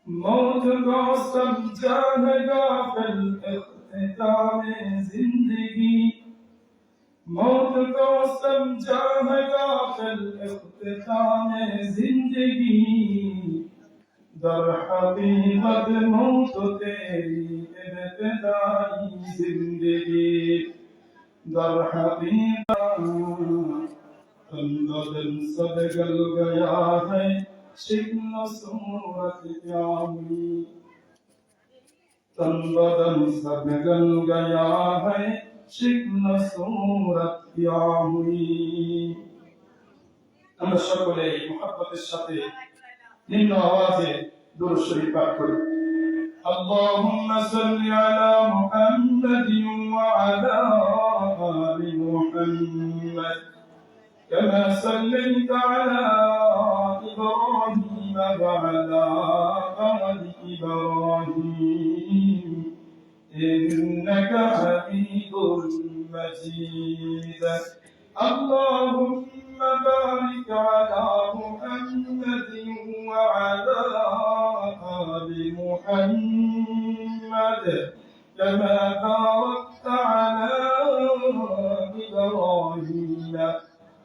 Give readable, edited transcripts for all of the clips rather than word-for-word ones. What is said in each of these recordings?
मौत को समझा है गाफिल इख्तिताम जिंदगी, मौत को समझा है गाफिल इख्तिताम जिंदगी, दर हकीकत मौत तेरी इब्तिदाई जिंदगी, दर हकीकत तन सब गल गया है शिक्ल सूरत क्या हुई, तन बदन सब गल गया है शिक्ल सूरत क्या हुई। আমরা সকলে মুহাব্বতের সাথে নিম্ন আওয়াজে দুরূদ শরীফ পাঠ করি। আল্লাহুম্মা সাল্লি আলা মুহাম্মাদিন ওয়া আলা আলি মুহাম্মাদ كما صليت على إبراهيم وعلى آل إبراهيم إنك حميد مجيد اللهم بارك على محمد وعلى آل محمد كما باركت على إبراهيم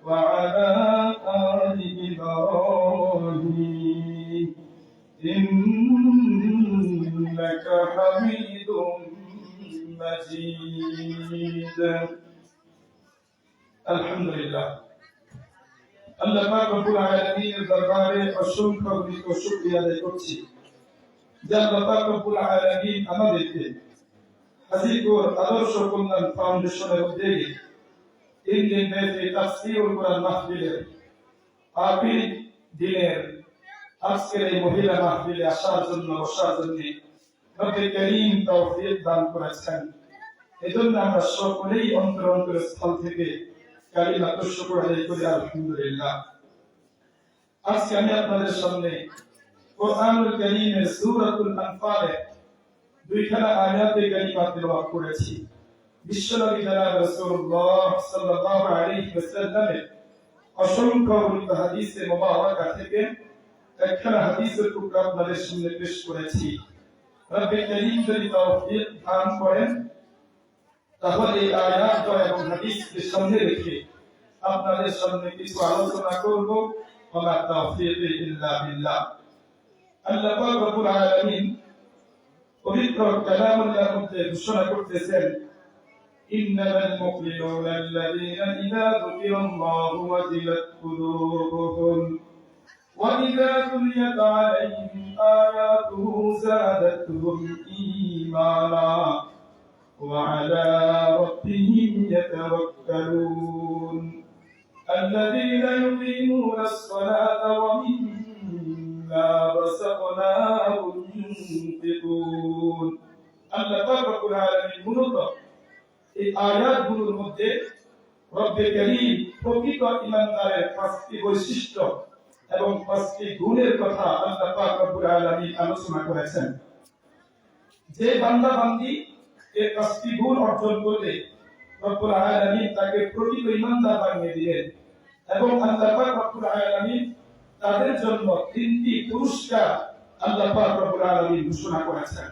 وعلى آل إبراهيم إنك حميد مجيد الحمد لله আল্লাহ পাক রব্বুল আলামিনের দরবারে অসংখ্য শুকরিয়া আদায় করছি যে আল্লাহ পাক রব্বুল আলামিন আমাদেরকে হাজীপুর আদর্শ কল্যাণ ফাউন্ডেশনের উদ্যোগে 3 দিন ব্যাপী তাফসীরুল কুরআন মাহফিলের আখির দিনের আজকের এই মহিলা মাহফিলে আসার জন্য বসার জন্য রব্বে করিম তৌফিক দান করেছেন। এজন্য আমরা সকলেই অন্তরস্থল থেকে কালিমাতুশ শুকর আদায় করি আলহামদুলিল্লাহ। আজকে আমি আপনাদের সামনে কোরআনুল কারীমের সূরাতুল আনফালের 2খানা আয়াতে কারিমা তেলাওয়াত করেছি। বিশ্বনবী জনাব রাসূলুল্লাহ সাল্লাল্লাহু আলাইহি ওয়াসাল্লামের অসংখ্য বর্ণিত হাদিসে মুবারাকা থেকে একখানা হাদিসের টুকরা আপনাদের সামনে পেশ করেছি। রব্বে করিম যদি তৌফিক দান করেন তাহলে এই আয়াত এবং হাদিসকে সামনে রেখে আপনাদের সামনে কিছু আলোচনা করব। ওয়া তাওফীক ইল্লা বিল্লাহ। আল্লাহ পাক রব্বুল আলামিন পবিত্র কালামুল্লাহর মধ্যে ঘোষণা করতেছেন إنما المؤمنون الذين إذا ذكر الله وجلت قلوبهم وإذا تليت عليهم آياته زادتهم إيمانا وعلى ربهم يتوكلون الذين يقيمون الصلاة ومما رزقناهم ينفقون الله رب العالمين মূলত এই আয়াতগুলোর মধ্যে রব্বে করিম প্রকৃত ঈমানদারের 5টি বৈশিষ্ট্য এবং 5টি গুণের কথা আল্লাহ পাক রব্বুল আলামিন আলোচনা করেছেন। যে বান্দা বান্দী এই 5টি গুণ অর্জন করলে রব্বুল আলামিন তাকে প্রকৃত ঈমানদার বানিয়ে দিলেন এবং আল্লাহ পাক রব্বুল আলামিন তাদের জন্য 3টি পুরস্কার আল্লাহ পাক রব্বুল আলামিন ঘোষণা করেছেন।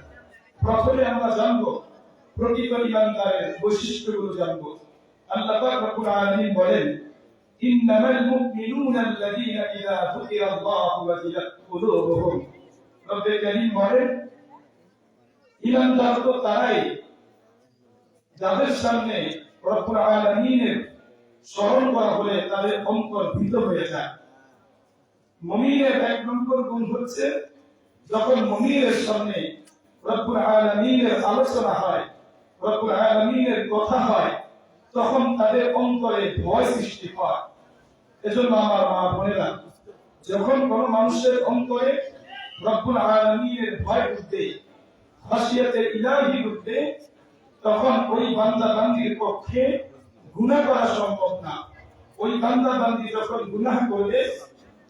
প্রথমে আমরা জানবো প্রকৃত ঈমানদারের বৈশিষ্ট্যগুলো জানবো। আল্লাহ পাক রব্বুল আলামিন বলেন ইন্নামাল মুমিনুনা আল্লাযীনা ইযা যুকিরাল্লাহু ওয়াজিলাত কুলুবুহুম। রব্বে করিম বলেন ঈমানদার তো তারাই যাদের সামনে রব্বুল আলামিনের স্মরণ করা হলে তাদের অন্তর ভীত হয়ে যায়। মুমিনের 1 নম্বর গুণ হচ্ছে যখন মুমিনের সামনে রব্বুল আলামিনের আলোচনা হয়, রব্বুল আলামিনের কথা হয়, তখন তাদের অন্তরে ভয় সৃষ্টি হয়। এজন্য আমার মা বোনেরা, যখন কোন মানুষের অন্তরে রব্বুল আলামিনের ভয় উঠবে, খাশিয়াতে ইলাহি উঠবে, তখন ওই বান্দা বান্দীর পক্ষে গুনাহ করা সম্ভব না। ওই বান্দা বান্দী যখন গুনাহ করবে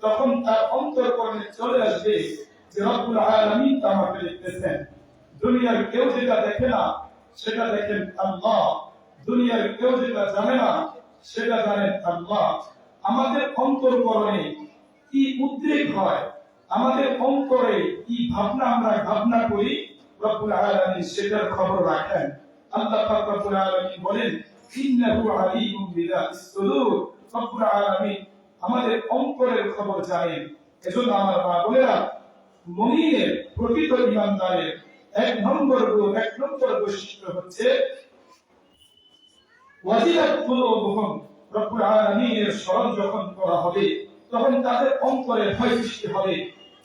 তখন তার অন্তরকরণে চলে আসবে যে রব্বুল আলামিন আমাকে দেখতেছেন। দুনিয়ার কেউ যেটা দেখে না সেটা দেখেন আল্লাহ, দুনিয়ার কেউ যেটা জানে না সেটা জানেন আল্লাহ। আমাদের অন্তরকরণে কি উদ্রেক হয় আমাদের অন্তরে কি ভাবনা আমরা ভাবনা করি, রব্বুল আলামিন সেটার খবর রাখেন। আল্লাহ পাক রব্বুল আলামিন বলেন, ইন্নাহু আলিমুম বিযাতিস সুদূর। রব্বুল আলামিন আমাদের অন্তরের খবর জানেন। এজন্য আমার মা বোনেরা, মুমিনের প্রকৃত ঈমানদারের এক নম্বর বৈশিষ্ট্য হচ্ছে ওয়াজিলাত কুলুবুহুম। রব্বুল আলামিনের স্মরণ যখন করা হবে তখন তাদের অন্তরে ভয় সৃষ্টি হবে।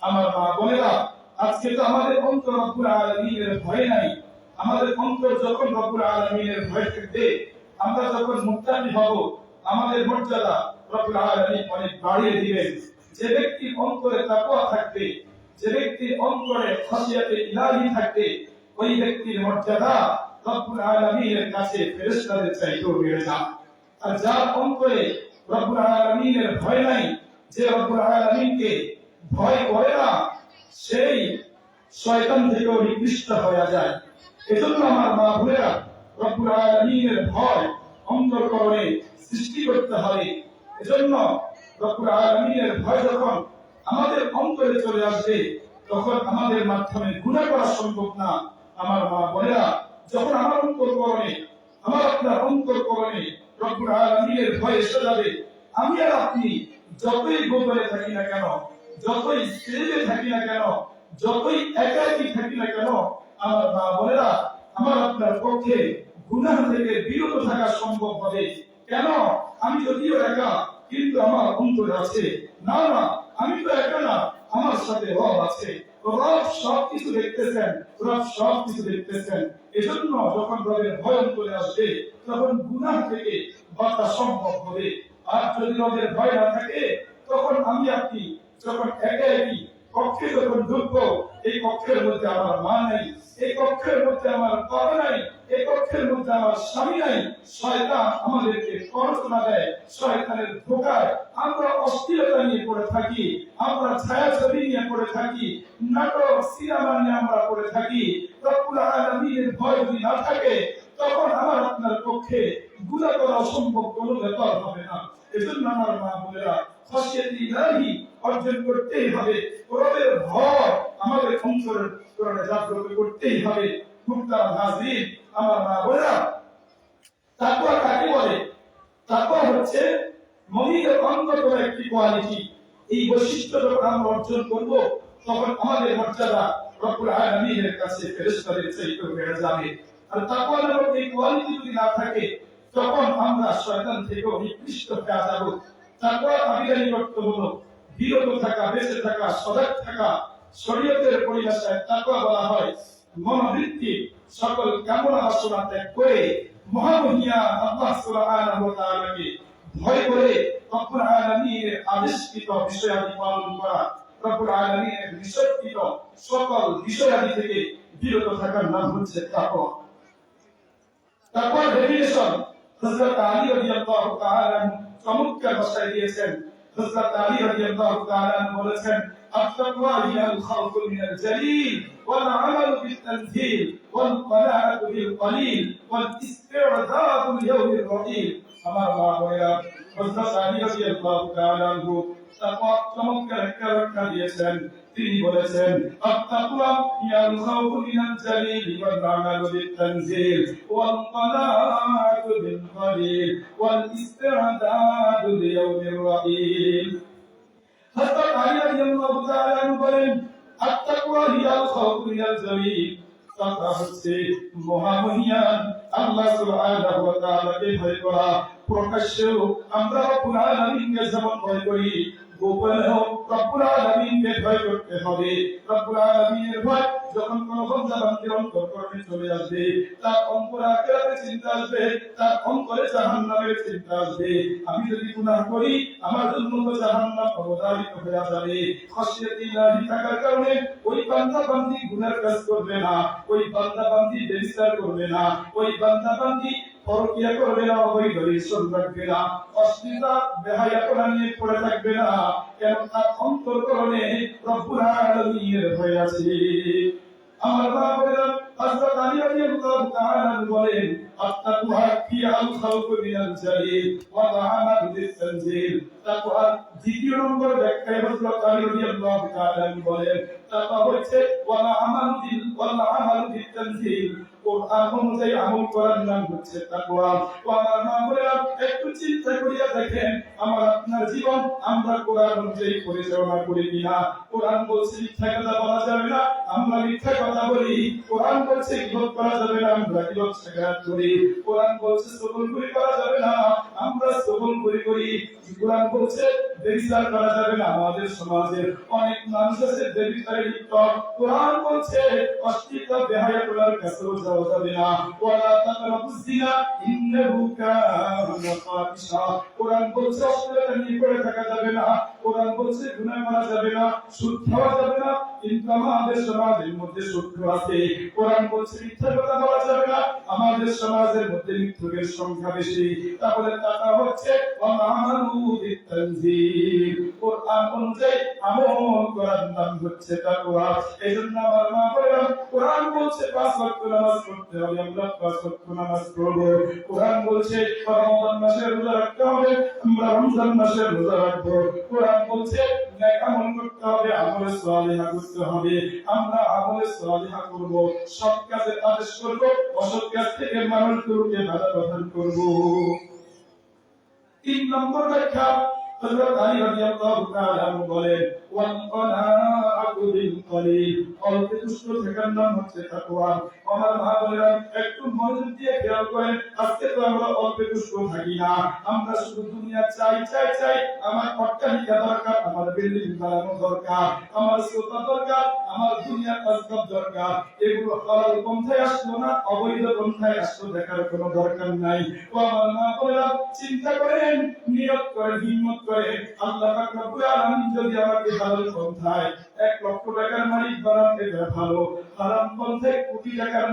আমার মা বোনেরা, আজকে তো আমাদের অন্তর রব্বুল আলামিনের ভয় নাই। আমাদের অন্তর যখন রব্বুল আলামিনের ভয় থাকবে, আমরা যখন মুত্তাকি হব, আমাদের মর্যাদা রব্বুল আলামিন অনেক বাড়িয়ে দিবেন। যে ব্যক্তির অন্তরে তাকওয়া থাকবে, যে ব্যক্তির অন্তরে খাশিয়াতে ইলাহি থাকবে, ওই ব্যক্তির মর্যাদা রব্বুল আলামিনের কাছে ফেরেশতাদের চাইতেও বেড়ে যায়। আর যার অন্তরে রব্বুল আলামিনের ভয় নাই, যে রব্বুল আলামিনকে ভয় করে না, সেই শয়তান থেকেও নিকৃষ্ট হয়ে যায়। এজন্য আমার মা বোনেরা, রব্বুল আলামিনের ভয় অন্তরকরণে সৃষ্টি করতে হবে। এজন্য রব্বুল আলামিনের ভয় যখন আমাদের অন্তরে চলে আসবে, তখন আমাদের মাধ্যমে গুনাহ করা সম্ভব না। আমার মা বোনেরা, যখন আমার অন্তরকরণে, আমার আপনার অন্তরকরণে রব্বুল আলামিনের ভয় এসে যাবে, আমি আর আপনি যতই গোপনে থাকি না কেন, যতই ছেড়ে থাকি না কেন, যতই একাকী থাকি না কেন, আমার মা বোনেরা, আমার আপনার পক্ষে গুনাহ থেকে বিরত থাকা সম্ভব হবে। কেন? আমি যদিও একা, কিন্তু আমার অন্তরে আছে। না না, আমি তো একা না, আমার সাথে রব আছে। রব সবকিছু দেখতেছেন, রব সবকিছু দেখতেছেন। এজন্য যখন রবের ভয় অন্তরে আসবে, তখন গুনাহ থেকে বাঁচা সম্ভব হবে। আর যদি রবের ভয় না থাকে, তখন আমি আপনি যখন একাকী কক্ষে যখন ঢুকবো, এই কক্ষের মধ্যে আমার মা নাই, এই কক্ষের মধ্যে আমার বাবা নাই, এই কক্ষের মধ্যে আমার স্বামী নাই। শয়তান আমাদেরকে প্ররোচনা দেয়, শয়তানের ধোঁকায় আমরা অশ্লীলতা নিয়ে পড়ে থাকি, আমরা ছায়াছবি নিয়ে পড়ে থাকি, নাটক সিনেমা নিয়ে আমরা পড়ে থাকি। রব্বুল আলামিনের ভয় যদি না থাকে, তখন আমার আপনার পক্ষে গুনাহ করা অসম্ভব কোনো ব্যাপার হবে না। এজন্য আমার মা বোনেরা, খাশিয়াতে ইলাহি অর্জন করতেই হবে। রবের ভয় আমাদের অন্তরে জাগ্রত করতেই হবে। মুহতারাম হাজির, আমার মা বোনেরা, তাকওয়া কাকে বলে? তাকওয়া হচ্ছে মুমিনের অন্তরের একটি কোয়ালিটি। এই বৈশিষ্ট্য যখন আমরা অর্জন করব, তখন আমাদের মর্যাদা রব্বুল আলামিনের কাছে ফেরেশতাদের চাইতেও বেড়ে যাবে। আর তাকওয়া নামক এই কোয়ালিটি যদি না থাকে, তখন আমরা শয়তান থেকেও নিকৃষ্ট হয়ে যাব। তাকওয়ার আবিধানিকত্ব হলো বিরত থাকা, বেঁচে থাকা, সজাগ থাকা। শরীয়তের পরিভাষায় তাকওয়া বলা হয় মনোবৃত্তি সকল কামনা বাসনা ত্যাগ করে মহামহিয়ান আল্লাহ সুবহানাহু ওয়া তাআলাকে ভয় করে রব্বুল আলামিনের আদেশকৃত বিষয়াদি পালন করা, রব্বুল আলামিনের নিষেধকৃত সকল বিষয়াদি থেকে বিরত থাকার নাম হচ্ছে তাকওয়া। তাকওয়ার ডেফিনিশন হযরত আলী রাদিয়াল্লাহু তাআলা চমৎকার ভাষায় দিয়েছেন। হযরত আলী রাদিয়াল্লাহু তাআলা বলেছেন, আত-তাকওয়া হিয়াল খাউফু মিনাল জালিল ওয়াল আমালু বিত-তানজিল ওয়াল ক্বানাআতু বিল কলিল ওয়াল ইসতি'দাদু লিয়াউমির রাহিল। আমার মা বোনেরা, হযরত আলী রাদিয়াল্লাহু তাআলা তাকওয়া চমৎকার একটা ব্যাখ্যা দিয়েছেন। তিনি বলেছেন, আত-তাকওয়া হিয়াল খাউফু মিনাল জালিল ওয়াল আমালু বিত-তানজিল ওয়াল ক্বানাআতু বিল কলিল ওয়াল ইসতি'দাদু লিয়াউমির রাহিল। হযরত আলী রাদিয়াল্লাহু তাআলা বলেন, আত-তাকওয়া হিয়াল খাউফু মিনাল জালিল। তাকওয়া হচ্ছে মহামহিয়ান আল্লাহ সুবহানাহু ওয়া তাআলাকে ভয় করা। প্রকাশ্যেও আমরা রব্বুল আলামিনকে যেমন ভয় করি, গোপনেও রব্বুল আলামিনকে ভয় করতে হবে। রব্বুল আলামিনের ভয় যখন কোন বান্দার অন্তরে চলে আসবে, তার অন্তরে আখিরাতের চিন্তা আসবে, তার অন্তরে জাহান্নামের চিন্তা আসবে। আমি যদি গুনাহ করি, আমার জন্য তো জাহান্নাম অবধারিত হয়ে যাবে। খাশিয়াতে ইলাহি থাকার কারণে ওই বান্দা বান্দি গুনার কাজ করবে না, ওই বান্দা বান্দি বেবিচার করবে না, ওই বান্দা বান্দি পরকিয়া করবে না, অবৈধ রিলেশন রাখবে না, অশ্লীলতা বেহায়াপনা নিয়ে পড়ে থাকবে না। কেন? তার অন্তরকরণে রব্বুল আলামিনের ভয় আছে। আমার মা বোনেরা, হযরত আলী রাদিয়াল্লাহু তাআলা বলেন আত্তাকুহা ফিয়াল খালকু মিনাল জালিল ওয়া তাআমাদু বিত-তানজিল। তাকওয়া দ্বিতীয় নম্বর ব্যাখ্যায় হযরত আলী রাদিয়াল্লাহু তাআলা বলেন তাকওয়া হচ্ছে ওয়ালা আমালু বিত-তানজিল, কোরআন অনুযায়ী আমল করার নাম হচ্ছে তাকওয়া। আমার মা বলেন একটু চিন্তা করিয়া দেখেন আমার আপনার জীবন আমরা কোরআন অনুযায়ী পরিচালনা করি কিনা। কোরআন বলছে মিথ্যা কথা বলা যাবে না, আমরা মিথ্যা কথা বলি। কোরআন বলছে গীবত করা যাবে না, আমরা গীবত শেখাত করি। কোরআন বলছে স্তবনগুলি করা যাবে না, আমরা স্তবনগুলি করি। কোরআন বলছে ব্যভিচার করা যাবে না, আমাদের সমাজের অনেক মানুষ আছে ব্যভিচারে লিপ্ত। কোরআন বলছে অশ্লীলতা বেহায়াপনার কাছেও যাওয়া যাবে না। ওয়ালা তাকরাবুজ জিনা ইন্নাহু কানা ফাহিশা। কোরআন বলছে অশ্লীলতা নিয়ে পড়ে থাকা যাবে না। কোরআন বলছে গুনাহ করা যাবে না, সুদ খাওয়া যাবে না। কিন্তু আমাদের সমাজের মধ্যে সুদ আছে। কোরআন বলছে মিথ্যা কথা বলা যাবে না, আমাদের সমাজের মধ্যে মিথ্যুকের সংখ্যা বেশি। তাহলে তাটা হচ্ছে আমালু বিত-তানজিল, কোরআন অনুযায়ী আমল করার নাম হচ্ছে তাকওয়া। এইজন্য আমার মা বলেন কোরআন বলছে 5 ওয়াক্ত নামাজ পড়তে হবে, আমরা 5 ওয়াক্ত নামাজ পড়ব। কোরআন বলছে রমজান মাসে রোজা রাখতে হবে, আমরা রমজান মাসে রোজা রাখব। কোরআন বলছে নেক আমল করতে হবে, আমলে সালিহা করতে হবে, আমরা আমলে সালিহা করব। সৎ কাজের আদেশ করব, অসৎ কাজ থেকে মানুষগুলোকে বাধা প্রদান করব। 3 নম্বর ব্যাখ্যা হযরত আলী রাদিয়াল্লাহু তাআলা বলেন ওয়াল কনাআতু বিল কলিল, অল্প তুষ্ট থাকার নাম হচ্ছে তাকওয়া। আমার মা বলেন একটু মনোযোগ দিয়ে খেয়াল করেন, আজকে তো আমরা অল্প তুষ্ট থাকি না, আমরা শুধু দুনিয়া চাই চাই চাই। আমার অট্টালিকা দরকার, আমার বিল্ডিং বানানো দরকার, আমার সোফা দরকার, আমার দুনিয়ার আসবাব দরকার। এগুলো হালাল পন্থায় আসলো না অবৈধ পন্থায় আসলো দেখার কোনো দরকার নাই। ও আমার মা বলেন চিন্তা করেন, নিয়ত করেন, হিম্মত করেন, আল্লাহ পাক রব্বুল আলামিন যদি আমাকে হালাল পন্থায় 1 লক্ষ টাকার মালিক বানান এটা ভালো, হারাম পন্থায় কোটি টাকার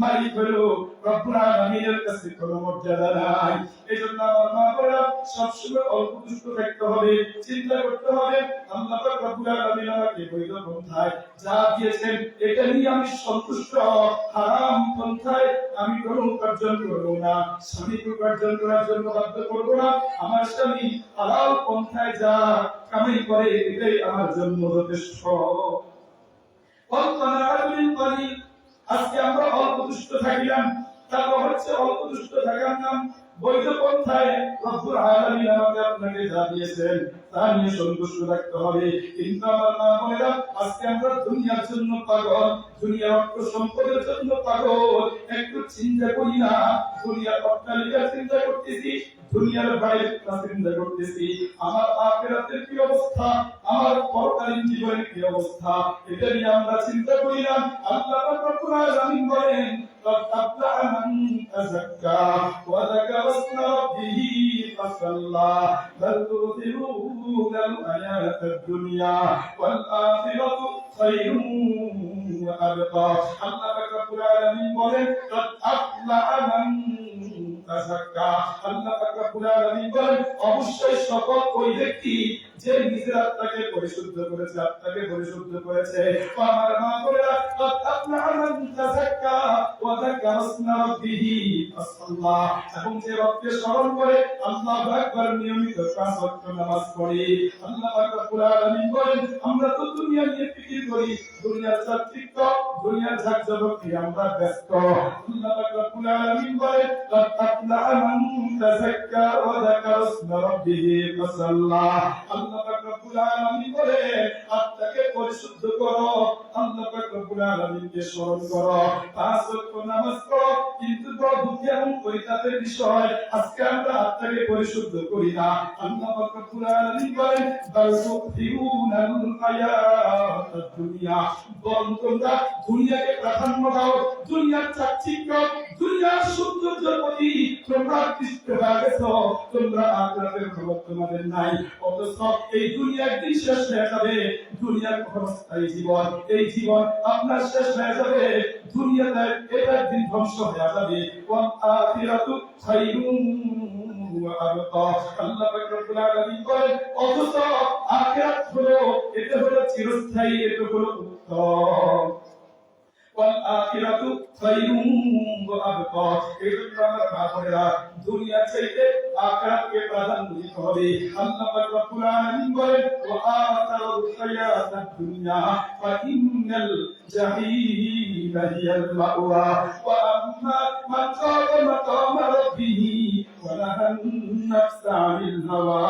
মালিক হলো রব্বুল আলামিনের কাছে কোনো মর্যাদা নাই। এইজন্য আমার মা বলেন সবসময় অল্প দুষ্ট থাকতে হবে, চিন্তা করতে হবে আল্লাহ পাক রব্বুল আলামিন আমাকে বৈধ পন্থায় যা দিয়েছেন এটা নিয়ে আমি সন্তুষ্ট। হারাম পন্থায় আমি কোনো উপার্জন করব না, স্বামীকে উপার্জন করার জন্য বাধ্য করব না। আমার স্বামী হালাল পন্থায় যা কামাই করে এটাই আমার জন্য যথেষ্ট। আজকে আমরা অল্প দুষ্ট থাকিলাম, তারপর হচ্ছে অল্প দুষ্ট থাকার নাম বৈধ পন্থায় রব্বুল আলামিন আমাকে আপনাকে যা দিয়েছেন তা নিয়ে সন্তুষ্ট থাকতে হবে। কিন্তু আমার মা বোনেরা আজকে আমরা দুনিয়ার জন্য পাগল, দুনিয়ার অর্থ সম্পদের জন্য পাগল। একটু চিন্তা করি না, দুনিয়ার অট্টালিকার চিন্তা করতেছি, দুনিয়ার বাইরে চিন্তা করতেছি, আমার আখিরাতের কি অবস্থা, আমার পরকালীন জীবনের কি অবস্থা, এটা নিয়ে আমরা চিন্তা করি না। আল্লাহ পাক রব্বুল আলামিন বলেন قد أفلح من تزكى وذكر اسم ربه فصلى بل تؤثرون الحياة الدنيا والآخرة خير وأبقى। আল্লাহ পাক রব্বুল আলামিন বলেন قد أفلح من তাযাক্কা। আল্লাহ পাক রব্বুল আলামিন বলেন অবশ্যই সফল ওই ব্যক্তি যে নিজের আত্মাকে পরিশুদ্ধ করেছে, আত্মাকে পরিশুদ্ধ করেছে। আমার মা বলেরা قد أفلح من تزكى وذكر اسم ربه فصلى, এবং যে রবকে স্মরণ করে আল্লাহু আকবার নিয়মিত 5 ওয়াক্ত নামাজ পড়ে। আল্লাহ পাক রব্বুল আলামিন বলেন আমরা তো দুনিয়া নিয়ে ফিকির করি, দুনিয়ার চাকচিক্য, দুনিয়ার ঝাঁকজমক নিয়ে আমরা ব্যস্ত। আল্লাহ পাক রব্বুল আলামিন বলেন قد أفلح من تزكى وذكر اسم ربه فصلى। আল্লাহ পাক রব্বুল আলামিন বলেন আত্মাকে পরিশুদ্ধ করো, আল্লাহ পাক রব্বুল আলামিনকে স্মরণ করো, 5 ওয়াক্ত নামাজ পড়ো। কিন্তু বড় দুঃখ এবং পরিতাপের বিষয় আজকে আমরা আত্মাকে পরিশুদ্ধ করি না। আল্লাহ পাক রব্বুল আলামিন বলেন বাল তুফিউনাল হায়াতাদ দুনিয়া, বরং তোমরা দুনিয়াকে প্রাধান্য দাও, দুনিয়ার চাকচিক্য, দুনিয়ার সৌন্দর্যের প্রতি তোমরা আকৃষ্ট হয়ে গেছো, তোমরা আখিরাতের খবর তোমাদের নাই। অথচ এই দুনিয়া একদিন শেষ হয়ে যাবে, দুনিয়ার ক্ষণস্থায়ী জীবন, এই জীবন আপনার শেষ হয়ে যাবে, দুনিয়াতে এটা একদিন ধ্বংস হয়ে যাবে। ওয়াল আখিরাতু খায়রুন ওয়া আবকা। আল্লাহ পাক রব্বুল আলামিন বলেন অথচ আখিরাত হলো, এটা হলো চিরস্থায়ী, এটা হলো উত্তম। والآخرة خير وأبقى এজন্য আমরা ভাবরা দুনিয়া চাইতে আখিরাতকে প্রাধান্য দিতে হবে আল্লাহ পাক রব্বুল আলামিন বলেন ওয়া আতারুল হায়াতাদ দুনিয়া ফা ইন্নাল জাহিমা হিয়াল মাওয়া ওয়া আম্মা মান খাফা মাকামা রাব্বিহি ওয়া নাহান নাফসা আনিল হাওয়া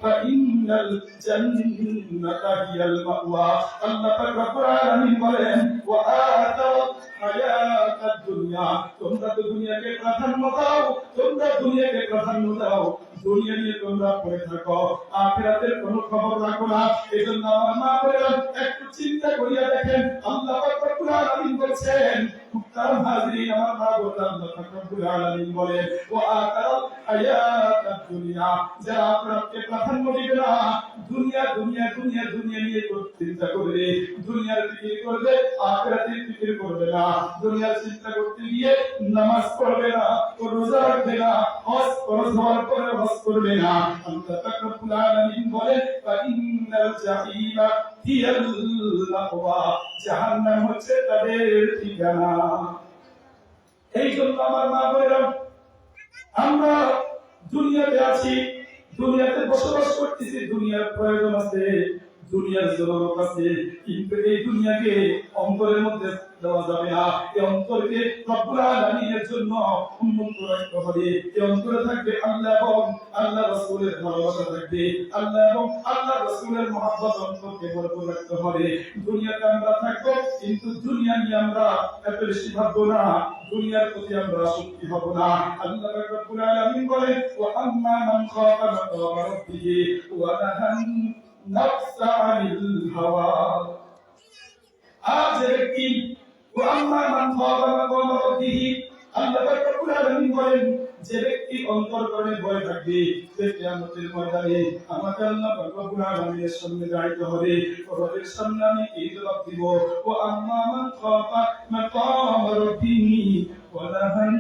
ফা ইন্নাল জান্নাতা হিয়াল মাওয়া আল্লাহ পাক রব্বুল আলামিন বলেন ওয়া আতারুল হায়াতাদ দুনিয়া তোমরা তো দুনিয়াকে প্রাধান্য দাও তোমরা দুনিয়াকে প্রাধান্য দাও দুনিয়া নিয়ে তোমরা পড়ে থাকো আখিরাতের কোনো খবর রাখো না এজন্য আমার মা বলেন একটু চিন্তা করিয়া দেখেন আল্লাহ পাক রব্বুল আলামিন বলেন মুক্তার হাজিরিন আমার মা বলেন আল্লাহ পাক রব্বুল আলামিন বলেন ওয়া আতারাল হায়াতাদ দুনিয়া যারা আখিরাতকে প্রাধান্য দিবে না দুনিয়া দুনিয়া দুনিয়া দুনিয়া নিয়ে চিন্তা করবে দুনিয়ার ফিকির করবে আখিরাতের ফিকির করবে না দুনিয়ার চিন্তা করতে গিয়ে নামাজ পড়বে না রোজা রাখবে না হজ হওয়ার পরে হজ করবে না আল্লাহ পাক রব্বুল আলামিন বলেন ফা ইন্নাল জাহিমা হিয়াল মাওয়া জাহান্নাম হচ্ছে তাদের ঠিকানা এই জন্য আমার মা বলেন আমরা দুনিয়াতে আছি দুনিয়াতে বসবাস করতেছি দুনিয়ার প্রয়োজন আছে দুনিয়ার জরুরত আছে কিন্তু এই দুনিয়াকে অন্তরের মধ্যে দেওয়া যাবে না এই অন্তরকে রব্বুল আলামিনের জন্য উন্মুক্ত রাখতে হবে এই অন্তরে থাকবে আল্লাহ এবং আল্লাহ রাসূলের ভালোবাসা থাকবে আল্লাহ এবং আল্লাহ রাসূলের মহব্বত অন্তরকে ভরপুর রাখতে হবে দুনিয়াতে আমরা থাকবো কিন্তু দুনিয়া নিয়ে আমরা এত বেশি ভাববো না দুনিয়ার প্রতি আমরা আসক্তি হব না আল্লাহ রব্বুল আলামিন বলেন ওয়া আম্মা মান খাফা মাকামা রাব্বিহি ওয়া নাহান নাফসা আনিল হাওয়া আজ ব্যক্তি ওয়াম্মা মান খাফা মাকামা রাব্বিহি আল্লাহ পাক রব্বুল আলামিন বলেন যে ব্যক্তি অন্তরকরণে ভয় থাকবে সে কিয়ামতের ময়দানে আমাকে আল্লাহ পাক রব্বুল আলামিনের সামনে দাঁড়াতে হবে রবের সামনে আমি এই জবাব দিব ওয়াম্মা মান খাফা মাকামা রাব্বিহি ওয়া নাহান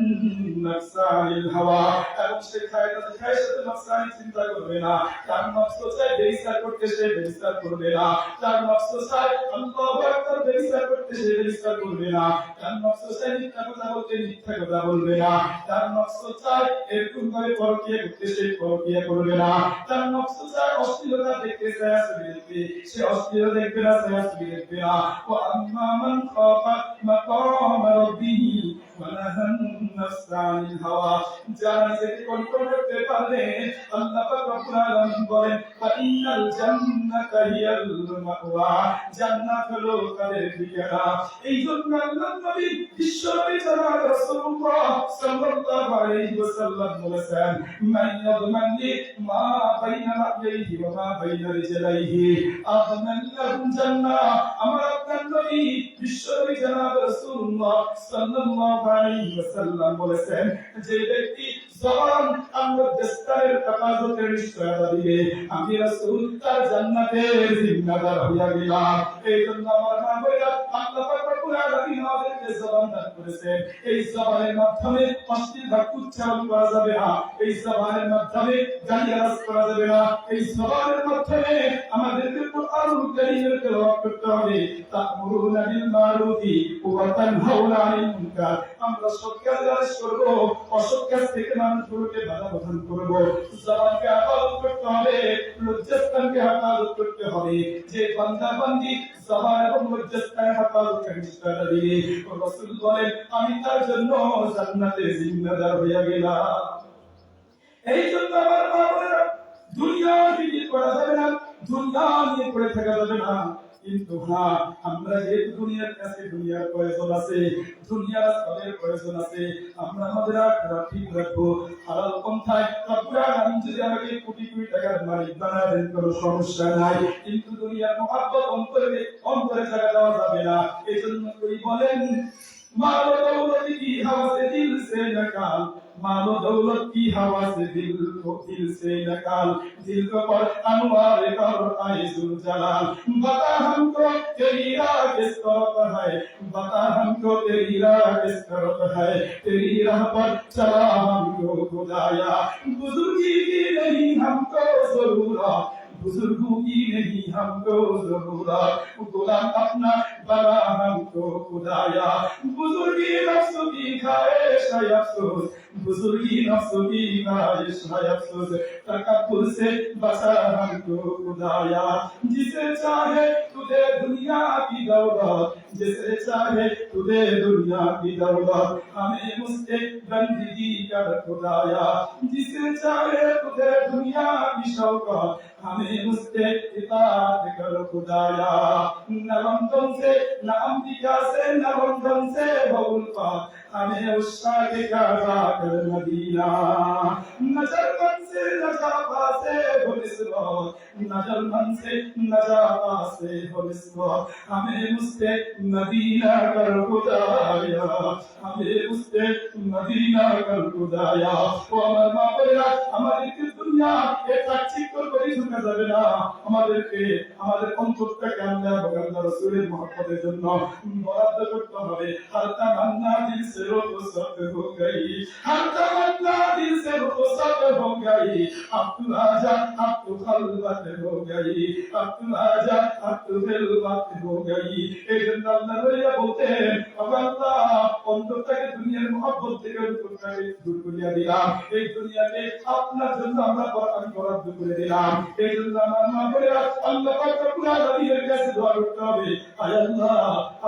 নাফসা আনিল হাওয়া এবং সে খায়সাতে নফসানি চিন্তা করবে না তার নফস চাই বেইসার করতে সে বেইসার করবে না তার নফস চাই আল্লাহু আকবার বেইসার করতে সে বেইসার করবে না তার নফস চাই মিথ্যা কথা বলতে মিথ্যা কথা বলবে না তার নফস চাই এরকম ভাবে পরকীয়া করতে সে পরকীয়া করবে না তার নফস চাই অশ্লীলতা দেখতে চায় আসবে দেখবে সে অশ্লীলতা দেখবে না সে আসবে দেখবে না ওয়া আম্মা মান খাফা মাকামা রাব্বিহি ওয়া নাহান নাফসা আনিল হাওয়া যারা নিজেকে কন্ট্রোল করতে পারলে আল্লাহ পাক রব্বুল আলামিন বলেন ফা ইন্নাল জান্নাতা হিয়াল মাওয়া জান্নাত হলো তাদের ঠিকানা এই জন্য আল্লাহর নবী বিশ্বনবী জনাব রাসূলুল্লাহ সাল্লাল্লাহু আলাইহি ওয়াসাল্লাম বলেছেন মান ইয়াদমাননি মা বাইনা রাজলিহি ওয়া মা বাইনা রিজলাইহি আযমান লাহু জান্নাহ আমার আপনার নবী বিশ্বনবী জনাব রাসূলুল্লাহ সাল্লাল্লাহু আলাইহি ওয়াসাল্লাম বলেছেন যে ব্যক্তি জবান আল্লাহর দস্তারের তাকাজুতের নিশ্চয়তা দিবে আমি রাসূল তার জান্নাতের জিম্মাদার হইয়া গেলাম এই জন্য আমার মা বলেন আল্লাহ পাক রব্বুল আলামিন আমাদেরকে জবান দান করেছেন এই জবানের মাধ্যমে অশ্লীল বাক্য উচ্চারণ করা যাবে না এই জবানের মাধ্যমে গালিগালাজ করা যাবে না এই জবানের মাধ্যমে আমাদেরকে কুরআনুল কারীমের তেলাওয়াত করতে হবে তা'মুরুনা বিল মারুফি ওয়া তানহাউনা আনিল মুনকার আমরা সৎ কাজ আদেশ করব অসৎ কাজ থেকে মানুষগুলোকে বাধা প্রদান করব জবানকে হেফাজত করতে হবে লজ্জাস্থানকে হেফাজত করতে হবে যে বান্দা বান্দি জবান এবং লজ্জাস্থানের হেফাজত করে নিশ্চয়তা দিবে রাসূল বলেন আমি তার জন্য জান্নাতের জিম্মাদার হয়ে গেলাম এই জন্য আমার মা বলেন দুনিয়া নিয়ে করা যাবে না দুনিয়া নিয়ে পড়ে থাকা যাবে না কিন্তু হ্যাঁ আমরা যে দুনিয়ার কাছে দুনিয়ার প্রয়োজন আছে দুনিয়ার সবের প্রয়োজন আছে আমরা আমাদের আখিরাত ঠিক রাখবো হালাল পন্থায় রব্বুল আলামিন যদি আমাকে কোটি কোটি টাকার মালিক বানায় দেন কোনো সমস্যা নাই কিন্তু দুনিয়ার মহব্বত অন্তরে জায়গা দেওয়া যাবে না এইজন্য কই বলেন मालो दौलत की हवा से दिल से निकाल मालो दौलत की हवा से दिल से निकाल दिल को पर अनवार कर आए जुल जलाल बता हमको तेरी राह किस तरफ है बता हमको तेरी राह किस तरफ है तेरी राह पर चला हमको खुदाया बुजुर्गी की नहीं हमको जरूरत बुजुर्गों की नहीं हमको ज़रूरत, गुलाम अपना बना हमको खुदाया, बुजुर्गी नफ्स की ख्वाहिश है अफसोस, बुजुर्गी नफ्स की ख्वाहिश है अफसोस, तकब्बुर से बचा हमको खुदाया, जिसे चाहे तुझे दुनिया की दौलत, जिसे चाहे तुझे दुनिया की दौलत, हमें मुझसे बंदगी कर खुदाया, जिसे चाहे तुझे दुनिया की शौकत, हमें मुझसे इताअत कर खुदाया, न बंदों से न अंबिया से न बंदों से बहुल्फा, हमें उसका के काज़ा कर मदीना, न जर्मन से न जापा से हो निस्बत, न जर्मन से न जापा से हो निस्बत, हमें मुझसे मदीना कर खुदाया, हमें मुझसे मदीना कर खुदाया। ও আমার মা বোনেরা, আমাদেরকে দুনিয়া এটা ঠিক করে ঢুকে যাবে না, আমাদেরকে আমাদের অন্তরটাকে আল্লাহ এবং আল্লাহ রাসূলের মহব্বতের জন্য বরাদ্দ করতে হবে। হর তামান্না দিল সে রুখসত হো গই, হর তামান্না দিল সে রুখসত হো গই, अब तू आजा अब तू खलवत हो गई, अब तू आजा अब तू खलवत हो गई। এই জন্য আল্লাহ নবীরা বলতেন, আল্লাহ অন্তরটাকে দুনিয়ার মহব্বত থেকে দূর করিয়া দিলাম, এই দুনিয়াকে আপনার জন্য আমরা বরাদ্দ করে দিলাম। এই জন্য আমার মা বোনেরা, আল্লাহ পাক রব্বুল আলামিনের কাছে দোয়া করতে হবে, আয় আল্লাহ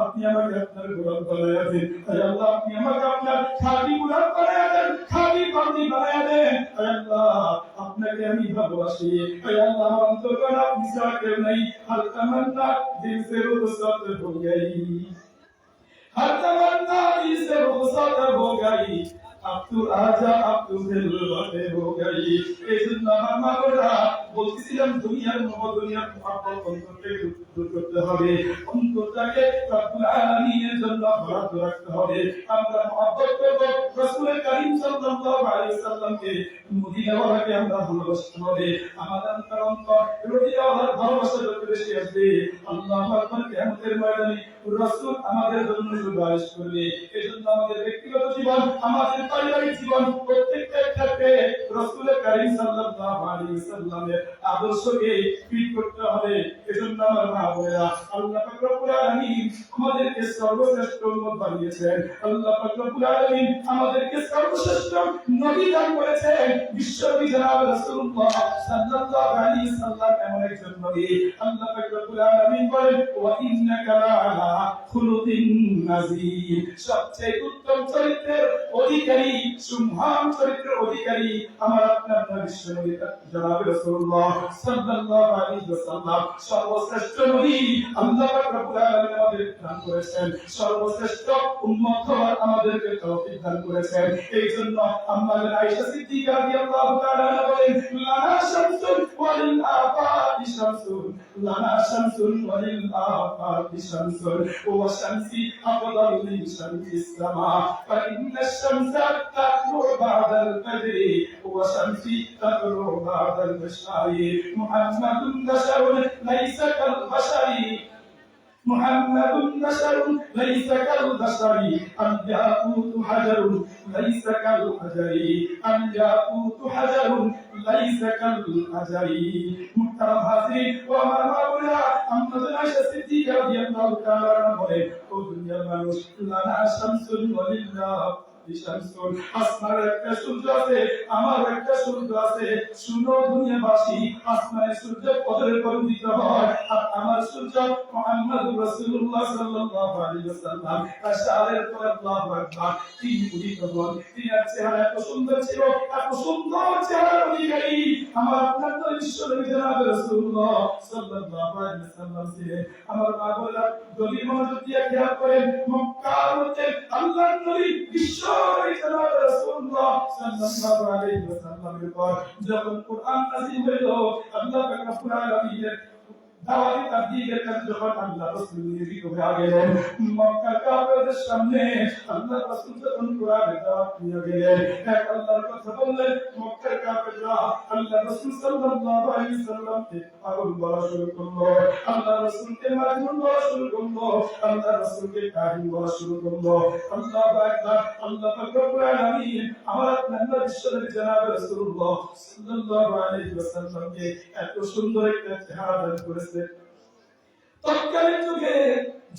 আপনি আমাকে আপনার গোলাম বানায়া দেন, আয় আল্লাহ আপনি আমাকে আপনার খাঁটি গোলাম বানায়া দেন, খাঁটি বান্দি বানায়া দেন, আয় আল্লাহ আপনাকে আমি ভালোবাসি, আয় আল্লাহ আমার অন্তরে আপনি ছাড়া কেউ নেই। হর তামান্না দিল সে রুখসত হো গই, हर तमन्ना दिल से रुखसत हो गई, अब तू आजा अब तू खिलवत हो गई। এই জন্য আমার মা বোনেরা বলতেছিলাম, দুনিয়ার মহব্বত অন্তর থেকে দূর করতে হবে, অন্তরটাকে রব্বুল আলামিনের জন্য বরাদ্দ রাখতে হবে। আমরা মহব্বত করব রাসূল করিম সাল্লাল্লাহু আলাইহি ওয়াসাল্লামকে, মদিনাওয়ালাকে আমরা ভালোবাসতে হবে। আমাদের অন্তর রবিওয়ালার ভালোবাসা যত বেশি আসবে, আল্লাহু আকবার, কিয়ামতের ময়দানে রাসূল আমাদের জন্য সুপারিশ করবে। এই জন্য আমাদের ব্যক্তিগত জীবন, আমাদের পারিবারিক জীবন, প্রত্যেকটা ক্ষেত্রে রাসূল করিম সাল্লাল্লাহু আলাইহি ওয়াসাল্লামের আদর্শকে ফিট করতে হবে। এই জন্য আমার মা বোনেরা, আল্লাহ পাক রব্বুল আলামিন আমাদেরকে সর্বশ্রেষ্ঠ উম্মত বানিয়েছেন, আল্লাহ পাক রব্বুল আলামিন আমাদেরকে সর্বশ্রেষ্ঠ নবী দান করেছেন। বিশ্বনবী জনাব রাসূলুল্লাহ সাল্লাল্লাহু আলাইহি ওয়াসাল্লাম এমন একজন নবী, আল্লাহ পাক রব্বুল আলামিন বলেন, ওয়া ইন্নাকা লাআলা খুলুকিন নাযীর, সবচেয়ে উত্তম চরিত্রের অধিকারী, সুমহান চরিত্রের অধিকারী আমার আপনার বিশ্বনবী জনাব রাসূলুল্লাহ সাল্লাল্লাহু আলাইহি ওয়াসাল্লাম, সর্বশ্রেষ্ঠ নবী আল্লাহ পাক রব্বুল আলামিন আমাদের দান করেছেন, সর্বশ্রেষ্ঠ উম্মত হওয়ার আমাদেরকে তৌফিক দান করেছেন। এই জন্য আম্মা আয়েশা সিদ্দিকা রাদিয়াল্লাহু তাআলা বলেন, লানা শামসুন ওয়ালিল আফাকি শামসুন, লানা শামসুন ওয়ালিল আফাকি শামসুন, ওয়া শামসি আফদালু মিন শামসিস সামা, ফা ইন্নাশ শামসা তাতলু বা'দাল ফাজরি, ওয়া শামসি তাতলু বা'দাল ইশারি, মুহাম্মাদুন বাশারুন লাইসা কাল বাশারি, محمد بشر ليس كالبشر، الياقوت حجر ليس كالحجر، الياقوت حجر ليس كالحجر। محترم حاضرین و আমার মাওলানা আম্মা আয়েশা সিদ্দিকা রাদিয়াল্লাহু তাআলা আনহা বলেন, ও দুনিয়ার মানুষ, লানা শামসুন ওয়ালিল্লাহ শামসুন, আসমানের একটা সূর্য আছে, আমার একটা সূর্য আছে, শুনো দুনিয়াবাসী, আসমানের সূর্য কদরের পরিচিত হয়, আর আমার সূর্য মুহাম্মদুর রাসূলুল্লাহ সাল্লাল্লাহু আলাইহি ওয়াসাল্লাম, আশারের পর আল্লাহু আকবার, তিনি উদিত হন। তিনার চেহারা এত সুন্দর ছিল, এত সুন্দর চেহারার অধিকারী আমার আপনার তো বিশ্বনবী জনাব রাসূলুল্লাহ সাল্লাল্লাহু আলাইহি ওয়াসাল্লাম ছিলেন। আমার মা বোনেরা গভীর মনোযোগ দিয়ে খেয়াল করেন, মক্কার মধ্যে আল্লাহর নবী বিশ্বনবী জনাব রাসূলুল্লাহ সাল্লাল্লাহু আলাইহি ওয়াসাল্লামের পর যখন কুরআন নাযিল হলো, আল্লাহ পাক রব্বুল আলামিনের দাওয়াতি তাবলীগের কাছে যখন আল্লাহ রাসূল নিয়োজিত হয়ে গেলেন, মক্কার কাফেরদের সামনে আল্লাহ রাসূল যখন কোরআনের দাওয়াত নিয়ে গেলেন, এক আল্লাহর কথা বললেন, মক্কার কাফেররা আল্লাহ রাসূল সাল্লাল্লাহু আলাইহি ওয়াসাল্লামকে পাগল বলা শুরু করলো, আল্লাহ রাসূলকে মাজনুন বলা শুরু করলো, আল্লাহ রাসূলকে কাহিন বলা শুরু করলো। আল্লাহু আকবার, আল্লাহ পাক রব্বুল আলামিন আমার আপনার বিশ্বনবী জনাব রাসূলুল্লাহ সাল্লাল্লাহু আলাইহি ওয়াসাল্লামকে এত সুন্দর একটা চেহারা দান করেছে, তৎকালীন যুগে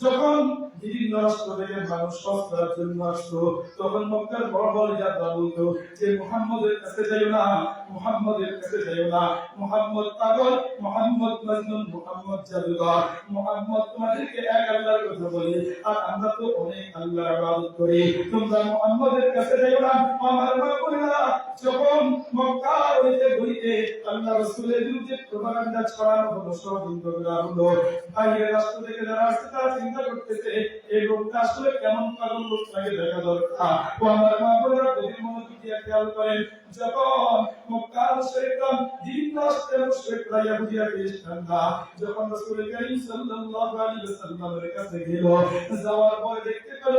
যখন বিভিন্ন রাষ্ট্র থেকে মানুষ হজ করার জন্য আসতো, তখন মক্কার বড় বড় যারা বলতো যে মুহাম্মদের কাছে যাইও না, মুহাম্মদের কাছে যাইও না, মুহাম্মদ পাগল, মুহাম্মদ মাজনুন, মুহাম্মদ জাদুকর, মুহাম্মদ তোমাদেরকে এক আল্লাহর কথা বলে, আর আমরা তো অনেক আল্লাহর ইবাদত করি, তোমরা মুহাম্মদের কাছে যাইও না। আমার মা বোনেরা, যখন মক্কা হইতে ঘুরিতে আল্লাহ রাসূলের বিরুদ্ধে প্রপাগান্ডা ছড়ানো হলো, ষড়যন্ত্র করা হলো, বাইরের রাষ্ট্র থেকে যারা আসছে তারা চিন্তা করতেছে এই লোকটা আসলে কেমন পাগল লোক লাগে দেখা দরকার। ও আমার মা বোনেরা, গভীর মনোযোগ দিয়ে খেয়াল করেন, যখন মক্কা মুশরিকরা বিভিন্ন রাষ্ট্রের মুশরিকরা ইহুদিরা খ্রিস্টানরা যখন রাসূল করিম সাল্লাল্লাহু আলাইহি ওয়াসাল্লামের কাছে গেল, যাওয়ার পরে দেখতে পেল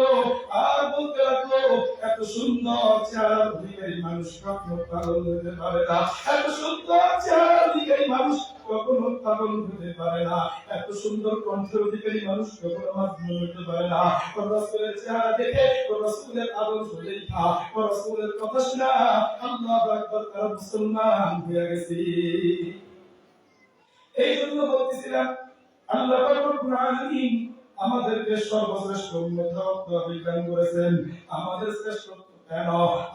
আর বলতে লাগলো, এত সুন্দর চেহারার অধিকারী মানুষ কখনো পাগল হতে পারে না, এত সুন্দর চেহারার অধিকারী মানুষ কখনো পাগল হতে পারে না, এত সুন্দর কণ্ঠের অধিকারী মানুষ কখনো মাজনুন হতে পারে না। রাসূলের চেহারা দেখে, রাসূলের আদর্শ দেখা, রাসূলের কথা শুনে আল্লাহু আকবার, তারা মুসলমান হয়ে গেছে। এই জন্য বলতেছিলাম, আল্লাহ রব্বুল আলামিন আমাদেরকে সর্বশ্রেষ্ঠ উম্মত দান করেছেন। আমাদের শ্রেষ্ঠত্ব কেন?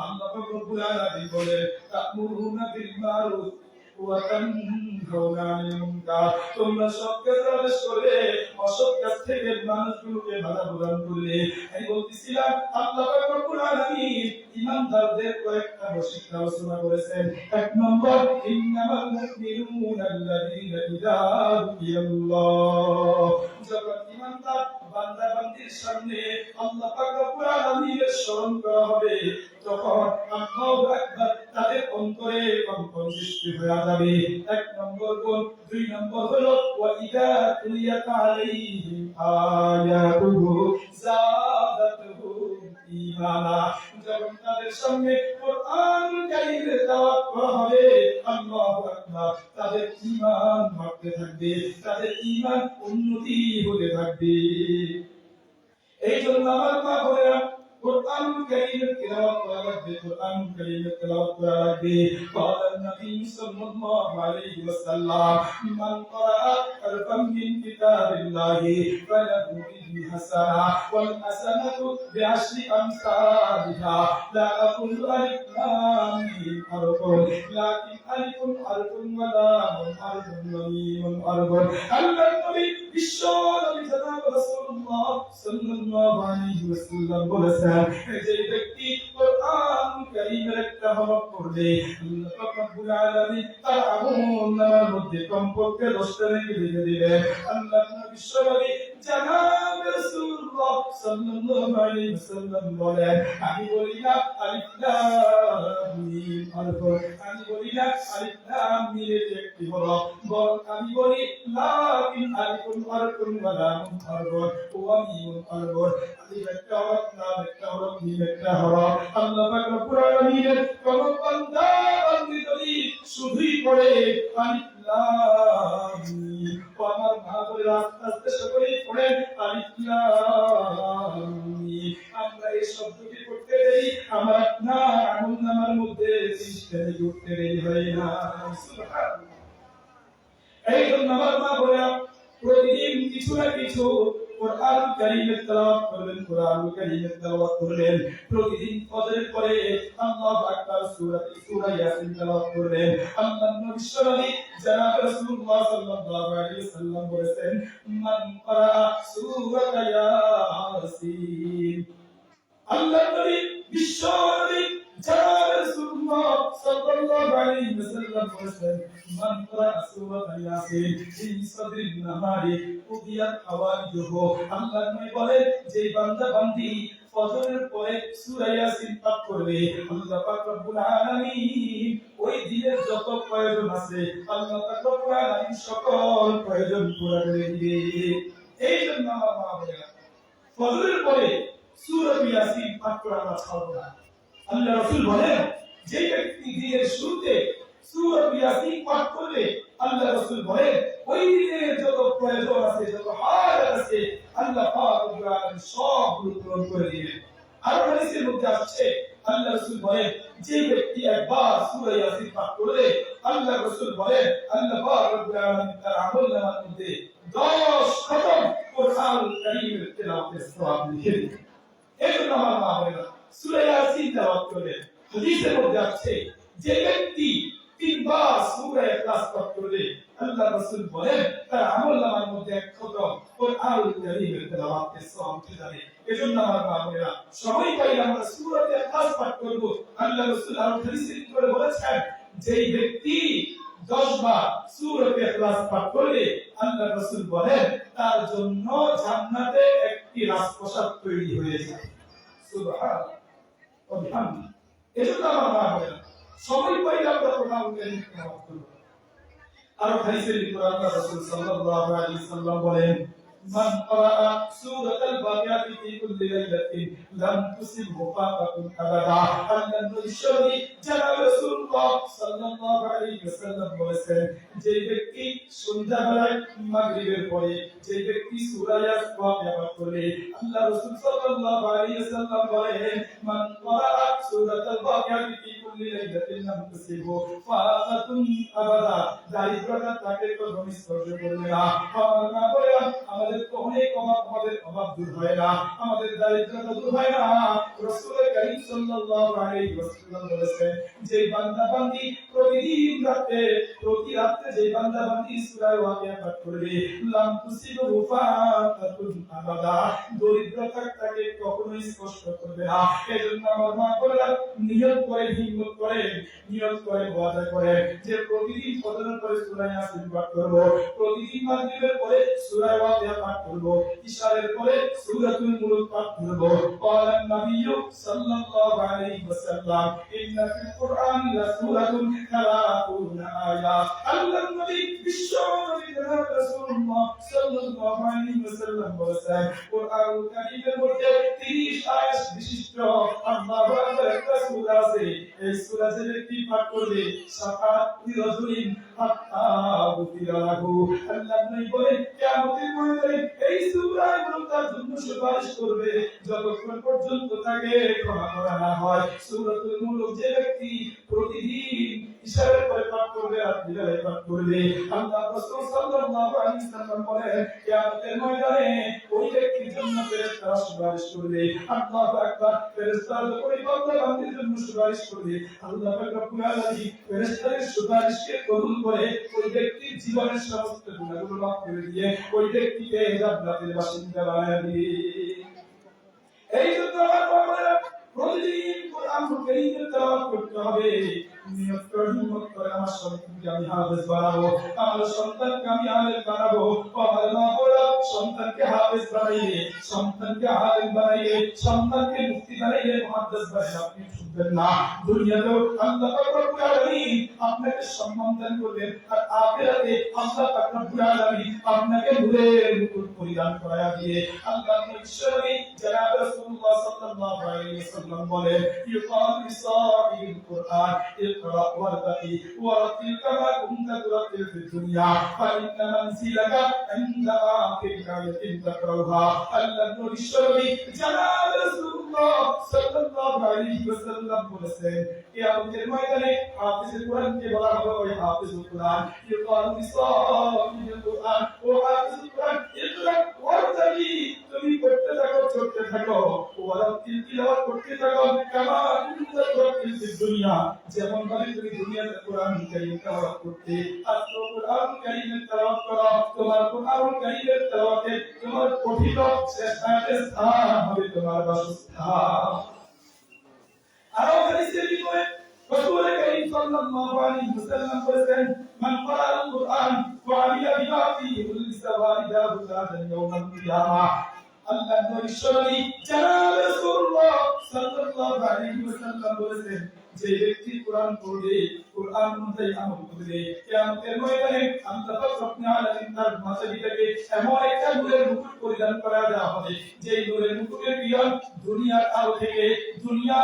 আল্লাহ রব্বুল আলামিন বলে, তা'মুরুনা বিল মারুফ ওয়া তানহাউনা আনিল মুনকার, তোমরা সৎ কাজ আদেশ করলে, অসৎ কাজ থেকে মানুষগুলোকে বাধা প্রদান করলে। আমি বলতেছিলাম, আল্লাহ রব্বুল আলামিন ঈমানদারদের কয়েকটা বৈশিষ্ট্য আলোচনা করেছেন। এক নম্বর, ইন্নামাল মুমিনুনা আল্লাযীনা ইযা যুকিরাল্লাহ, যখন ঈমানদার বান্দা বান্দির সামনে আল্লাহ পাক রব্বুল আলামিনের স্মরণ করা হবে, তখন আল্লাহু আকবার, তাদের অন্তরে কম্পন সৃষ্টি হয়ে যাবে। এক নম্বর গুণ। দুই নম্বর হলো, ওয়া ইযা তুলিয়াত আলাইহিম আয়াতুহু যাদাতুহুম ঈমানা, যখন তাদের সামনে কোরআন কারীমের তেলাওয়াত করা হবে, আল্লাহু আকবার, তাদের ঈমান বাড়তে থাকবে, তাদের ঈমান উন্নতি হতে থাকবে। এই জন্য আমার মা বোনেরা, কোরআন কারীমের তেলাওয়াত করা লাগবে, কোরআন কারীমের তেলাওয়াত করা লাগবে। قال النبي صلى الله عليه وسلم من قرأ حرفا من كتاب الله فله به حسنة والحسنة بعشر أمثالها لا أقول ألف لام ميم حرف لكن ألف حرف ولام حرف وميم حرف। আল্লাহর নবী বিশ্ব নবী জনাব রাসূলুল্লাহ সাল্লাল্লাহু আলাইহি ওয়াসাল্লাম বলেছেন, যে ব্যক্তি কোরআন কারীমের একটা হরফ পড়বে, আল্লাহ পাক রব্বুল আলামিন তার আমলনামার মধ্যে কমপক্ষে 10টা নেকি লিখে দিবেন। আল্লাহর নবী বিশ্বনবী জনাব রাসূলুল্লাহ সাল্লাল্লাহু আলাইহি ওয়াসাল্লাম বলেন, আমি বলি না আলিফ লাম মিম হরফ, আমি বলি না আলিফ লাম মিম এর একটি হরফ, বরং আমি বলি লাকিন আলিফুন হরফুন ওয়া লামুন হরফ ওয়া মিমুন হরফ। আলিফ একটা হরফ, লাম একটা হরফ, মিম একটা হরফ। আল্লাহ পাক রব্বুল আলামিনের কোন বান্দা বান্দি যদি শুধুই পড়ে আলিফ লাম মিম, আমার ভাবরে আস্তে আস্তে সকলেই পড়েন আলিফ লাম মিম, আমরা এই শব্দটি পড়তে দেরি, আমার আপনার আমলনামার মধ্যে 30টা নেকি উঠতে দেরি হয় না। সুবহানাল্লাহ। এই জন্য আমার মা বোনেরা, প্রতিদিন কিছু না কিছু কোরআন কারীমের তেলাওয়াত করবেন, কোরআন কারীমের তেলাওয়াত করবেন। প্রতিদিন ফজরের পরে আল্লাহু আকবার সূরা ইয়াসিন তেলাওয়াত করবেন। আল্লাহর নবী বিশ্বনবী জনাব রাসূলুল্লাহ সাল্লাল্লাহু আলাইহি ওয়াসাল্লাম বলেছেন, মান ক্বারা সূরা ইয়াসিন, আল্লাহর নবী বিশ্বনবী জনাব রাসূলুল্লাহ সাল্লাল্লাহু আলাইহি ওয়াসাল্লাম বলেছেন, মান ক্বারা সূরা ইয়াসিন ফি সাদরিন নাহারি উদিয়াত হাওয়াইজুহু, আল্লাহর নবী বলেন, যে বান্দা বান্দি ফজরের পরে সূরা ইয়াসিন পাঠ করবে, আল্লাহ পাক রব্বুল আলামিন ওই দিনের যত প্রয়োজন আছে আল্লাহ পাক রব্বুল আলামিন সকল প্রয়োজন পুরা করে দিবে। এই জন্য আমার মা বোনেরা, ফজরের পরে সূরা ইয়াসিন পাঠ করা আমরা ছাড়ব না। আল্লাহ রাসূল বলেন, যে ব্যক্তি দিনের শুরুতে সূরা ইয়াসিন পাঠ করবে, আল্লাহ রাসূল বলেন, ওই দিনের যত প্রয়োজন আছে, যত হাজাত আছে, আল্লাহ পাক রব্বুল আলামিন সবগুলো পূরণ করে দিবেন। আর হাদিসের মধ্যে আসছে, আল্লাহ রাসূল বলেন, যে ব্যক্তি একবার সূরা ইয়াসিন পাঠ করবে, আল্লাহ রাসূল বলেন, আল্লাহ পাক রব্বুল আলামিন তার আমলনামার মধ্যে 10 খতম কারীমের তেলাওয়াতের সওয়াব লিখে দিবেন। এজন্য আমার মা বোনেরা সূরা ইয়াসিন তেলাওয়াত করে হাদিসের মধ্যে আছে যে ব্যক্তি তিনবার সূরা ইখলাস পাঠ করবে আল্লাহ রাসূল বলেন তার আমলনামার মধ্যে এক খতম কুরআনুল কারীমের তেলাওয়াতের সওয়াব উঠে যাবে। এজন্য আমার মা বোনেরা সময় পাইলে আমরা সূরা ইখলাস পাঠ করব। আল্লাহ রাসূল আরো হাদিসে করে বলেছেন যে ব্যক্তি 10 বার সূরা ইখলাস পাঠ করলে আল্লাহ রাসূল বলেন তার জন্য জান্নাতে একটি রাজপ্রাসাদ তৈরি হয়ে যায়। সুবহানাল্লাহ ওয়া বিহামদিহি। এজন্য আমার মা বোনেরা সময় পাইলে আমরা কোরআনুল কারীম তেলাওয়াত করব। আর হাদিসের ভিতরে আল্লাহ রাসূল সাল্লাল্লাহু আলাইহি সাল্লাম বলেন মান ক্বারা সূরাতাল বাকিয়াতি ফি কুল্লি লাইলাতিন লাম তুসিবহু ফাকাতুন আবাদা। আল্লাহ নবী জানাব রাসূলুল্লাহ সাল্লাল্লাহু আলাইহি ওয়াসাল্লাম বলেছেন যে ব্যক্তি সন্ধ্যাবেলায় মাগরিবের পরে যে ব্যক্তি সূরা ইয়াসিন পাঠ করে আল্লাহ রাসূল সাল্লাল্লাহু আলাইহি ওয়াসাল্লাম বলেন মান ক্বারা সূরাতাল বাকিয়াতি ফি কুল্লি লাইলাতিন লাম তুসিবহু ফাকাতুন আবাদা। দারিদ্রতা তাকে কখনো স্পর্শ করবে না। আমরা বলে আমাদের তো অনেক অভাব, আমাদের অভাব দূর হয় না, আমাদের দারিদ্রতা দূর হয় না। রাসূল কারীম সাল্লাল্লাহু আলাইহি ওয়াসাল্লাম বলেছেন যে বান্দা বান্দি প্রতিদিন প্রতি রাতে যে বান্দা বান্দি সূরা ওয়াকিয়া পাঠ করবে লাম তুসিবহু ফাকাতুন আবাদা, দরিদ্রতা তাকে কখনোই স্পর্শ করবে না। এজন্য আমার মা বলেন নিয়ত করে হিম্মত করে ওয়াদা করে যে প্রতিদিন ফজরের পরে সূরা ইয়াসিন পাঠ করব, প্রতিদিন মাগরিবের পরে সূরা ওয়াকিয়া পাঠ করব, ইশারের পরে সূরাতুল মুলক পাঠ করব। قال النبي صلى الله عليه وسلم ان في القران لسوره 30 آية। আল্লাহ নবী বিশ্ব নবী জনাব রাসূলুল্লাহ সাল্লাল্লাহু আলাইহি ওয়াসাল্লাম বলেছেন কোরআনুল কারীমের মধ্যে 30 আয়াত বিশিষ্ট আল্লাহু আকবার একটা সূরা আছে। এই সূরা যে ব্যক্তি পাঠ করবে সাফাত লিরাজুলিন হাত্তা গুফিরা লাহু। আল্লাহ নবী বলেন কিয়ামতের ময়দানে এই সূরা তার জন্য সুপারিশ করবে যতক্ষণ পর্যন্ত তাকে ক্ষমা করা না হয়। সূরাতুল মুলক যে ব্যক্তি প্রতিদিন ইশারার পরে পাঠ করবে আর বিদায় পাঠ করবে আল্লাহ রাসূল সাল্লাল্লাহু আলাইহি ওয়াসাল্লাম বলেন কিয়ামতের ময়দানে ওই ব্যক্তির জন্য ফেরেশতারা সুপারিশ করবে। আল্লাহু আকবার। ফেরেশতারা ওই বান্দা বান্দির জন্য সুপারিশ করবে। আল্লাহ পাক রব্বুল আলামিন ফেরেশতাদের সুপারিশকে কবুল করে ওই ব্যক্তির জীবনের সমস্ত গুনাহগুলো মাফ করে দিয়ে ওই ব্যক্তিকে জান্নাতের বাসিন্দা বানায় দিবে। এই জন্য আমরা প্রতিদিন কোরআনুল কারীমের তেলাওয়াত করতে হবে। নিয়ত করে হিম্মত করে আমার সন্তানকে আমি হাফেজ বানাবো, আমার সন্তানকে আমি আলেম বানাবো। আমার মা বলে সন্তানকে হাফেজ বানাইলে, সন্তানকে আলেম বানাইলে, সন্তানকে মুফতি বানাইলে, মুহাদ্দিস বানাইলে আপনি শুনবেন না। দুনিয়াতেও আল্লাহ পাক রব্বুল আলামিন আপনাকে সম্মান দান করবেন আর আখিরাতে আল্লাহ পাক রব্বুল আলামিন আপনাকে নূরের মুকুট পরিধান করায়া দিয়ে আল্লাহ নবী জনাব রাসূলুল্লাহ সাল্লাল্লাহু আলাইহি ওয়াসাল্লাম বলেন ইউকাল বিসাইল কুরআন ইকরা ওয়ারতাকি ওয়ারাতিল কামা কুনতা তুরাতিল ফিদ দুনিয়া ফাইন্না মানজিলাকা ইনদা আখির আয়াতিন তাকরাউহা। আল্লাহ নবী জনাব রাসূলুল্লাহ সাল্লাল্লাহু আলাইহি ওয়াসাল্লাম বলেছেন কিয়ামতের ময়দানে হাফিজুল কুরআনকে বলা হবে ওই হাফিজুল কুরআন ইউকাল বিসাইল কুরআন ও হাফিজুল কুরআন ইকরা ওয়ারতাকি, তুমি পড়তে থাকো চলতে থাকো ওয়ারাতিল তিলাওয়াত করতে থাকো কামা কুনতা তুরাতিল ফিদ দুনিয়া, যেমন ভাবে তুমি দুনিয়াতে কোরআনুল কারীম তেলাওয়াত করতে আর কোরআনুল কারীমের তেলাওয়াত করো, তোমার কোরআনুল কারীমের তেলাওয়াতে তোমার কঠিন চেষ্টাতে স্থান হবে তোমার বাসস্থান। আর হাদিসের ভিতরে রাসূল কারীম সাল্লাল্লাহু আলাইহি ওয়াসাল্লাম বলেছেন মান ক্বারাআল কুরআন ওয়া আমিলা বিমা ফীহি লিসাওয়াইদাহু যাদান ইয়াওমাল কিয়ামাহ। আল্লাহ নবী জনাব রাসূলুল্লাহ সাল্লাল্লাহু আলাইহি ওয়াসাল্লাম বলেছেন যে ব্যক্তি কোরআন পড়বে, কোরআন অনুযায়ী আমল করবে, কিয়ামতের ময়দানে আল্লাহ পাক রব্বুল আলামিন তার মাথায় থেকে এমন একটা নূরের মুকুট পরিধান করা দেওয়া হবে যে নূরের মুকুটের কিরণ দুনিয়ার আলো থেকে, দুনিয়া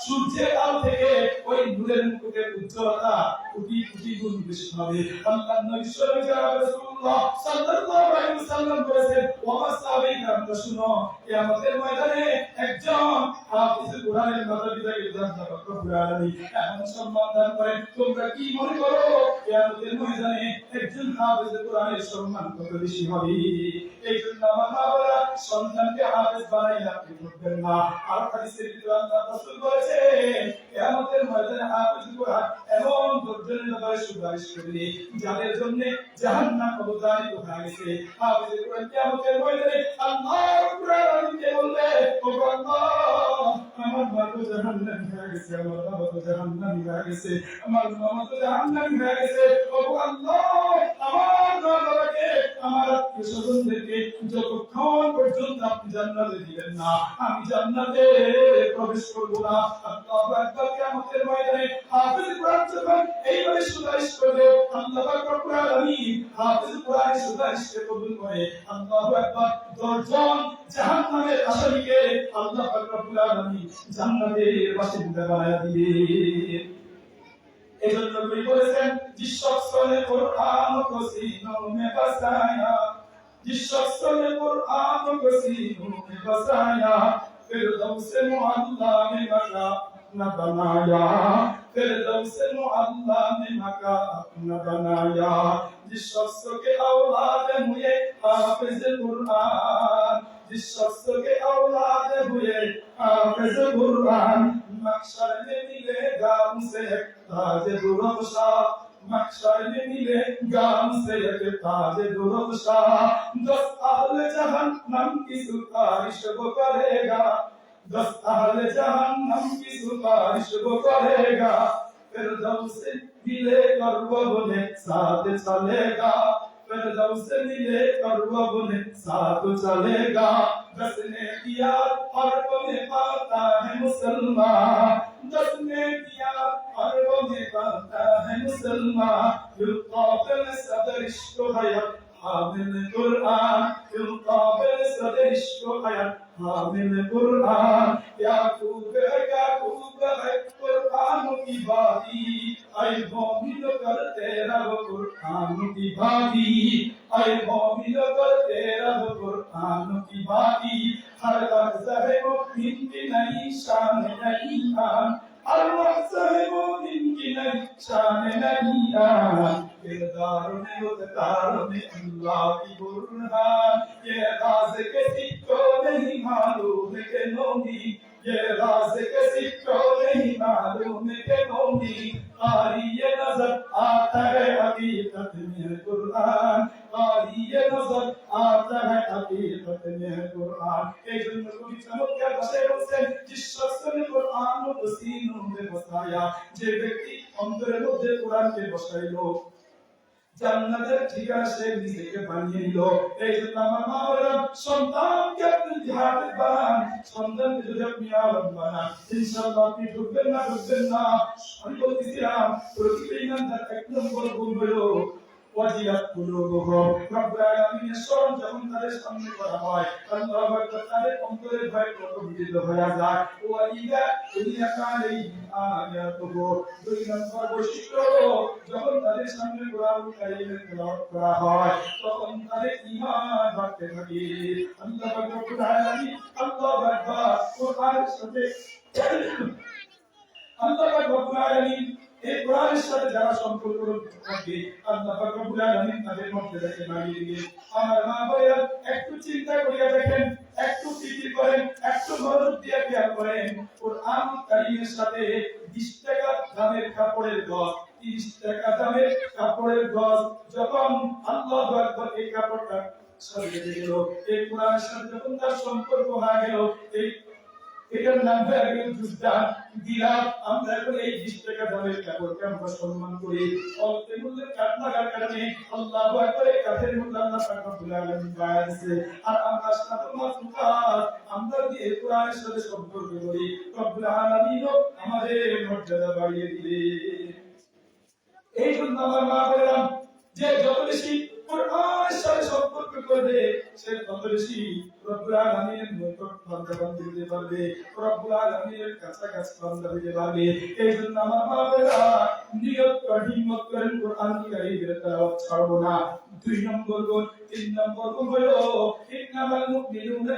সূর্যের আলো থেকে ওই নূরের মুকুটের উজ্জ্বলতা কোটি কোটি গুণ বেশি হবে। আল্লাহ নবী জনাব রাসূলুল্লাহ সাল্লাল্লাহু আলাইহি ওয়াসাল্লাম বলেছেন ওয়া সাহাবায়ে শুনো কিয়ামতের ময়দানে একজন হাফিজ কোরআনের মাথায় থেকে আল্লাহ পাক রব্বুল আলামিন এমন সম্মান দান করেন। তোমরা কি মনে করো কিয়ামতের ময়দানে একজন হাফেজ কোরআনের সম্মান কত বেশি হবে। এই জন্য আমার মা বাবা সন্তানকে হাফেজ বানাইলে আপনি ঠকবেন না। আর হাদিসের ভিতরে আল্লাহ রাসূল বলেছেন কিয়ামতের ময়দানে হাফেজ কোরআন এমন দশজনের ব্যাপারে সুপারিশ করবে যাদের জন্য জাহান্নাম অবধারিত হয়ে গেছে। হাফেজ কোরআন কিয়ামতের ময়দানে আল্লাহ কোরআনকে বলবে ও আল্লাহ আমার বাবা জাহান্নামী হয়ে গেছে, আমার বাবা তো জাহান্নামী হয়ে গেছে, আমার মামা তো জাহান্নামী হয়ে গেছে। ও আল্লাহ আমার বাবাকে আমার আত্মীয় স্বজনদেরকে যতক্ষণ পর্যন্ত আপনি জান্নাতে দিবেন না আমি জান্নাতে প্রবেশ করব না। আল্লাহু আকবার। কিয়ামতের ময়দানে হাফেজ কোরআন যখন এইভাবে সুপারিশ করবে আল্লাহ পাক রব্বুল আলামিন হাফেজ কোরআনের সুপারিশকে কবুল করে আল্লাহু আকবার 10 জন জাহান্নামের আসামিকে আল্লাহ পাক রব্বুল আলামিন জান্নাতের বাসিন্দা বানায় দিবেন। এজন্য নবী বলেছেন जिस शख्स ने कुरान को सीनों में बसाया, जिस शख्स ने कुरान को सीनों में बसाया, फिरदौस मुअल्ला में मकान न बनाया, फिरदौस मुअल्ला में मकान न बनाया। जिस शख्स के औलाद हुए हाफिज कुरान, जिस शख्स के औलाद हुए हाफिज कुरान, महशर में मिलेगा उसे ताज दुरुशा, महशर में मिलेगा उसे एक ताज दुरुशा। 10 अहले जहन्नम की सिफारिश वो करेगा, 10 अहले जहन्नम की सिफारिश वो करेगा, फिरदौस मिलेकर वो उन्हें साथ चलेगा, फिरदौस मिलेकर वो उन्हें साथ चलेगा। 10 ने किया हर्ब में पाता है मुसलमान, 10 ने किया हर्ब में पाता है मुसलमान। युल्काबिल सदर इश्क हयात हामिल कुरान, युल्काबिल सदर इश्क हयात हामिल कुरान। याकूब है कुरान की बाती, ऐ मोमिन करते रब कुरान की बाती, ऐ मोमिन करते रब कुरान की बाती। हर लफ्ज़ है मोमिन की नई शान नई आन, हर लफ्ज़ है मोमिन की नई शान नई आन। किरदार में उतार में अल्लाह की बुरहान, ये राज़ के सिक्कों नहीं मालूम के नोमी, ये राज़ के सिक्कों नहीं मालूम के नोमी। कारी ये नजर आता है हकीकत में कुरान, कारी ये नजर आता है हकीकत में कुरान। एक दिन कवि चमत्कार भाषाয় বলছেন जिस शख्स ने कुरान को सीनों में बसाया, যে ব্যক্তি অন্তরের মধ্যে কোরআনকে বসাইলো জান্নাতের ঠিকানা সে নিজেকে বানিয়ে নিল। এই জন্য আমার মা বলেন সন্তানকে আপনি জিহাদে বানান, সন্তানকে যদি আপনি আলম বানান ইনশাআল্লাহ আপনি ঢুকবেন না আমি বলতেছিলাম প্রতিটি ইমানদার 1 নম্বর গুণ হলো ওয়াজিলাত কুলুবুহুম। রব্বুল আলামিনের স্মরণ যখন তাদের সামনে করা হয় আল্লাহু আকবার তাদের অন্তরের ভয় প্রকম্পিত হয়ে যায়। ওয়া ইযা তুলিয়াত আলাইহিম আয়াতুহু। 2 নম্বর বৈশিষ্ট্য যখন তাদের সামনে কোরআন কারীমের তেলাওয়াত করা হয় তখন তাদের ঈমান বাড়তে থাকে। আল্লাহু রব্বুল আলামিন আল্লাহু আকবার কোরআনের সাথে আল্লাহু রব্বুল আলামিন এই কোরআনের সাথে যারা সম্পর্ক রাখে আল্লাহ পাক রব্বুল আলামিন তাদের মর্যাদাকে বাড়িয়ে দিবেন। আমার মা ভাইরা একটু চিন্তা করিয়া দেখেন, একটু ফিকির করেন, একটু মনোযোগ দিয়ে খেয়াল করেন কোরআন কারীমের সাথে 20 টাকা দামের কাপড়ের গজ, 30 টাকা দামের কাপড়ের গজ যখন আল্লাহু আকবার এই কাপড়টা সরিয়ে দিল, এই কোরআনের সাথে যখন তার সম্পর্ক হয়ে গেল এই এটার নাম হয়ে গেল যুদ্ধ দিলাম। আমরা এখন এই 20 টাকা দামের কাপড়কে আমরা সম্মান করি, অল্প মূল্যের কাঠ লাগার কারণে আল্লাহু আকবার এই কাঠের মূল্য আল্লাহ পাক রব্বুল আলামিন বাড়ায় দিয়েছে। আর আমরা আমরা দিয়ে কোরআনের সাথে সম্পর্ক করি রব্বুল আলামিনও আমাদের মর্যাদা বাড়িয়ে দিলেন। এই জন্য আমার মা বললাম যে যত বেশি কোরআনের সাথে সম্পর্ক করবে সে তত বেশি রব্বুল আলামিনের নিকট বান্দাবান্দি হতে পারবে, রব্বুল আলামিনের কাছাকাছি বান্দা হতে পারবে। এই জন্য আমার বাবারা নিয়ত করে হিম্মত করেন কোরআন কারীমের তেলাওয়াত ছাড়বো না। 2 নম্বর গুণ। 3 নম্বর গুণ হলো ইন্নামাল মুমিনুনা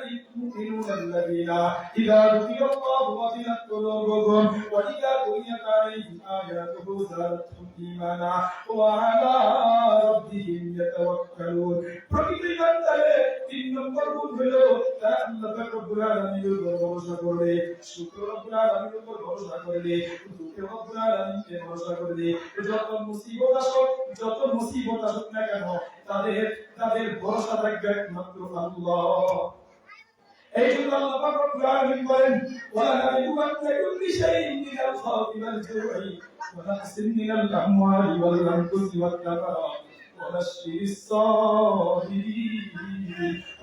আল্লাযীনা ইযা যুকিরাল্লাহু ওয়াজিলাত কুলুবুহুম ওয়া ইযা তুলিয়াত আলাইহিম আয়াতুহু যাদাতহুম ঈমানা ওয়া আলা রাব্বিহিম ইয়াতাওয়াক্কালুন। প্রকৃত ইমানদারের ৩ নম্বর গুণ হলো তারা আল্লাহ পাক রব্বুল আলামিনের উপর ভরসা করবে, শুকর রব্বুল আলামিনের উপর ভরসা করবে, দুঃখ রব্বুল আলামিনকে ভরসা করবে। যত মুসিবত আসুক না কেন তাদের ভরসা থাকবে একমাত্র আল্লাহ। এই জন্য আল্লাহ পাক রব্বুল আলামিন বলেন ওয়ালা নাবিউয়ান্নাকুম বিশাইইন মিনাল খাউফি ওয়াল জু'i ওয়া নাকসিন মিনাল আমওয়ালি ওয়াল আনফুসি ওয়াত তামারাত ওয়া বাশশিরিস সাবিরিন।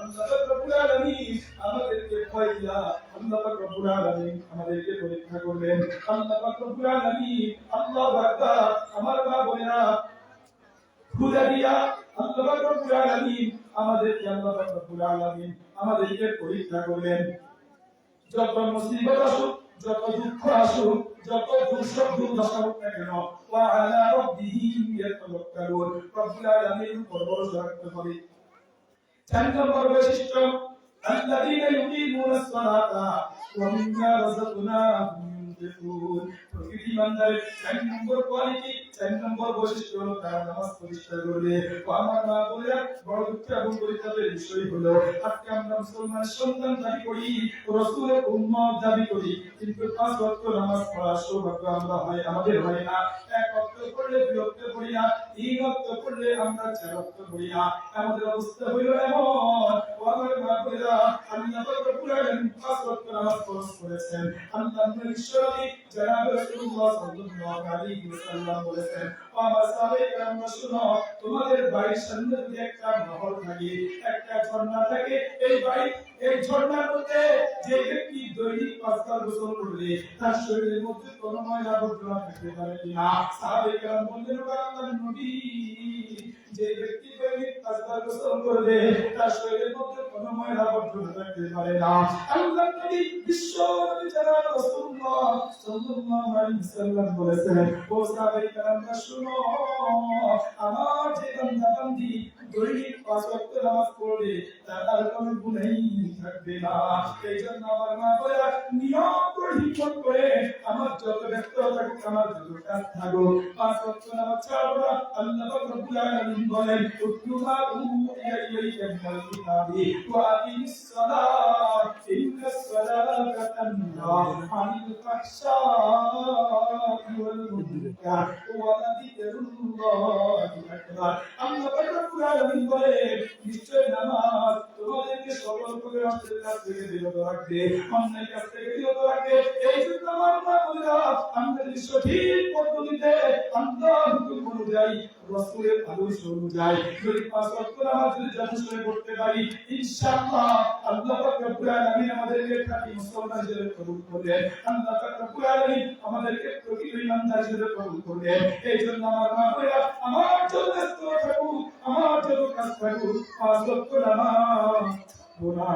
আল্লাহ পাক রব্বুল আলামিন আমাদেরকে পয়লা আল্লাহ পাক রব্বুল আলামিন আমাদেরকে পরীক্ষা করবেন। আল্লাহ পাক রব্বুল আলামিন আল্লাহু আকবার। আমার মা বোনেরা খুদা দিয়া আল্লাহ পাক রব্বুল আলামিন আমাদেরকে পরীক্ষা করবেন। যত মুসিবত আসুক, যত দুঃখ আসুক, যত দুর্দশা হোক না কেন, ওয়া আলা রাব্বিহিম ইয়াতাওয়াক্কালুন, রব্বুল আলামিনের উপর ভরসা রাখতে হবে। ৪ নম্বর বৈশিষ্ট্য আল্লাযীনা ইউকিমুনাস সালাতা ওয়া মিম্মা রাযাকনাহুম ইউনফিকুন। প্রকৃত ইমানদারের ৪ নম্বর কোয়ালিটি, ৪ নম্বর বৈশিষ্ট্য হলো তারা নামাজ প্রতিষ্ঠা করবে। আমার মা বোনেরা, বড় দুঃখ এবং পরিতাপের বিষয় হলো আজকে আমরা মুসলমানের সন্তান দাবি করি, রাসূলের উম্মত দাবি করি, কিন্তু ৫ ওয়াক্ত নামাজ পড়ার সৌভাগ্য আমাদের হয় না। ১ ওয়াক্ত পড়লে ২ ওয়াক্ত পড়ি না, ৩ ওয়াক্ত পড়লে আমরা ৪ ওয়াক্ত পড়ি না। আমাদের অবস্থা হইল এমন। আমার মা বোনেরা, আল্লাহ পাক রব্বুল আলামিন ৫ ওয়াক্ত নামাজ ফরজ করেছেন। আল্লাহর নবী বিশ্বনবী জনাব রাসূলুল্লাহ সাল্লাল্লাহু আলাইহি ওয়াসাল্লাম বলেছেন, আমার সাহাবায়ে কেরাম শুনো, তোমাদের বাড়ির সামনে যদি একটা নহর থাকে, একটা ঝর্ণা থাকে, এই ঝর্ণার মধ্যে যে ব্যক্তি দৈনিক ৫ বার গোসল করবে তার শরীরের মধ্যে কোনো ময়লা আবর্জনা থাকতে পারে কিনা? সাহাবায়ে কেরাম বললেন, আল্লাহর নবী, যে ব্যক্তি দৈনিক ৫ বার গোসল করবে তার শরীরের মধ্যে কোনো ময়লা আবর্জনা থাকতে পারে না। আল্লাহর নবী বিশ্বনবী জনাব রাসূলুল্লাহ সাল্লাল্লাহু আলাইহি ওয়াসাল্লাম বলেছেন, ও সাহাবায়ে কেরাম শুনো, আমার যে বান্দা বান্দি দৈনিক ৫ ওয়াক্ত নামাজ পড়বে তার আর কোনো গুনাহই থাকবে না। এই জন্য আমার মা বোনেরা নিয়ম করে হিম্মত করে আমার যত ব্যস্ততা থাকুক, আমার যত কাজ থাকুক, ৫ ওয়াক্ত নামাজ ছাড়ব না। আল্লাহ পাক রব্বুল আলামিন বলেন, উতলু মা উহিয়া ইলাইকা মিনাল কিতাবি ওয়া আকিমিস সালাত ইন্নাস সালাতা তানহা আনিল ফাহশাই ওয়াল মুনকার ওয়া লাযিকরুল্লাহি আকবার। আল্লাহ পাক রব্বুল আলামিন বলেন, নিশ্চয় নামাজ তোমাদেরকে সকল প্রকার অন্যায় কাজ থেকে বিরত রাখবে, অন্যায় কাজ থেকে বিরত রাখবে। এই জন্য আমার মা বোনেরা, আমরা যদি সঠিক পদ্ধতিতে আল্লাহর হুকুম অনুযায়ী, রাসূলের আদর্শ অনুযায়ী যদি ৫ ওয়াক্ত নামাজ যদি যথেষ্ট করতে পারি, ইনশাআল্লাহ আল্লাহ পাক রব্বুল আলামিন আমাদেরকে খাঁটি মুসলমান হিসেবে কবুল করবেন। আল্লাহ পাক রব্বুল আলামিন আমাদেরকে প্রকৃত ইমানদার হিসেবে কবুল করবেন। এই জন্য আমার মা বোনেরা, আমার যত ব্যস্ত থাকুক, আমার যত কাজ থাকুক, ৫ ওয়াক্ত নামাজ পড়া।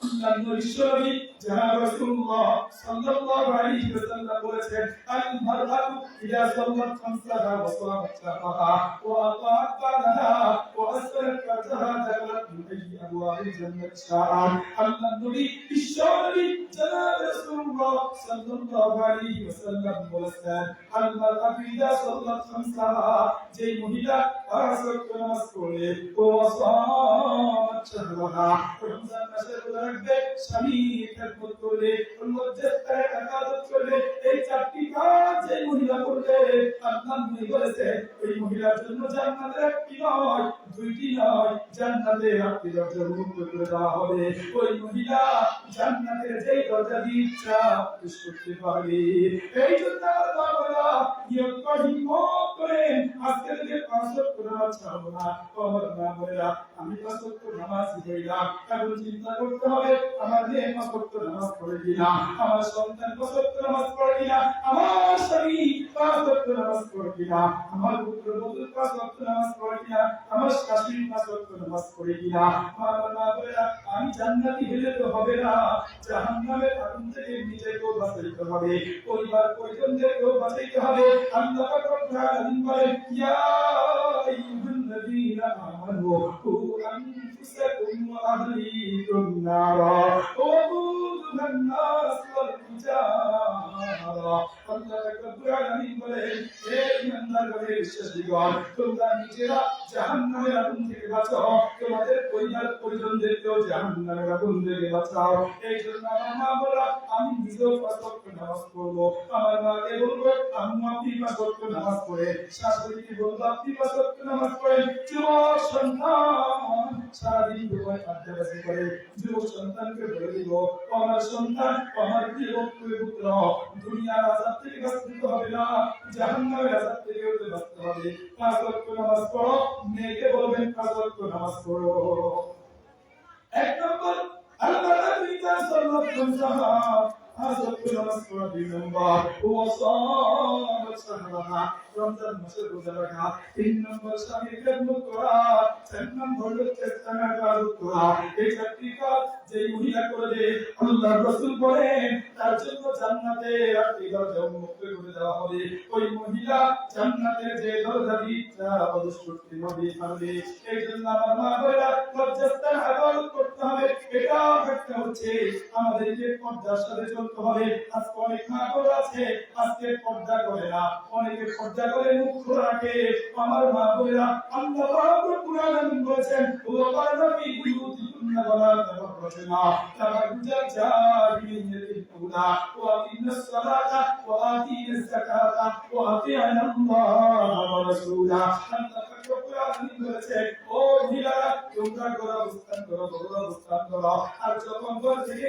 আল্লাহর নবী বিশ্বনবী জনাব রাসূলুল্লাহ সাল্লাল্লাহু আলাইহি ওয়াসাল্লাম বলেছেন, আল মারআতু ইযা সাল্লাত খামসাহা ওয়া সামাত শাহরাহা ওয়া আতাআত বালাহা ওয়া আসরাত ফারজাহা দাখালাত মিন আইয়ি আবওয়াবিল জান্নাত শাআ'আন। আল্লাহর নবী বিশ্বনবী জনাব রাসূলুল্লাহ সাল্লাল্লাহু আলাইহি ওয়াসাল্লাম বলেছেন, আল মারআতু ইযা সাল্লাত খামসাহা, যে মহিলা ৫ ওয়াক্ত নামাজ পড়ে ও সামাত শাহরাহা, রমজান মাসের রাখবে, স্বামী খেদমত করবে, মধ্যস্থতায় ইবাদত করবে, এই ৪টি কাজ যে মহিলা করবে, আল্লাহর নবী বলেছেন ওই মহিলার জন্য জান্নাতের ১টি নয় ২টি নয়, জান্নাতের ৮টি দরজা উন্মুক্ত করে দেওয়া হবে। ওই মহিলা জান্নাতের যেই দরজা দিয়ে ইচ্ছা প্রবেশ করতে পারবে। এই জন্য আল্লাহ নিয়ত করে হিম্মত করেন, আজকে থেকে ৫ ওয়াক্ত নামাজ ছাড়বো না। আমার মা বোনেরা, আমি ৫ ওয়াক্ত নামাজ পড়লাম, এখন চিন্তা করতে হবে আমার মেয়ে ৫ ওয়াক্ত নামাজ পড়ে কিনা, আমার সন্তান ৫ ওয়াক্ত নামাজ পড়ে কিনা, আমার স্বামী ৫ ওয়াক্ত নামাজ পড়ে কিনা, আমার পুত্র বধূ ৫ ওয়াক্ত নামাজ পড়ে কিনা, আমার শাশুড়ি ৫ ওয়াক্ত নামাজ পড়ে কিনা। আমার মা বোনেরা, আমি জান্নাতি হলে তো হবে না, জাহান্নামের আগুন থেকে নিজেকেও বাঁচাইতে হবে, পরিবার পরিজনদেরকেও বাঁচাইতে হবে। আল্লাহ পাক রব্বুল আলামিন বলেন, ইয়া আইয়ুহাল্লাযীনা আমানু কু আনফুসাকুম ওয়া আহলিকুম নারা ওয়াকুদুহা আন-নাস ওয়াল হিজারা। আল্লাহ পাক রব্বুল আলামিন বলেন, হে পরিবার, তোমরা নিজেরা জাহান্নামের আগুন থেকে বাঁচাও, তোমাদের পরিবার পরিজনদেরকেও জাহান্নামের আগুন থেকে বাঁচাও। এই জন্য আমার মা বলা, আমি নিজেও 5 ওয়াক্ত নামাজ পড়বো, আমার মাকে বলবো আম্মু আপনি 5 ওয়াক্ত নামাজ পড়ে, শাশুড়িকে বলবো আপনি 5 ওয়াক্ত নামাজ পড়েন। যুবক সন্তান সারাদিন দুপুরে আড্ডাবাজি করে, যুবক সন্তানকে বলে দিব আমার সন্তান, আমার প্রিয় পুত্র, দুনিয়ার আযাব থেকে বাঁচতে হবে না, জাহান্নামের আযাব থেকে বাঁচতে হবে। 5 ওয়াক্ত নামাজ পড়ো, মেয়েকে বলবেন 5 ওয়াক্ত নামাজ পড়ো। এক নম্বর আল্লাহ নবী সাল্লাল্লাহু আলাইহি ওয়াসাল্লাম হাজত নামাজ পড়া, 2 নম্বর ওয়াসাম সাহরাহা, রমজান মাসে রোজা রাখা, 3 নম্বর স্বামীর খেদমত করা, 4 নম্বর লোকের সামনে কাজ করা। এই 4টি কাজ যে মহিলা করবে আল্লাহর রাসূল বলেন তার জন্য জান্নাতে 8টি দরজা উন্মুক্ত করে দেওয়া হবে। ওই মহিলা জান্নাতের যে দরজা দিটা অবশ্যই নবী পারবে। এই জন্য আমার মা বলেরা লজ্জাস্থান ইবাদত করতে হবে। এটা একটা হচ্ছে আমাদেরকে পর্দার সাথে চলতে হবে। আজকে অনেক মা বলে আছে আজকে পর্দা করে না, অনেকে পর্দা করে মুখ রাখে। আমার মা বলেরা আল্লাহ পাক কুরআন বলেছেন ওয়া কানা ফি বুয়ুতিকুন্না ওয়ালা তাবাররুনা তাবাররুজাল জাহিলিয়াতিল উলা ওয়া আকিমুস সালাতা ওয়া আতিয়ুজ যাকাতা ওয়া আতিয়ুনা আল্লাহ ওয়া রাসূলা। আল্লাহ পাক কুরআন বলেছেন ও মহিলারা তোমরা গর্ভস্থান করো, গর্ভস্থান করো, আর যখন ঘর থেকে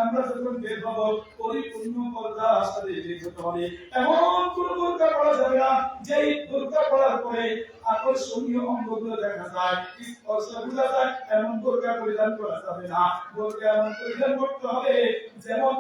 আমরা যখন বের হব পরিপূর্ণ পর্দার সাথে বের হতে হবে। এমন কোন বোরকা পরা যাবে না যেই বোরকা পরার পরে আকর্ষণীয় অঙ্গগুলো দেখা যায়, স্পর্শ বোঝা যায়, এমন বোরকা পরিধান করা যাবে না। বোরকা এমন পরিধান করতে হবে যেমন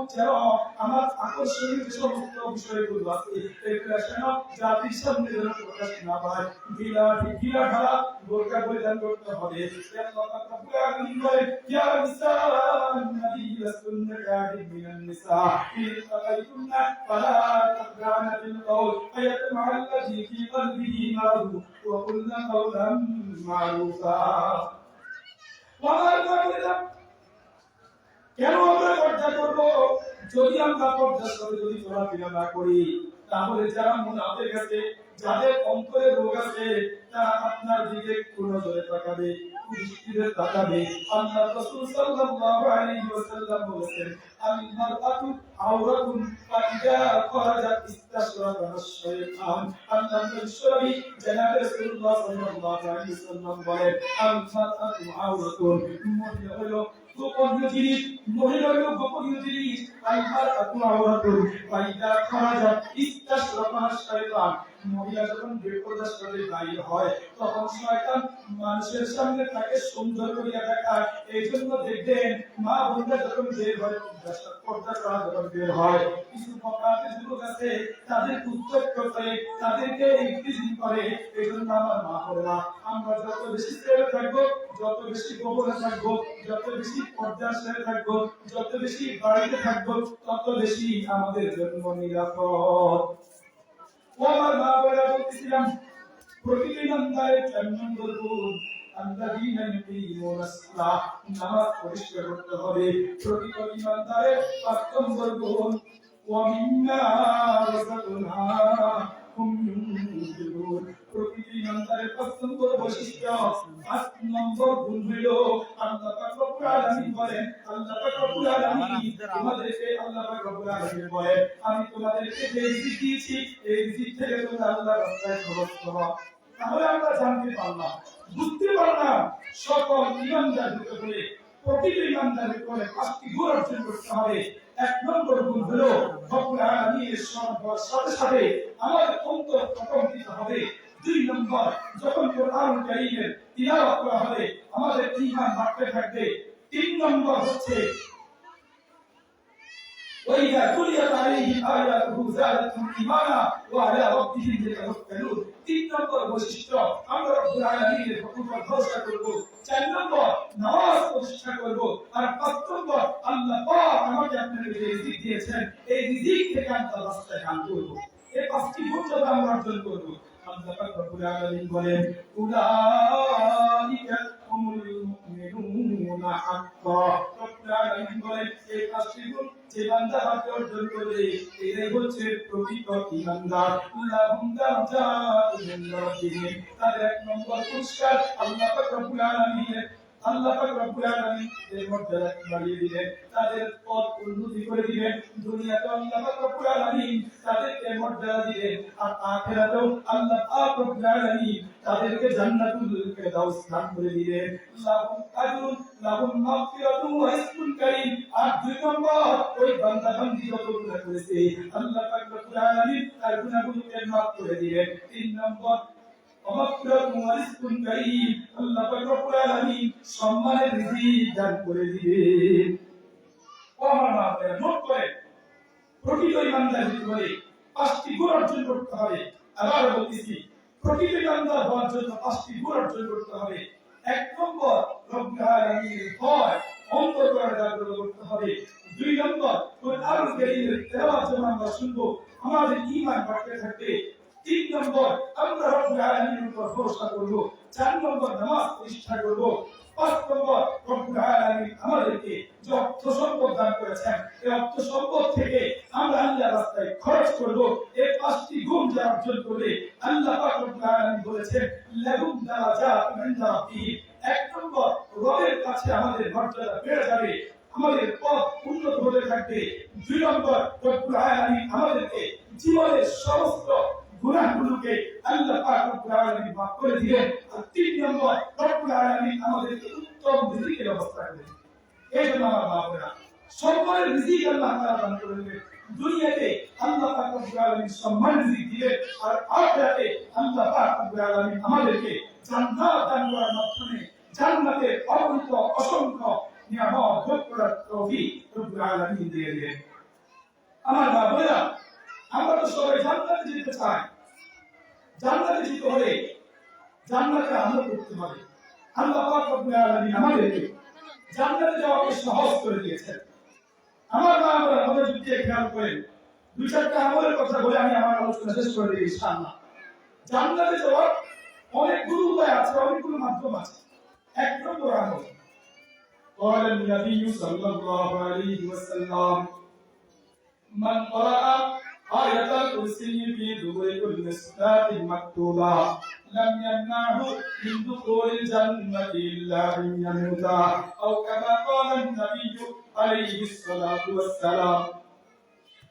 আমার আকর্ষণীয় যে সমস্ত বিষয়গুলো আছে এগুলো যেন জাতির সামনে যেন প্রকাশ না পায়। ঢিলা ঢালা বোরকা পরিধান করতে হবে। আল্লাহ পাক রব্বুল আলামিন বলেন ইয়া নিসাআন নবী লাসতুন্না কাহিন মিনান নিসা ইন তাকাইতুন্না ফালা তাকরানা বিল কওল ফায়াতমা আল্লাযী ফী কলবিহি মারদ ওয়া কুলনা কাওলান মারুফা। কেন আমরা পর্দা করব? যদি আমরা পর্দার সাথে যদি চলাফেরা না করি তাহলে যারা মুনাফিক আছে, যাদের অন্তরে রোগ আছে, তারা আপনার দিকে কোন নজরে তাকাবে, দৃষ্টিতে তাকাবে। আল্লাহ রাসূল সাল্লাল্লাহু আলাইহি ওয়াসাল্লাম বলেছেন আল মারআতু আওরাতুন ফাইদা খারাজাত ইস্তাশরাকা আশ-শাইতান। আল্লাহ নবী জনাবে রাসূলুল্লাহ সাল্লাল্লাহু আলাইহি ওয়াসাল্লাম বলেন আল মারআতু আওরাতুন, মহিলা হলো গোপনীয় জিনিস, মহিলা হলো গোপনীয় জিনিস। আল মারআতু আওরাতুন ফাইদা খারাজাত ইস্তাশরাকা আশ-শাইতান, মহিলা যখন বেপরদার সাথে বাইর হয় তখন শয়তান মানুষের সামনে তাকে সুন্দর করিয়া দেখায়। এই জন্য দেখবেন মা বোনরা যখন বের হয় পর্দা করা যখন বের হয়, কিছু পকাতে যুবক আছে তাদের উত্তপ্ত করে তাদেরকে ইফতিজিং করে। এই জন্য আমার মা বোনেরা আমরা যত বেশি প্রেমে থাকবো, যত বেশি গোপনে থাকবো, যত বেশি পর্দার সাথে থাকবো, যত বেশি বাড়িতে থাকবো, তত বেশি আমাদের জন্য নিরাপদ। আমার মা বলে বলতেছিলাম প্রতিটি ইমানদারের 4 নম্বর গুণ আল্লাযীনা ইউকিমুনা সালাহ, নামাজ পরিষ্কার করতে হবে। প্রতিটি ইমানদারের 5 নম্বর গুণ ওয়া মিন্না রাযাকনাহুম ইউনফিকুন। প্রতিটি ইমানদারের 5 নম্বর বৈশিষ্ট্য, 5 নম্বর গুণ হলো আল্লাহ পাক রব্বুল আলামিন বলেন, আল্লাহ পাক রব্বুল আলামিন তোমাদেরকে, আল্লাহ পাক রব্বুল আলামিন বলেন আমি তোমাদেরকে যে রিজিক দিয়েছি এই রিজিক থেকে তোমরা আল্লাহর রাস্তায় খরচ করো। তাহলে আমরা জানতে পারলাম, বুঝতে পারলাম সকল ইমানদারের উপরে, প্রতিটি ইমানদারের উপরে 5টি গুণ অর্জন করতে হবে। 1 নম্বর গুণ হলো রব্বুল আলামিনের সাথে সাথে আমাদের অন্তর প্রকম্পিত হবে। 2 নম্বর যখন কোরআন কারীমের তিলাওয়াত করা হবে আমাদের ঈমান বাড়তে থাকবে। 3 নম্বর হচ্ছে وإذا تليت عليهم آياته زادتهم إيمانا وعلى ربهم يتوكلون। 3 নম্বর বৈশিষ্ট্য আমরা রব্বুল আলামিনের হুকুমে ভরসা করব। 4 নম্বর নামাজ প্রতিষ্ঠা করব। আর 5 নম্বর আল্লাহ পাক আমাকে আপনাকে যে রিজিক দিয়েছেন এই রিজিক থেকে আমরা রাস্তায় কাজ করব। এই 5টি গুণ যদি আমরা অর্জন করব, আল্লাহ পাক রব্বুল আলামিন বলেন উলাইকা হুমুল মুমিনুনা হাক্কা। রব্বুল আলামিন বলেন এই 5টি গুণ যে বান্দা অর্জন করবে এরাই হচ্ছে হচ্ছে প্রকৃত ঈমানদার লাহুম দারাজাতুন ইনদা রাব্বিহিম তাদের এক নম্বর পুরস্কার আল্লাহ পাক রব্বুল আলামিন আল্লাহ পাক রব্বুল আলামিন এর মর্যাদা বাড়িয়ে দিবেন তাদের পথ উন্নতি করে দিবেন দুনিয়াতে আল্লাহ পাক রব্বুল আলামিন তাদেরকে মর্যাদা দিবেন আর আখিরাতেও আল্লাহ পাক রব্বুল আলামিন তাদেরকে জান্নাতুল ফিরদাউস দান করে দিবেন লাহুম আজরুন লাহুম মাগফিরাতুন ওয়া রিজকুন কারীম আর দুই নম্বর ওই বান্দা বান্দি যত গুনাহ করেছে আল্লাহ পাক রব্বুল আলামিন তার গুনাহগুলোকে মাফ করে দিবেন তিন নম্বর মাগফিরাতুন ওয়া রিজকুন কারীম আল্লাহ পাক রব্বুল আলামিন সম্মানের রিজিক দান করে দিবেন ও আমার বাবারা নোট করে প্রকৃত ঈমানদার হতে হলে পাঁচটি গুণ অর্জন করতে হবে আবার বলতেছি প্রকৃত ঈমানদার হওয়ার জন্য পাঁচটি গুণ অর্জন করতে হবে এক নম্বর রব্বুল আলামিনের ভয় অন্তর করে জাগ্রত করতে হবে দুই নম্বর কোরআন কারীমের তেলাওয়াত যখন আমরা শুনবো আমাদের ঈমান বাড়তে থাকবে তিন নম্বর আমরা রব্বুল আলামিনের উপর ভরসা করব চার নম্বর নামাজ প্রতিষ্ঠা করব পাঁচ নম্বর রব্বুল আলামিন আমাদেরকে যে অর্থ সম্পদ দান করেছেন এই অর্থ সম্পদ থেকে আমরা আল্লাহর রাস্তায় খরচ করব এই পাঁচটি গুণ যারা অর্জন করবে আল্লাহ পাক রব্বুল আলামিন বলেছেন লাহুম দারাজাতুন ইনদা রাব্বিহিম এক নম্বর রবের কাছে আমাদের মর্যাদা বেড়ে যাবে আমাদের পথ উন্নত হতে থাকবে দুই নম্বর রব্বুল আলামিন আমাদেরকে জীবনের সমস্ত গুনাহগুলোকে আল্লাহ পাক রব্বুল আলামিন মাফ করে দিবেন আর তিন নম্বর রব্বুল আলামিন আমাদেরকে উত্তম রিজিকের ব্যবস্থা করে দিবেন এই জন্য আমার বাবারা সম্মানের রিজিক আল্লাহ তাআলা দান করে দিবেন দুনিয়াতে আল্লাহ পাক রব্বুল আলামিন সম্মান রিজিক দিবেন আর আখিরাতে আল্লাহ পাক রব্বুল আলামিন আমাদেরকে জান্নাত দান করার মাধ্যমে জান্নাতের অগণিত অসংখ্য নিয়ামত ভোগ করার তৌফিক রব্বুল আলামিন দিয়ে দিবেন আমার বাবারা আমরা তো সবাই জান্নাতে যেতে চাই জান্নাতে যেতে হলে জান্নাতে আমল করতে হবে আল্লাহ পাক রব্বুল আলামিন আমাদেরকে জান্নাতে যাওয়াকে সহজ করে দিয়েছেন আমার বাবারা আমাদের যদি খেয়াল করেন দুই চারটা আমলের কথা বলে আমি আমার আলোচনা শেষ করে দিই ইনশাআল্লাহ জান্নাতে যাওয়ার অনেকগুলো উপায় আছে অনেকগুলো মাধ্যম আছে এক নম্বর আমল قال النبي صلى الله عليه وسلم من قرأ آية الكرسي في دبر كل صلاة مكتوبة لم يمنعه من دخول الجنة إلا أن يموت أو كما قال النبي عليه الصلاة والسلام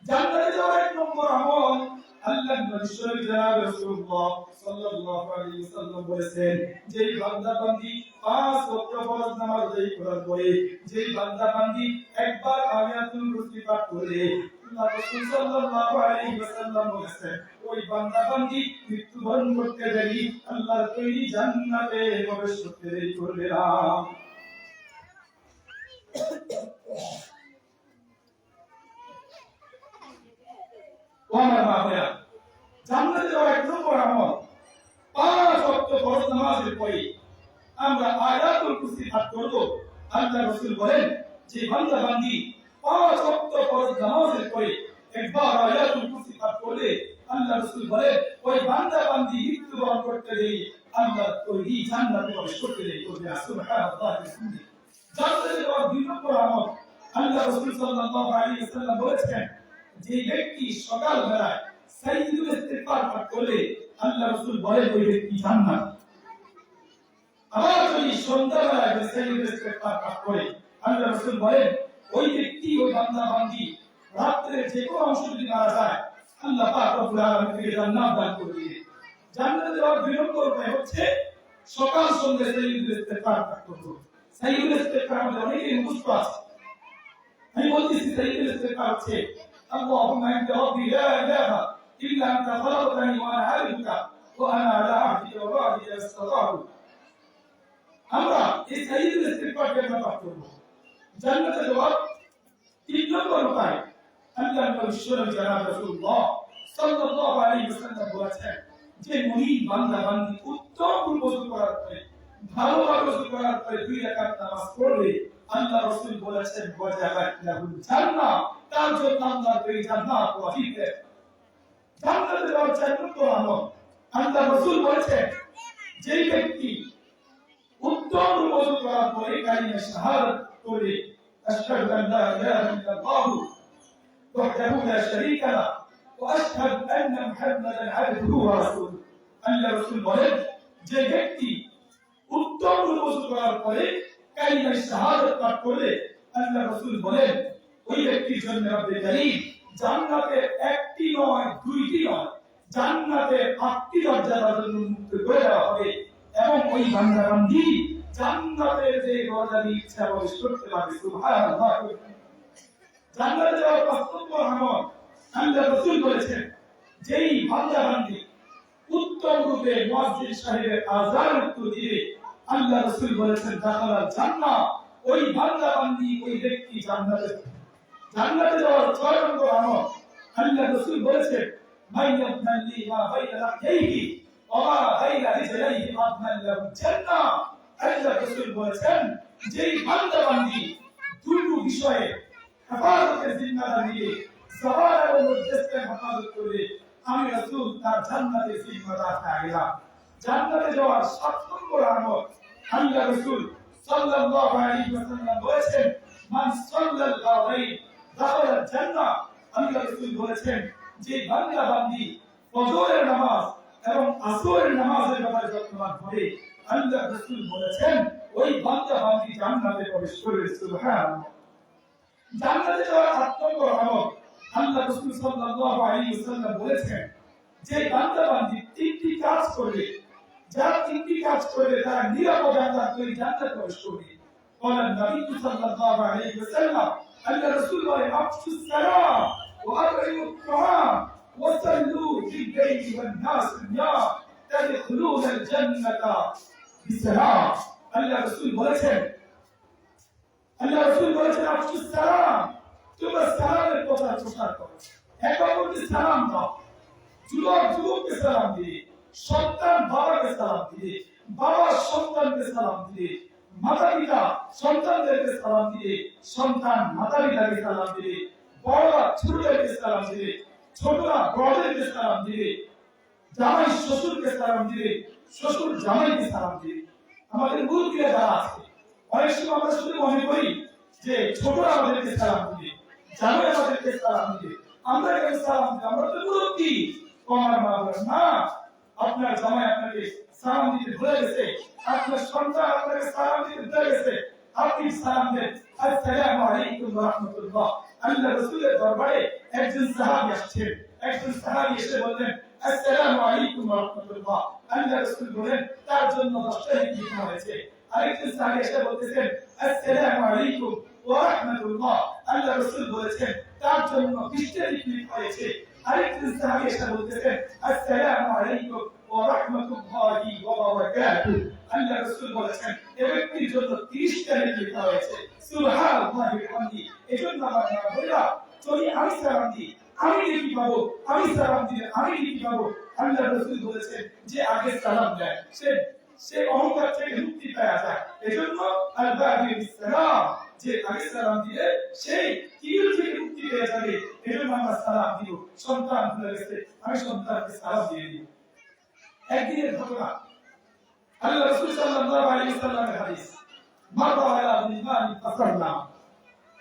জান্নাতে যাওয়ার এক নম্বর আমল আল্লাহর নবী জনাব রাসূলুল্লাহ সাল্লাল্লাহু আলাইহি ওয়াসাল্লাম বলেছেন যে বান্দা বান্দি পাঁচ ওয়াক্ত ফরজ নামাজ আদায় করার পরে যে বান্দা বান্দি একবার আয়াতুল কুরসি পাঠ করে আল্লাহ রাসূল সাল্লাল্লাহু আলাইহি ওয়াসাল্লাম বলেছেন ওই বান্দা বান্দি মৃত্যুবরণ করতে দেরি আল্লাহর তৈরি জান্নাতে প্রবেশ করতে দেরি করবে না আমার বাবারা জান্নাতে যাওয়ার এক নম্বর আমল পাঁচ ওয়াক্ত ফরজ নামাজের পরে আমরা আয়াতুল কুরসি পাঠ করব আল্লাহ রাসূল বলেন যে বান্দা বান্দি পাঁচ ওয়াক্ত ফরজ নামাজের পরে একবার আয়াতুল কুরসি পাঠ করলে আল্লাহ রাসূল বলেন ওই বান্দা বান্দি মৃত্যুবরণ করতে দেরি আল্লাহ তৈরি জান্নাতে প্রবেশ করতে দেরি করবে সুবহানাল্লাহ জান্নাতে যাওয়ার দুই নম্বর আমল আল্লাহ রাসূল সাল্লাল্লাহু আলাইহি ওয়াসাল্লাম বলেছেন যে ব্যক্তি সকাল বেলায় সাইয়্যিদুল ইস্তিগফার পাঠ করলে আল্লাহ রাসূল বলেন ওই ব্যক্তি জান্নাত আবার যদি সন্ধ্যা বেলায় সাইয়্যিদুল ইস্তিগফার পাঠ করে আল্লাহ রাসূল বলেন ওই ব্যক্তি ওই বান্দা বান্দি রাতের যে কোনো অংশ যদি মারা যায় আল্লাহ পাক রব্বুল আলামিন তাকে জান্নাত দান করে দিবেন জান্নাতে যাওয়ার দুই নম্বর উপায় হচ্ছে সকাল সন্ধ্যা সাইয়্যিদুল ইস্তিগফার পাঠ করব সাইয়্যিদুল ইস্তিগফার আমাদের অনেকেই মুখস্থ আছে আমি বলতেছি সাইয়্যিদুল ইস্তিগফার হচ্ছে اللهم انت ربي لا اله الا انت خلقتني وانا عبدك وانا على عهدك ووعدك ما استطعت আমরা এই সাইয়্যিদুল ইস্তিগফারকে আমরা পাঠ করব জান্নাতে যাওয়ার তিন নম্বর উপায় আল্লাহ নবী জনাব রাসূলুল্লাহ সাল্লাল্লাহু আলাইহি ওয়াসাল্লাম বলেছেন যে মুমিন বান্দা বান্দি উত্তম ওযু করার পরে ভালোভাবে ওযু করার পরে দুই রাকাত নামাজ পড়লে আল্লাহ রাসূল বলেছেন ওয়াজাবাত লাহুল জান্নাহ তার জন্য আল্লাহ এই জান্নাত ওয়াজিব করেন জান্নাতে যাওয়ার চার নম্বর আমল আল্লাহ রাসূল বলেছেন যে ব্যক্তি উত্তম ওযু করার পরে কালিমা শাহাদাত পড়ে আশহাদু আন লা ইলাহা ইল্লাল্লাহু ওয়াহদাহু লা শারীকা লাহু واشهد ان محمدا عبده ورسوله আল্লাহ রাসূল বলেন যে ব্যক্তি উত্তম ওযু করার পরে কালিমা শাহাদাত পাঠ করে আল্লাহ রাসূল বলেন ওই ব্যক্তির জন্য রব্বে কারীম জান্নাতে একটি নয় দুইটি নয় জান্নাতে 8টি দরজার জন্য মুক্ত করে দেওয়া হবে এবং ওই বান্দা বান্দি জান্নাতের যে দরজা দিয়ে ইচ্ছা প্রবেশ করতে পারবে সুবহানাল্লাহ জান্নাতে যাওয়ার কর্তব্য আমল আল্লাহ রাসূল বলেছেন যেই বান্দা বান্দি উত্তম রূপে মুয়াজ্জিন সাহেবের আযান উত্তর দিবে আল্লাহ রাসূল বলেছেন দাখালাল জান্নাহ ওই বান্দা বান্দি ওই ব্যক্তি জান্নাতে যাওয়ার 6 নম্বর আমল আল্লাহ রাসূল বলেছেন মাইয়াতমান লি মা বাইনা লাহইহি ওয়া মা বাইনা রিজলাইহি আদমান লাহু জান্নাহ আল্লাহ রাসূল বলেছেন যেই বান্দা বান্দি দুটো বিষয়ে হেফাজতের জিম্মাদার নিয়ে জবান এবং মুজদাসকে হেফাজত করবে আমি রাসূল তার জান্নাতের জিম্মাদার থাকলাম জান্নাতে যাওয়ার 7 নম্বর আমল আল্লাহ রাসূল সাল্লাল্লাহু আলাইহি ওয়াসাল্লাম বলেছেন মান সাল্লাল ফারাইদ দাখালাল জান্নাহ আল্লাহ রাসূল বলেছেন যে বান্দা বান্দি ফজরের নামাজ এবং আসরের নামাজের ব্যাপারে যত্নবান হবে আল্লাহ রাসূল বলেছেন ওই বান্দা বান্দি জান্নাতে প্রবেশ করবে সুবহানাল্লাহ জান্নাতে যাওয়ার 8 নম্বর আমল আল্লাহ রাসূল সাল্লাল্লাহু আলাইহি ওয়াসাল্লাম বলেছেন যে বান্দা বান্দি 3টি কাজ করবে যারা 3টি কাজ করবে তারা নিরাপদ জান্নাতে প্রবেশ করবে قال النبي صلى الله عليه وسلم أن الرسول أفشوا السلام وأطعموا الطعام وصلوا في الليل والناس نيام تدخلون الجنة بسلام الله الرسول বলেছেন আফসুস সালাম তোমরা সালামের প্রচার করো একে অপরকে সালাম দাও যুবককে সালাম দিবে সন্তান বাবাকে সালাম দিবে বাবা সন্তানকে সালাম দিবে মাতা পিতা সন্তানদেরকে সালাম দিবে সন্তান মাতা পিতাকে সালাম দিবে বড়রা ছোটদেরকে সালাম দিবে ছোটরা বড়দেরকে সালাম দিবে জামাই শ্বশুরকে সালাম দিবে শ্বশুর জামাইকে সালাম দিবে আমাদের মুরব্বিরা যারা আছে অনেক সময় আমরা শুধু মনে করি যে ছোটরা আমাদেরকে সালাম দিবে জামাই আমাদেরকে সালাম দিবে আমরা কেন সালাম দিই আমরা তো মুরব্বি আমার মা বলেন না আপনার জামাই আপনাকে সালাম দিতে ভুলে গেছে আপনার সন্তান আপনাকে সালাম দিতে ভুলে গেছে আপনি সালাম দেন আসসালামু আলাইকুম ওয়া রাহমাতুল্লাহ আল্লাহ রাসূলের দরবারে একজন সাহাবী আসছেন একজন সাহাবী এসে বললেন আসসালামু আলাইকুম ওয়া রাহমাতুল্লাহ আল্লাহ রাসূল বলেন তার জন্য 10টা নেকি হয়েছে আরেকজন সাহাবী এসে বলতেছেন আসসালামু আলাইকুম ওয়া রাহমাতুল্লাহ আল্লাহ রাসূল বলেছেন তার জন্য 20টা নেকি হয়েছে আরেকজন সাহাবী এসে বলতেছেন আসসালামু আলাইকুম ওয়া রাহমাতুল্লাহি ওয়া বারাকাতুহু আল্লাহ রাসূল বলেছেন এই ব্যক্তির জন্য 30টা নেকি হয়েছে সুবহানাল্লাহি ওয়া বিহামদিহি এজন্য আমার ভাইরা যদি আমি সালাম দিই আমি নেকি পাবো আমি সালাম দিলে আমি নেকি পাবো আল্লাহ রাসূল বলেছেন যে আগে সালাম দেয় সে অহংকার থেকে মুক্তি পাওয়া যায় এজন্য আল-বাদি বিসসালাম যে আগে সালাম দিয়ে সেই কিল থেকে মুক্তি পেয়ে যাবে এজন্য আমরা সালাম দিব সন্তান ভুলে গেছে আমি সন্তানকে সালাম দিয়ে দিই একদিনের ঘটনা আল্লাহ রাসূল সাল্লাল্লাহু আলাইহি ওয়াসাল্লামের হাদিস মাররা আলা বিমান ফাসাল্লাম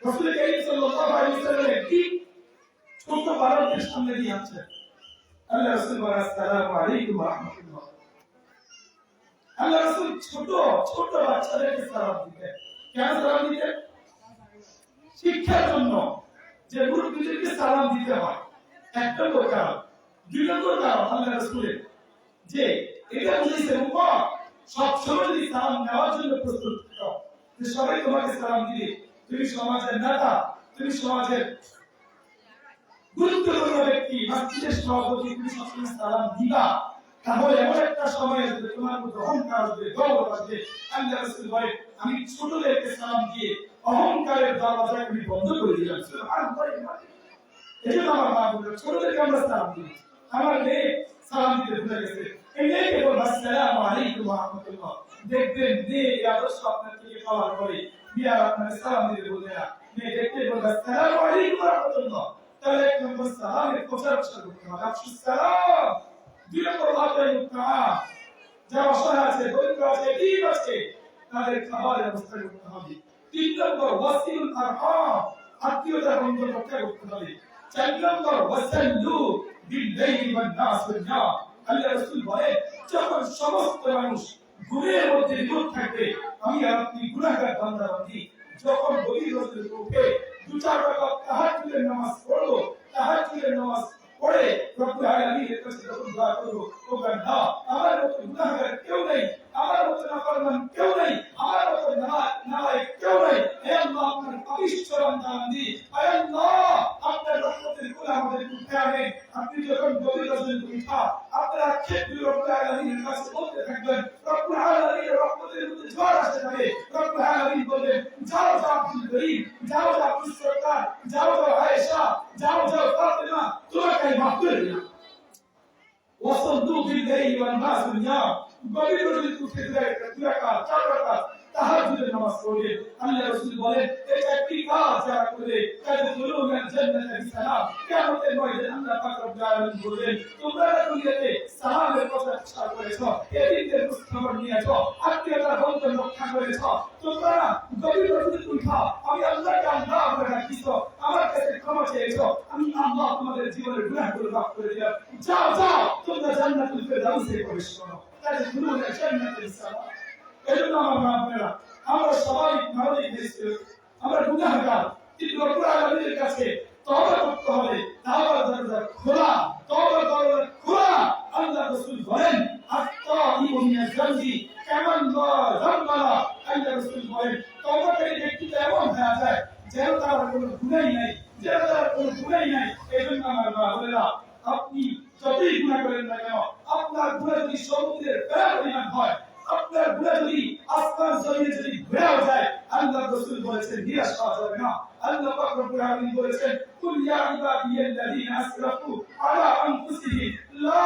রাসূল কারীম সাল্লাল্লাহু আলাইহি ওয়াসাল্লাম একটি ছোট বালকের সামনে দিয়ে আসছেন আল্লাহ রাসূল বলেন আসসালামু আলাইকুম ওয়া রাহমাতুল্লাহ আল্লাহ রাসূল ছোট বাচ্চাদেরকে সালাম দিতেন কেন সালাম দিতেন শিক্ষার জন্য যে মুরব্বিদেরকে সালাম দিতে হয় এক নম্বর কারণ দুই নম্বর কারণ আল্লাহ রাসূলের যে এটা বুঝিয়েছে উম্মত সব সময় যদি সালাম নেওয়ার জন্য প্রস্তুত থাকো যে সবাই তোমাকে সালাম দিবে তুমি সমাজের নেতা তুমি সমাজের গুরুত্বপূর্ণ ব্যক্তি মসজিদের সভাপতি তুমি সবসময় সালাম দিবা তাহলে এমন একটা সময় আসবে তোমার মধ্যে অহংকার আসবে গর্ব আসবে আল্লাহ রাসূল বলেন আমি ছোটদেরকে সালাম দিয়ে অহংকারের দরজা আমি বন্ধ করে দিলাম সুবহানাল্লাহ এজন্য আমার মা বলল ছোটদেরকে আমরা সালাম দিই আমার মেয়ে সালাম দিতে ভুলে গেছে এই মেয়েকে বলবো আসসালামু আলাইকুম ওয়া রাহমাতুল্লাহ দেখবেন মেয়ে এই আদর্শ আপনার থেকে পাওয়ার পরে বিয়া আপনাকে সালাম দিতে বলবে না মেয়ে দেখতে বলবে আসসালামু আলাইকুম ওয়া রাহমাতুল্লাহ তাহলে এক নম্বর সালামের প্রচার করতে হবে আফসুস সালাম দুই নম্বর আতাইমুত তাআম যারা অসহায় আছে দরিদ্র আছে এতিম আছে তাদের খাবারের ব্যবস্থা করতে হবে তিন নম্বর ওয়াসিলুল আরহাম আত্মীয়তার বন্ধন রক্ষা করতে হবে 4 নম্বর ওয়াসাল্লু বিল-লাইলি ওয়ান-নাস নিয়াম। আল্লাহ রাসূল বলেন যখন সমস্ত মানুষ ঘুমের মধ্যে নিমগ্ন থাকবে, আমি আর আপনি গুনাহগার বান্দা বান্দি যখন গভীর রাতে উঠে 2-4 রাকাত তাহাজ্জুদের নামাজ পড়ব, তাহাজ্জুদের নামাজ পড়ে রব্বুল আলামিনের কাছে যখন দোয়া করব, ও বান্দা আমার মতো গুনাহগার কেউ নেই, আমার মতো নাফরমান কেউ নেই, আমার মতো নালায়েক কেউ নেই। হে আল্লাহ আপনার পবিত্র বান্দা বান্দি, হে আল্লাহ আপনার রহমতের কোলা আমাদের উঠে আনেন। আপনি যখন গভীর রাতে উঠা আপনার আক্ষেপগুলো রব্বুল আলামিনের কাছে বলতে থাকবেন, রব্বুল আলামিনের রহমতের মধ্যে ঝড় আসতে থাকে। রব্বুল আলামিন বলবেন যাও যাও আব্দুল করিম, যাও যাও আব্দুল সরকার, যাও যাও আয়েশা, যাও যাও ফাতেমা, তোমাকে মাফ করে দিলাম। ওয়াসাল্লু বিল-লাইলি ওয়ান-নাস নিয়াম। গভীর রাতে উঠে 2 রাকাত 4 রাকাত তাহাজ্জুদের নামাজ পড়ে আল্লাহ রাসূল বলেন এই চারটি কাজ যারা করে তাদখুলুনা আল-জান্নাতা বিসালাম। কিয়ামতের ময়দানে আল্লাহ পাক রব্বুল আলামিন বলেন তোমরা দুনিয়াতে সালামের কথা প্রচার করেছো, এদিনের খবর নিয়েছো, আত্মীয়তার বন্ধন রক্ষা করেছো, তোমরা গভীর রাতে উঠা আমি আল্লাহকে আল্লাহ বলে ডাকিছো, আমার কাছে ক্ষমা চেয়েছো, আমি আল্লাহ তোমাদের জীবনের গুনাহগুলো মাফ করে দিলাম। যাও যাও তোমরা জান্নাতুল ফেরদাউসে প্রবেশ করো। তাদখুলুনা আল-জান্নাতা বিসালাম। এজন্য আমার আপনারা আমরা সবাই মানবিক হয়েছে, আমরা গুনাহগার, কিন্তু রব্বুল আলামিনের কাছে তওবা করতে হবে। তওবার দরজা খোলা, তওবার দরজা খোলা। আল্লাহ রাসূল বলেন আত-তাইবু মিনাজ যামবি কামান লা যামবা লা। আল্লাহ রাসূল বলেন তওবাকারী ব্যক্তিটা এমন হয়ে যায় যেন তার কোনো গুনাহ নাই, যেন তার কোনো গুনাহ নাই। এজন্য আমার বাবারা আপনি যতই গুনাহ করেন না কেন, আপনার গুনাহ যদি সমুদ্রের প্রায় পরিমাণ হয়, আপনার গুনাহ যদি আসমান জমিনে যদি ঘুরেও যায়, আল্লাহ রাসূল বলেছেন নিরাশ হওয়া যাবে না। আল্লাহ পাক রব্বুল আলামিন বলেছেন কুল ইয়া ইবাদিয়াল্লাযীনা আসরাফু আলা আনফুসিহিম লা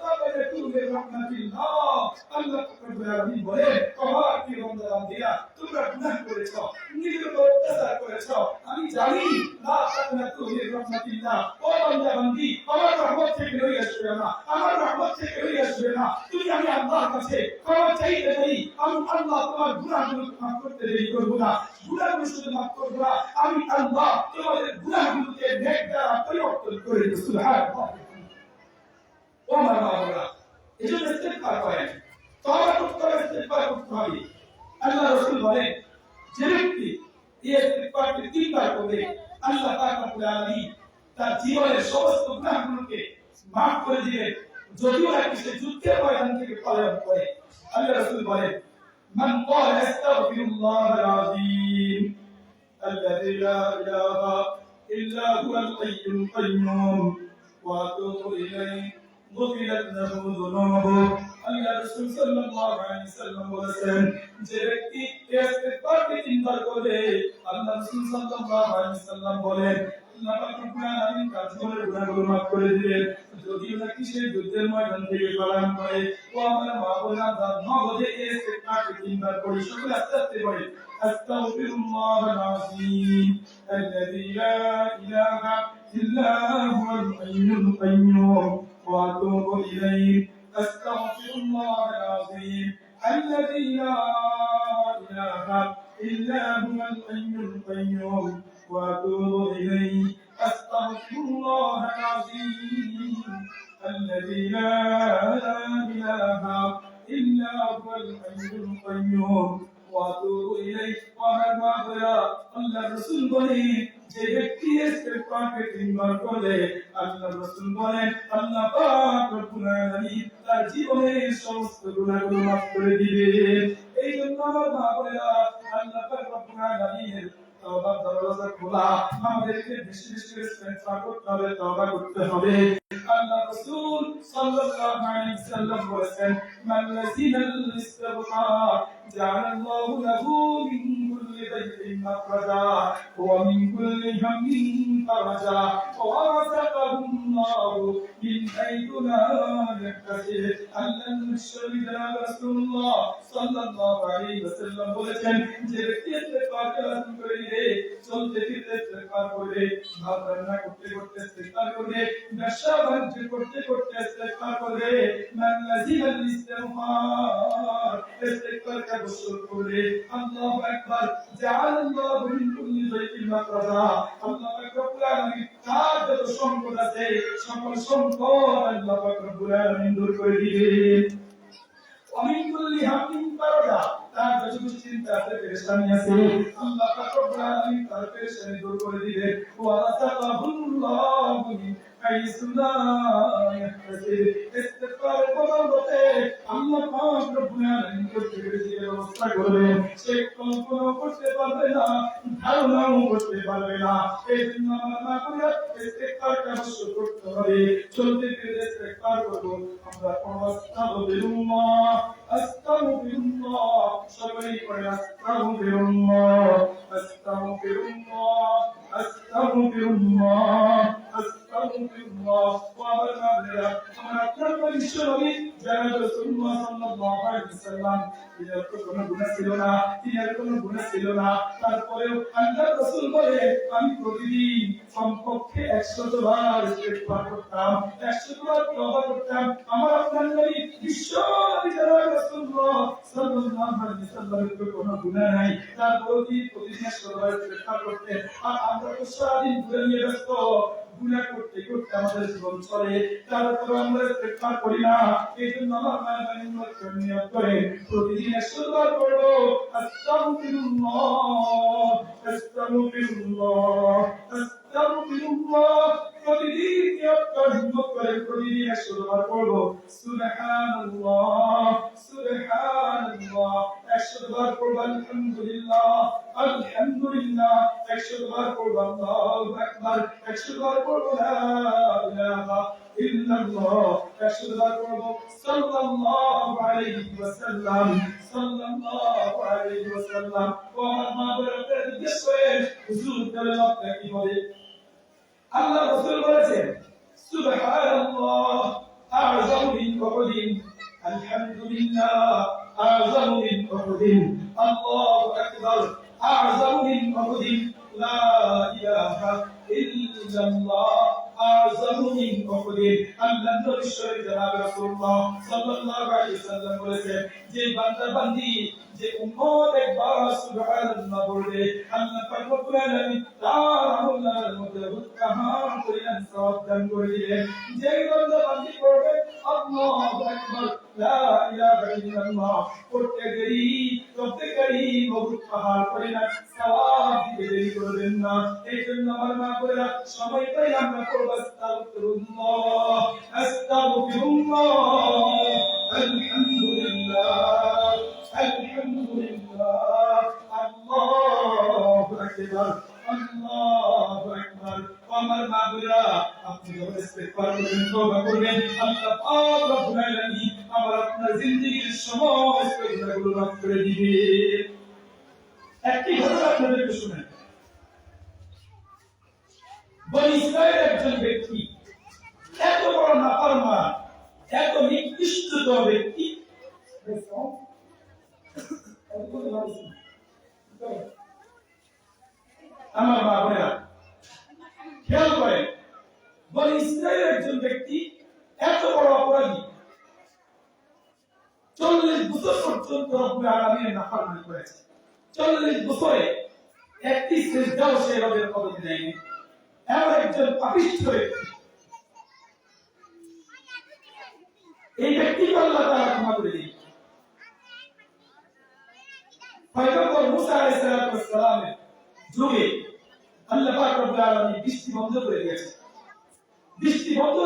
তাকনাতু মির রাহমাতিল্লাহ। আল্লাহ পাক রব্বুল আলামিন বলেন তোমার কি বান্দা বান্দিরা তোমরা গুনাহ করেছো, নিজের উপর অত্যাচার করেছো, আমি জানি লা তাকনাতু মির রাহমাতিল্লাহ। ও বান্দা বান্দি আমার রহমত থেকে লই আসবে না, আমার রহমত থেকে লই আসবে না। তুমি আমি আল্লাহর কাছে ক্ষমা চাইতে দেরি, আমি আল্লাহ তোমার গুনাহগুলো মাফ করতে দেরি করব না। গুনাহগুলো শুধু মাফ করব না, আমি আল্লাহ তোমাদের গুনাহগুলোকে নেক দ্বারা পরিবর্তন করে দেব। সুবহানাল্লাহ। ও আমার বাবারা এজন্য ইস্তেগফার করেন, তওবা করতে হবে, ইস্তেগফার করতে হবে। আল্লাহ রাসূল বলেন যে ব্যক্তি এই ইস্তেগফারকে 3 বার করবে আল্লাহ পাক রব্বুল আলামিন তার জীবনের সমস্ত গুনাহগুলোকে মাফ করে দিবেন, যদিও নাকি সে যুদ্ধের ময়দান থেকে পলায়ন করে। আল্লাহ রাসূল বলেন মান ক্বালা আস্তাগফিরুল্লাহাল আযীম الذي لا إله إلا هو الحي القيوم وأتوب إليه غفرت له ذنوبه। আল্লাহ রাসূল সাল্লাল্লাহু আলাইহি ওয়াসাল্লাম বলেছেন যে ব্যক্তি এই ইস্তেগফারকে 3 বার করে আল্লাহ রাসূল সাল্লাল্লাহু আলাইহি ওয়াসাল্লাম বলেন আল্লাহ পাক রব্বুল আলামিন তার জীবনের গুনাহগুলো মাফ করে দিবেন, যদিও নাকি সে যুদ্ধের ময়দান থেকে পলায়ন করে। ও আমার মা বোনেরা নগদে এই ইস্তেগফারকে 3 বার করে সকলে আস্তে আস্তে পড়ে আস্তাগফিরুল্লাহাল আযীম الذي لا إله إلا هو الحي القيوم وأتوب إليه أستغفر الله العظيم الذي لا إله إلا هو الحي القيوم وأتوب إليه أستغفر الله العظيم الذي لا إله إلا هو الحي القيوم وأتوب إليه। আল্লাহ রাসূল বলেন যে ব্যক্তি ইস্তেগফারকে 3 বার করে আল্লাহ রাসূল বলেন আল্লাহ পাক রব্বুল আলামিন তার জীবনের সমস্ত গুনাহগুলো মাফ করে দিবেন। এই জন্য আমার বাবারা আল্লাহ পাক রব্বুল আলামিনের তওবার দরজা খোলা, আমাদেরকে বেশি বেশি ইস্তেগফার করতে হবে, তওবা করতে হবে। আল্লাহ রাসূল সাল্লাল্লাহু আলাইহি ওয়াসাল্লাম বলেছেন মান লাযিনাল ইস্তিগফার জাআলাল্লাহু লাহু মিন কুল্লি দাইয়িন মাখরাজা ওয়া মিন কুল্লি হাম্মিন ফারাজা ওয়া রাযাকাহুল্লাহু মিন হাইথু লা ইয়াহতাসিব। আল্লাহ নবী রাসূলুল্লাহ সাল্লাল্লাহু আলাইহি ওয়াসাল্লাম বলেছেন যে ব্যক্তি ইস্তেগফার করে চলতে ফিরতে ইস্তেগফার করে, ভাত রান্না করতে করতে ইস্তেগফার করে, ব্যবসা বাণিজ্য করতে করতে ইস্তেগফার করে, মান লাযিমাল ইস্তিগফার ইস্তেগফার কা বসর করে আল্লাহু আকবার জাআলাল্লাহু মিন কুল্লি যায়িন মাদ্রাসা আল্লাহ পাক রব্বুল আলামিন তার যত সম্পদ আছে সকল সম্পদ আল্লাহ পাক রব্বুল আলামিন দূর করে দিবেন ومن كل هم فرجا তার যত চিন্তা আছে পেরেশানি আছে আল্লাহ পাক রব্বুল আলামিন তার পেরেশানি দূর করে দিবেন ওয়া রাযাকাহুল্লাহু মিন হাইসু লা ইয়াহতাসিব ইস্তিগফার করতে আল্লাহ পাক রব্বুল আলামিন করতে দিবেন ব্যবস্থা করবেন সে কল্পনা করতে পারবে না ধারণাও করতে পারবে না এই জন্য আমরা না করে ইস্তিগফারটা অবশ্যই করতে হবে চলতে ফিরে ইস্তিগফার করব আমরা আস্তাগফিরুল্লাহ আস্তাগফিরুল্লাহ সবাই পড়ে আস্তাগফিরুল্লাহ আস্তাগফিরুল্লাহ আস্তাগফিরুল্লাহ আস্তাগফিরুল্লাহ ওয়া বারাকাতুহু আমরা আপনার বিশ্বনবী জনাব রাসূলুল্লাহ সাল্লাল্লাহু আলাইহি ওয়াসাল্লাম এর কোনো গুনাহ ছিল না এর কোনো গুনাহ ছিল না তারপরেও আল্লাহর রাসূল বলে আমি প্রতিদিন কমপক্ষে 100 বার ইস্তিগফার করতাম 100 বার তওবা করতাম আমার আপনার নবী বিশ্বনবী জনাব রাসূলুল্লাহ সাল্লাল্লাহু আলাইহি ওয়াসাল্লামের কোনো গুনাহ নাই তারপরেও তিনি প্রতিদিন 100 বার ইস্তিগফার করতেন আর আমরা তো সারাদিন ঘুরে নিয়ে ব্যস্ত গুনাহ করতে করতে আমাদের জীবন চলে তারপর আমরা ইস্তিগফার করি না এইজন্য আমার মায়ের নিয়ত করে প্রতিদিন 100 বার পড়ব আস্তাগফিরুল্লাহ আস্তাগফিরুল্লাহ আস্তাগফিরুল্লাহ প্রতিদিন নিয়ত করে প্রতিদিন 100 বার পড়ব সুবহানাল্লাহ সুবহানাল্লাহ 100 বার পড়ব আলহামদুলিল্লাহ আলহামদুলিল্লাহ 100 বার পড়ব আল্লাহু আকবার 100 বার পড়ব লা ইলাহা ইল্লাল্লাহ 100 বার পড়ব সাল্লাল্লাহু আলাইহি ওয়াসাল্লাম সাল্লাল্লাহু আলাইহি ওয়াসাল্লাম ও আমার মা বোনেরা জিজ্ঞেস করে হুজুর তেলাওয়াতটা কি হবে আল্লাহ রাসূল বলেছেন সুবহানাল্লাহ আ'যামু মিন উহুদিন আলহামদুলিল্লাহ আ'যামু মিন উহুদিন আল্লাহু আকবার আ'যামু মিন উহুদিন লা ইলাহা ইল্লাল্লাহ আ'যামু মিন উহুদিন আল্লাহ নবী শরীফ জনাব রাসূলুল্লাহ সাল্লাল্লাহু আলাইহি ওয়াসাল্লাম বলেছেন যে বান্দা বান্দি যে উম্মত একবার সুবহানাল্লাহ বলবে আল্লাহ পাক রব্বুল আলামিন তার আমলের মধ্যে উৎসাহ করিয়ান সওয়াব দান করে দিবেন যে বান্দা বান্দি পড়বে আল্লাহু আকবার লা ইলাহা ইল্লাল্লাহ পড়তে গেরি বহুত পাহাড় করিয়ান সওয়াব দিতে দেরি করবেন না এইজন্য আমার মা বোনেরা সবাই তাই আমরা পড়ব আস্তাগফিরুল্লাহ আস্তাগফিরুল্লাহ আলহামদুলিল্লাহ আলহামদুলিল্লাহ আল্লাহু আকবার আল্লাহু আকবার আমার মা বোনেরা আপনি যখন ইস্তিগফার করবেন তওবা করবেন আল্লাহ পাক রব্বুল আলামিন আমার আপনার জিন্দেগীর সমস্ত গুনাহগুলো মাফ করে দিবে একটি ঘটনা আপনাদেরকে শুনাই বনি ইসরায়েলের একজন ব্যক্তি এত বড় নাফরমান এত নিকৃষ্টতম ব্যক্তি আমার মা বোনেরা খেয়াল করেন বনি ইসরায়েলের একজন ব্যক্তি এত বড় অপরাধী 40 বছর পর্যন্ত রব্বুল আলামিনের নাফরমানি করেছে 40 বছরে একটি সিজদাও সে রবের কদমে দেয়নি এমন একজন পাপিষ্ঠ ব্যক্তি এই ব্যক্তিকে আল্লাহ তাআলা ক্ষমা করে দিয়েছেন পয়গম্বর মুসা আলাইহিস সালামের যুগে আল্লাহ পাক রব্বুল আলামিন বৃষ্টি বন্ধ করে দিয়েছেন বৃষ্টি বন্ধ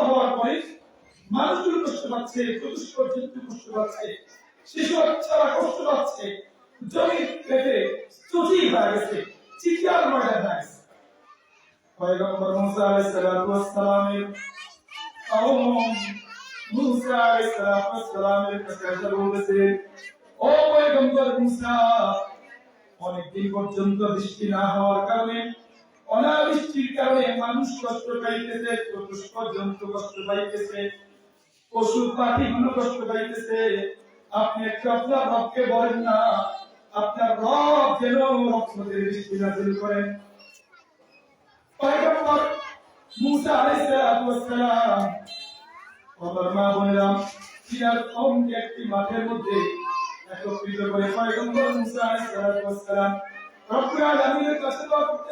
হওয়ার পরে মানুষগুলো কষ্ট পাচ্ছে চতুষ্প জন্তু কষ্ট পাচ্ছে শিশু বাচ্চারা কষ্ট পাচ্ছে জমি পেটে চুটি হয়ে গেছে চিৎকার ময়দান হয়ে গেছে পয়গম্বর মুসা আলাইহিস সালামের মুসা আলাইহিস সালামের কাছে বলেছে ও পয়গম্বর মুসা অনেকদিন পর্যন্ত বৃষ্টি না হওয়ার কারণে অনাবৃষ্টির কারণে মানুষ কষ্ট পাইতেছে চতুষ্প জন্তু কষ্ট পাইতেছে পশু পাখিগুলো কষ্ট পাইতেছে আপনি একটু আপনার রবকে বলেন না আপনার রব যেন রহমতের বৃষ্টি নাযিল করেন পয়গম্বর মুসা আলাইহিস সালাম আমার মা বোনেরা তিনার কওমকে একটি মাঠের মধ্যে একত্রিত করে পয়গম্বর মুসা আলাইহিস সালাম রব্বুল আলামিনের কাছে দোয়া করতে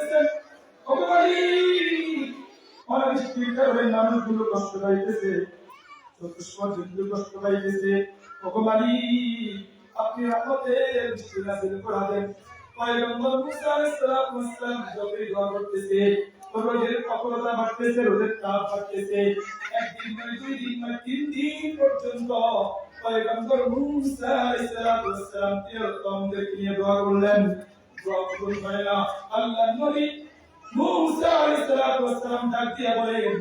বৃষ্টির কারণে মানুষগুলো কষ্ট পাইতেছে, চতুষ্পদ কষ্ট পাইতেছে। ভগবানী আপনি রহমতের বৃষ্টি নাযিল করে দেন। পয়গম্বর মুসা আলাইহিস সালাম যতই দোয়া করতেছে, রোদের কঠোরতা বাড়তেছে, রোদের তাপ বাড়তেছে। একদিন নয়, 2 দিন নয়, 3 দিন পর্যন্ত পয়গম্বর মুসা আলাইহিস সালাম কওমদেরকে নিয়ে দোয়া করলেন। দোয়া কবুল হয় না। আল্লাহর নবী মুসা আলাইহিস সালাম ডাক দিয়া বলেন,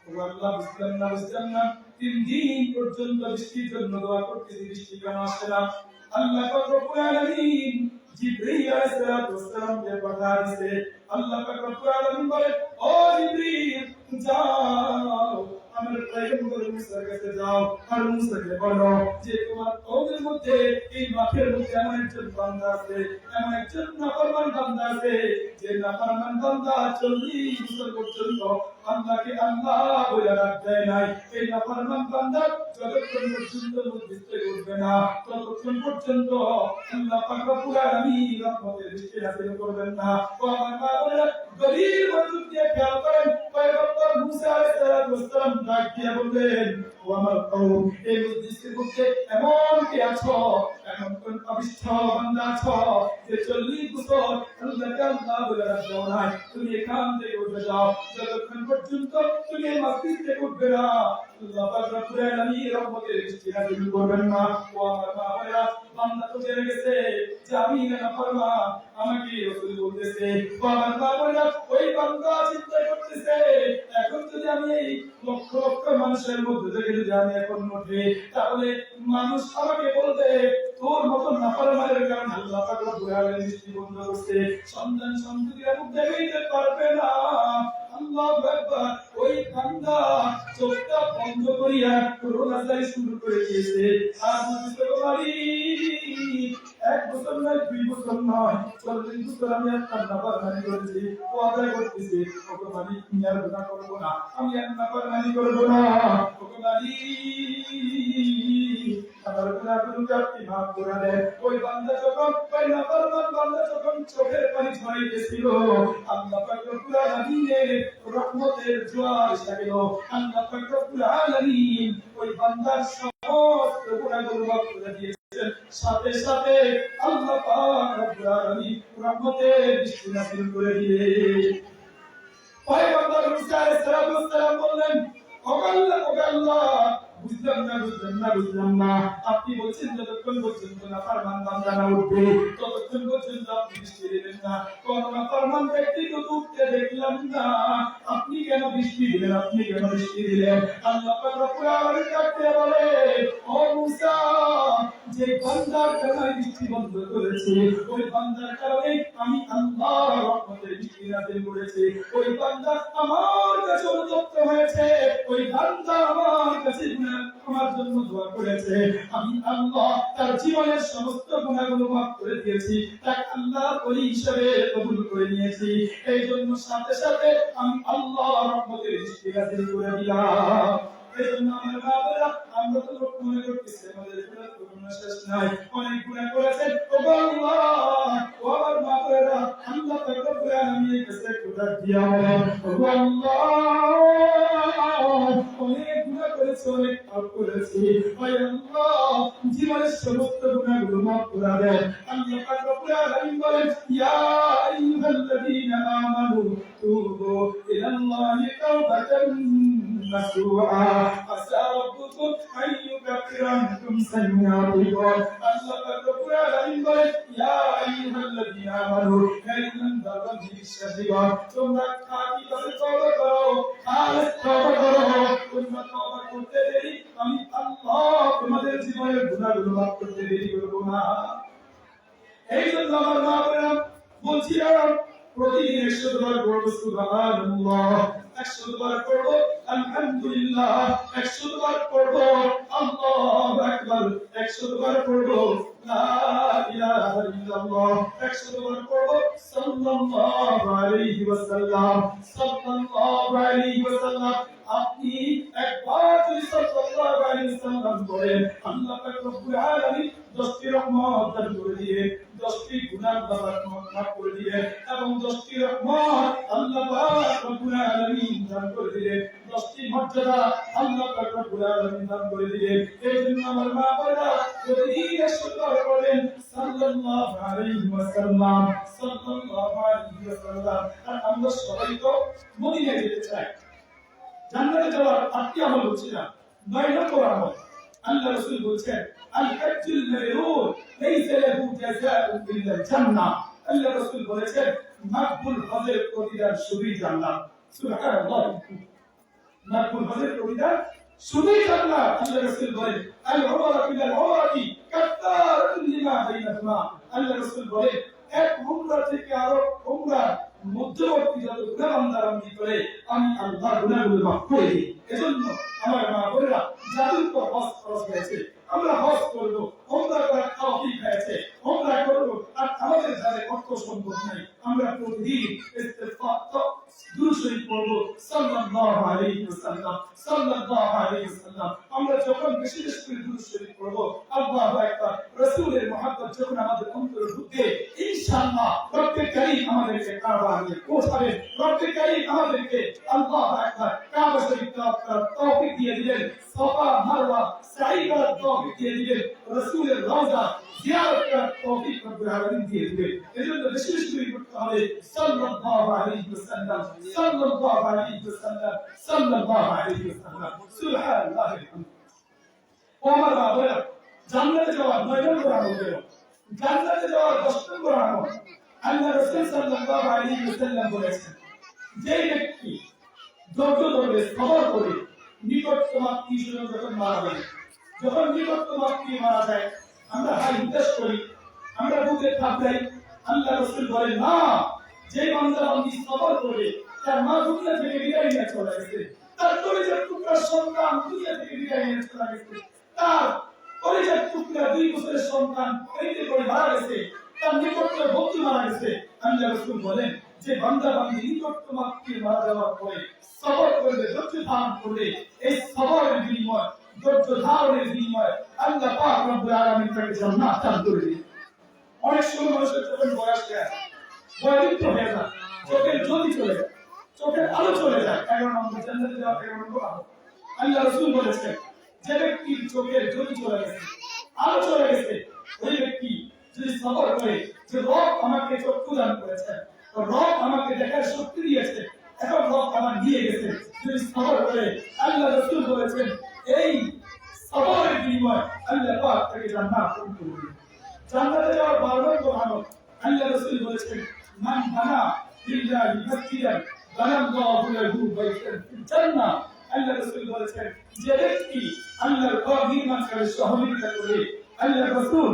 ও আল্লাহ, বুঝলাম না 3 দিন পর্যন্ত বৃষ্টির জন্য দোয়া করতেছি, বৃষ্টি কেন আসে না? আল্লাহ পাক রব্বুল আলামিন জিবরীল আলাইহিস সালাম কে পাঠা দিয়েছে। আল্লাহ পাক রব্বুল আলামিন বলেন, ও জিবরীল যাও আমার পয়গম্বর মুসার কাছে যাও, আর মুসাকে বলো যে তোমার কওমের মধ্যে এই মাঠের মধ্যে এমন একজন বান্দা আছে, এমন একজন নাফরমান বান্দা আছে, যে নাফরমান বান্দা 40 বছর পর্যন্ত আল্লাহকে আল্লাহ বলে ডাক দেয় নাই। এই নাফরমান বান্দা যতক্ষণ পর্যন্ত মসজিদ থেকে উঠবে না, ততক্ষণ পর্যন্ত আল্লাহ পাক রব্বুল আলামিন রহমতের বৃষ্টি নাযিল করবেন না। ও আমার বাবারা, গভীর মনোযোগ দিয়ে খেয়াল করেন। পয়গম্বর মুসা আলাইহিস সালাম ডাক দিয়ে বললেন, ও আমার কওম, এই মসজিদের মধ্যে এমন কি আছো, এমন কোন অবিষ্ট বান্দা আছো যে 40 বছর আল্লাহকে আল্লাহ বলে ডাক দাও নাই? তুমি এখান থেকে উঠে যাও, যতক্ষণ পর্যন্ত তুমি এই মসজিদ থেকে উঠবে না, আল্লাহ পাক রব্বুল আলামিন রহমতের বৃষ্টি নাযিল করবেন না। ও আমার বাবারা, বান্দা তো জেনে গেছে যে আমি নাফরমান, আমাকে রাসূল বলতেছে। ও আমার বাবারা, ওই বান্দা চিন্তা করতেছে, এখন যদি আমি এই লক্ষ লক্ষ মানুষের মধ্যে থেকে যদি আমি এখন উঠি, তাহলে মানুষ আমাকে বলবে তোর মত নাফরমানের কারণে আল্লাহ পাক রব্বুল আলামিন বৃষ্টি বন্ধ করছে, সন্তান সন্ততিরা মুখ দেখাইতে পারবে না। আল্লাহু আকবার। ওই বান্দা চোখটা বন্ধ করিয়া রোনাজারি শুরু করে দিয়েছে। আর মুসলমানি 1 বছর নয়, 2 বছর নয়, 40 বছর আমি আপনার নাফরমানি করেছি, ওয়াদা করতেছি ভগবানী আমি আর গুনাহ করব না, আমি আর নাফরমানি করব না। ভগবানী আমার গুনাহগুলোকে আপনি মাফ করে দেন। ওই বান্দা যখন, ওই নাফরমান বান্দা যখন চোখের পানি ঝরাইতেছিল, আল্লাহ পাক রব্বুল আলামিনের রহমতের জোয়ার এসে গেল। আল্লাহ পাক রব্বুল আলামিন ওই বান্দার সমস্ত গুনাহগুলো মাফ করে দিয়েছেন। সাথে সাথে আল্লাহ পাক রব্বুল আলামিন রহমতের বৃষ্টি নাযিল করে দিলেন। পয়গম্বর মুসা আলাইহিস সালাম বললেন, ও আল্লাহ, বুঝলাম না, আপনি বলছেন যতক্ষণ পর্যন্ত নাফরমান বান্দা না উঠবে ততক্ষণ পর্যন্ত আপনি বৃষ্টি দিবেন না। কোন নাফরমান ব্যক্তি তো উঠতে দেখলাম না, আপনি কেন বৃষ্টি দিলেন? আল্লাহ পাক রব্বুল আলামিন ডাকতে বলে, ও মুসা, যে বান্দার কারণে বৃষ্টি বন্ধ করেছে, ওই বান্দার কারণে আমি আল্লাহ রহমতের বৃষ্টি নাযিল করেছি। ওই বান্দা আমার কাছে অনুতপ্ত হয়েছে, ওই বান্দা আমার কাছে আমার জন্য দোয়া করেছে, আমি আল্লাহ তার জীবনের সমস্ত গুনাহগুলো মাফ করে দিয়েছি, তাকে আল্লাহ ওলি হিসেবে কবুল করে নিয়েছি। এই জন্য সাথে সাথে আমি আল্লাহ রহমতের বৃষ্টি নাযিল করে দিলাম। এই জন্য আমার বাবারা, আমরা তো মনে করতেছি আমাদের গুনাহ শেষ নাই, অনেক গুনাহ করেছেন। ও আল্লাহ, ও আমার বাবারা, আল্লাহ পাক রব্বুল আলামিনের কাছে একটু ডাক দিয়া বলেন, ও আল্লাহ, অনেক গুনাহ করেছি, অনেক পাপ করেছি, ও আল্লাহ, জীবনের সমস্ত গুনাহগুলো মাফ করে দেন। আল্লাহ পাক রব্বুল আলামিন বলেন, ইয়া আইয়ুহাল্লাযীনা আমানু তুবু ইলাল্লাহি তাওবাতান নাসুআ আসা রাব্বুকুম আন ইউকাফিরা আনকুম সাইয়্যাতিকুম। আল্লাহ পাক রব্বুল আলামিন বলেন, ইয়া আইয়ুহাল্লাযীনা আমানু, হে ঈমানদারগণ, বিশ্বাস দিও, তোমরা খাঁটিভাবে তওবা করো, খালেস তওবা করো। তোমরা তওবা করতে দেরি, আমি আল্লাহ তোমাদের জীবনের গুনাহগুলো মাফ করতে দেরি করব না। এই জন্য আমার মা বোনেরা বলছি, প্রতিদিন 100 বার পড়ব সুবহানাল্লাহ, 100 বার পড়ব আলহামদুলিল্লাহ, 100 বার পড়ব আল্লাহু আকবার, 100 বার পড়ব লা ইলাহা ইল্লাল্লাহ, 100 বার পড়ব সাল্লাল্লাহু আলাইহি ওয়াসাল্লাম, সাল্লাল্লাহু আলাইহি ওয়াসাল্লাম। আপনি একবার যদি সাল্লাল্লাহু আলাইহি ওয়াসাল্লাম করেন, আল্লাহ পাক রব্বুল আলামিন 10টি রহমত দান করে দিবেন, 10টি গুনাহ মাফ করে দিবেন, এবং 10টি রহমত আল্লাহ পাক রব্বুল আলামিন দান করে দিবেন। রব্বুল আলামিন দান করে দিলেন। এইজন্য আমার মা বোনেরা প্রতিদিন শুকর করেন সাল্লাল্লাহু আলাইহি ওয়াসাল্লাম, সাল্লাল্লাহু আলাইহি ওয়াসাল্লাম। আর আমরা সবাই তো মদিনায় যেতে চাই, জান্নাতে যাওয়ার আটটি আমল হচ্ছে না, 9 নম্বর আমল। আল্লাহ রাসূল বলেছেন আল হাজ্জুল মাবরুর লাইসা লাহু জাযাউন ইল্লা জান্নাহ। আল্লাহ রাসূল বলেছেন মাকবুল হজের প্রতিদান শুধুই জান্নাত। সুবহানাল্লাহ, মাকবুল হজের প্রতিদান শুধুই জান্নাত। আল্লাহ রাসূল বলেন আল উমরাতু ইলাল উমরাতি কাফারাতুন লিমা বাইনাহুমা। আল্লাহ রাসূল বলেন এক উমরা থেকে আরো উমরা মধ্যবর্তী যত গুনাহ বান্দারামি করে আমি আল্লাহ গুনাহগুলো মাফ করে দিই। এজন্য আমার মা বোনেরা যাদের তো হজ খরচ হয়েছে আমরা হজ করব, উমরা করার তৌফিক হয়েছে উমরা করব। আর আমাদের যাদের অর্থ সম্পদ নাই আমরা প্রতিদিন ইস্তিগফার দুরূদ শরীফ পড়ব সাল্লাল্লাহু আলাইহি ওয়াসাল্লাম, সাল্লাল্লাহু আলাইহি ওয়াসাল্লাম। আমরা যখন বেশি বেশি করে দুরূদ শরীফ পড়ব আল্লাহু আকবার, রাসূলের মহব্বত যখন আমাদের অন্তরে ঢুকবে ইনশাআল্লাহ রব্বে কারীম আমাদেরকে কাবা নিয়ে পৌঁছাবে। রব্বে কারীম আমাদেরকে আল্লাহু আকবার কাবা শরীফ তৌফিক দিয়ে দিবেন, সাফা মারওয়া সাই করার তৌফিক দিয়ে দিবেন, রাসূলের রওজা জিয়ারত করার তৌফিক রব্বুল আলামিন দিয়ে দিবেন। এজন্য বেশি বেশি করে পড়তে হবে সাল্লাল্লাহু আলাইহি ওয়াসাল্লাম, সাল্লাল্লাহু আলাইহি ওয়াসাল্লাম, সাল্লাল্লাহু আলাইহি ওয়াসাল্লাম। সুবহানাল্লাহি আলহামদুলিল্লাহ। ও আমার বাবারা, জান্নাতে যাওয়ার 9 নম্বর আমল হলো, জান্নাতে যাওয়ার 10 নম্বর আমল আল্লাহ রাসূল সাল্লাল্লাহু আলাইহি ওয়াসাল্লাম বলেছেন যে ব্যক্তি ধৈর্য ধরে সবর করে নিকটতম আত্মীয় যখন মারা যায়, যখন নিকটতম আত্মীয় মারা যায় আমরা হাই হুতাশ করি, আমরা বুকে কাঁপাই। আল্লাহ রাসূল বলেন না, যে বান্দা বান্দি সবর করে তার মা দুনিয়া থেকে বিদায় নিয়ে চলে গেছে, তার কলিজার টুকরা সন্তান দুনিয়া থেকে বিদায় নিয়ে চলে গেছে, তার কলিজার টুকরা 2 বছরের সন্তান পেটে করে মারা গেছে, তার নিকটতম বন্ধু মারা গেছে। আল্লাহ রাসূল বলেন যে বান্দা বান্দি নিকটতম আত্মীয় মারা যাওয়ার পরে সবর করবে, ধৈর্য ধারণ করবে, এই সবরের বিনিময় ধৈর্য ধারণের বিনিময় আল্লাহ পাক রব্বুল আলামিন তাকে জান্নাত দান করে দিবেন। অনেক সময় মানুষের যখন বয়স যায় বয়োবৃদ্ধ হয়ে যায়, চোখের জ্যোতি চলে যায়, চোখের আলো চলে যায়, 11 নম্বর জান্নাতে যাওয়ার 11 নম্বর আমল। আল্লাহ রাসূল বলেছেন যে ব্যক্তির চোখের জ্যোতি চলে গেছে, আলো চলে গেছে, ওই ব্যক্তি যদি সবর করে যে রব আমাকে চক্ষু দান করেছে, রব আমাকে দেখার শক্তি দিয়েছে, এখন রব আমার দিয়ে গেছে, যদি সবর করে আল্লাহ রাসূল বলেছেন এই সবরের বিনিময় আল্লাহ পাক তাকে জান্নাত দান করবে। জান্নাতে যাওয়ার 12 নম্বর আমল আল্লাহ রাসূল বলেছেন মান বানা লিল্লাহি মাসজিদান বানাল্লাহু লাহু বাইতান ফিল জান্নাহ। আল্লাহ রাসূল বলেছেন যে ব্যক্তি আল্লাহর ঘর নির্মাণ করে সহযোগিতা করে আল্লাহ রাসূল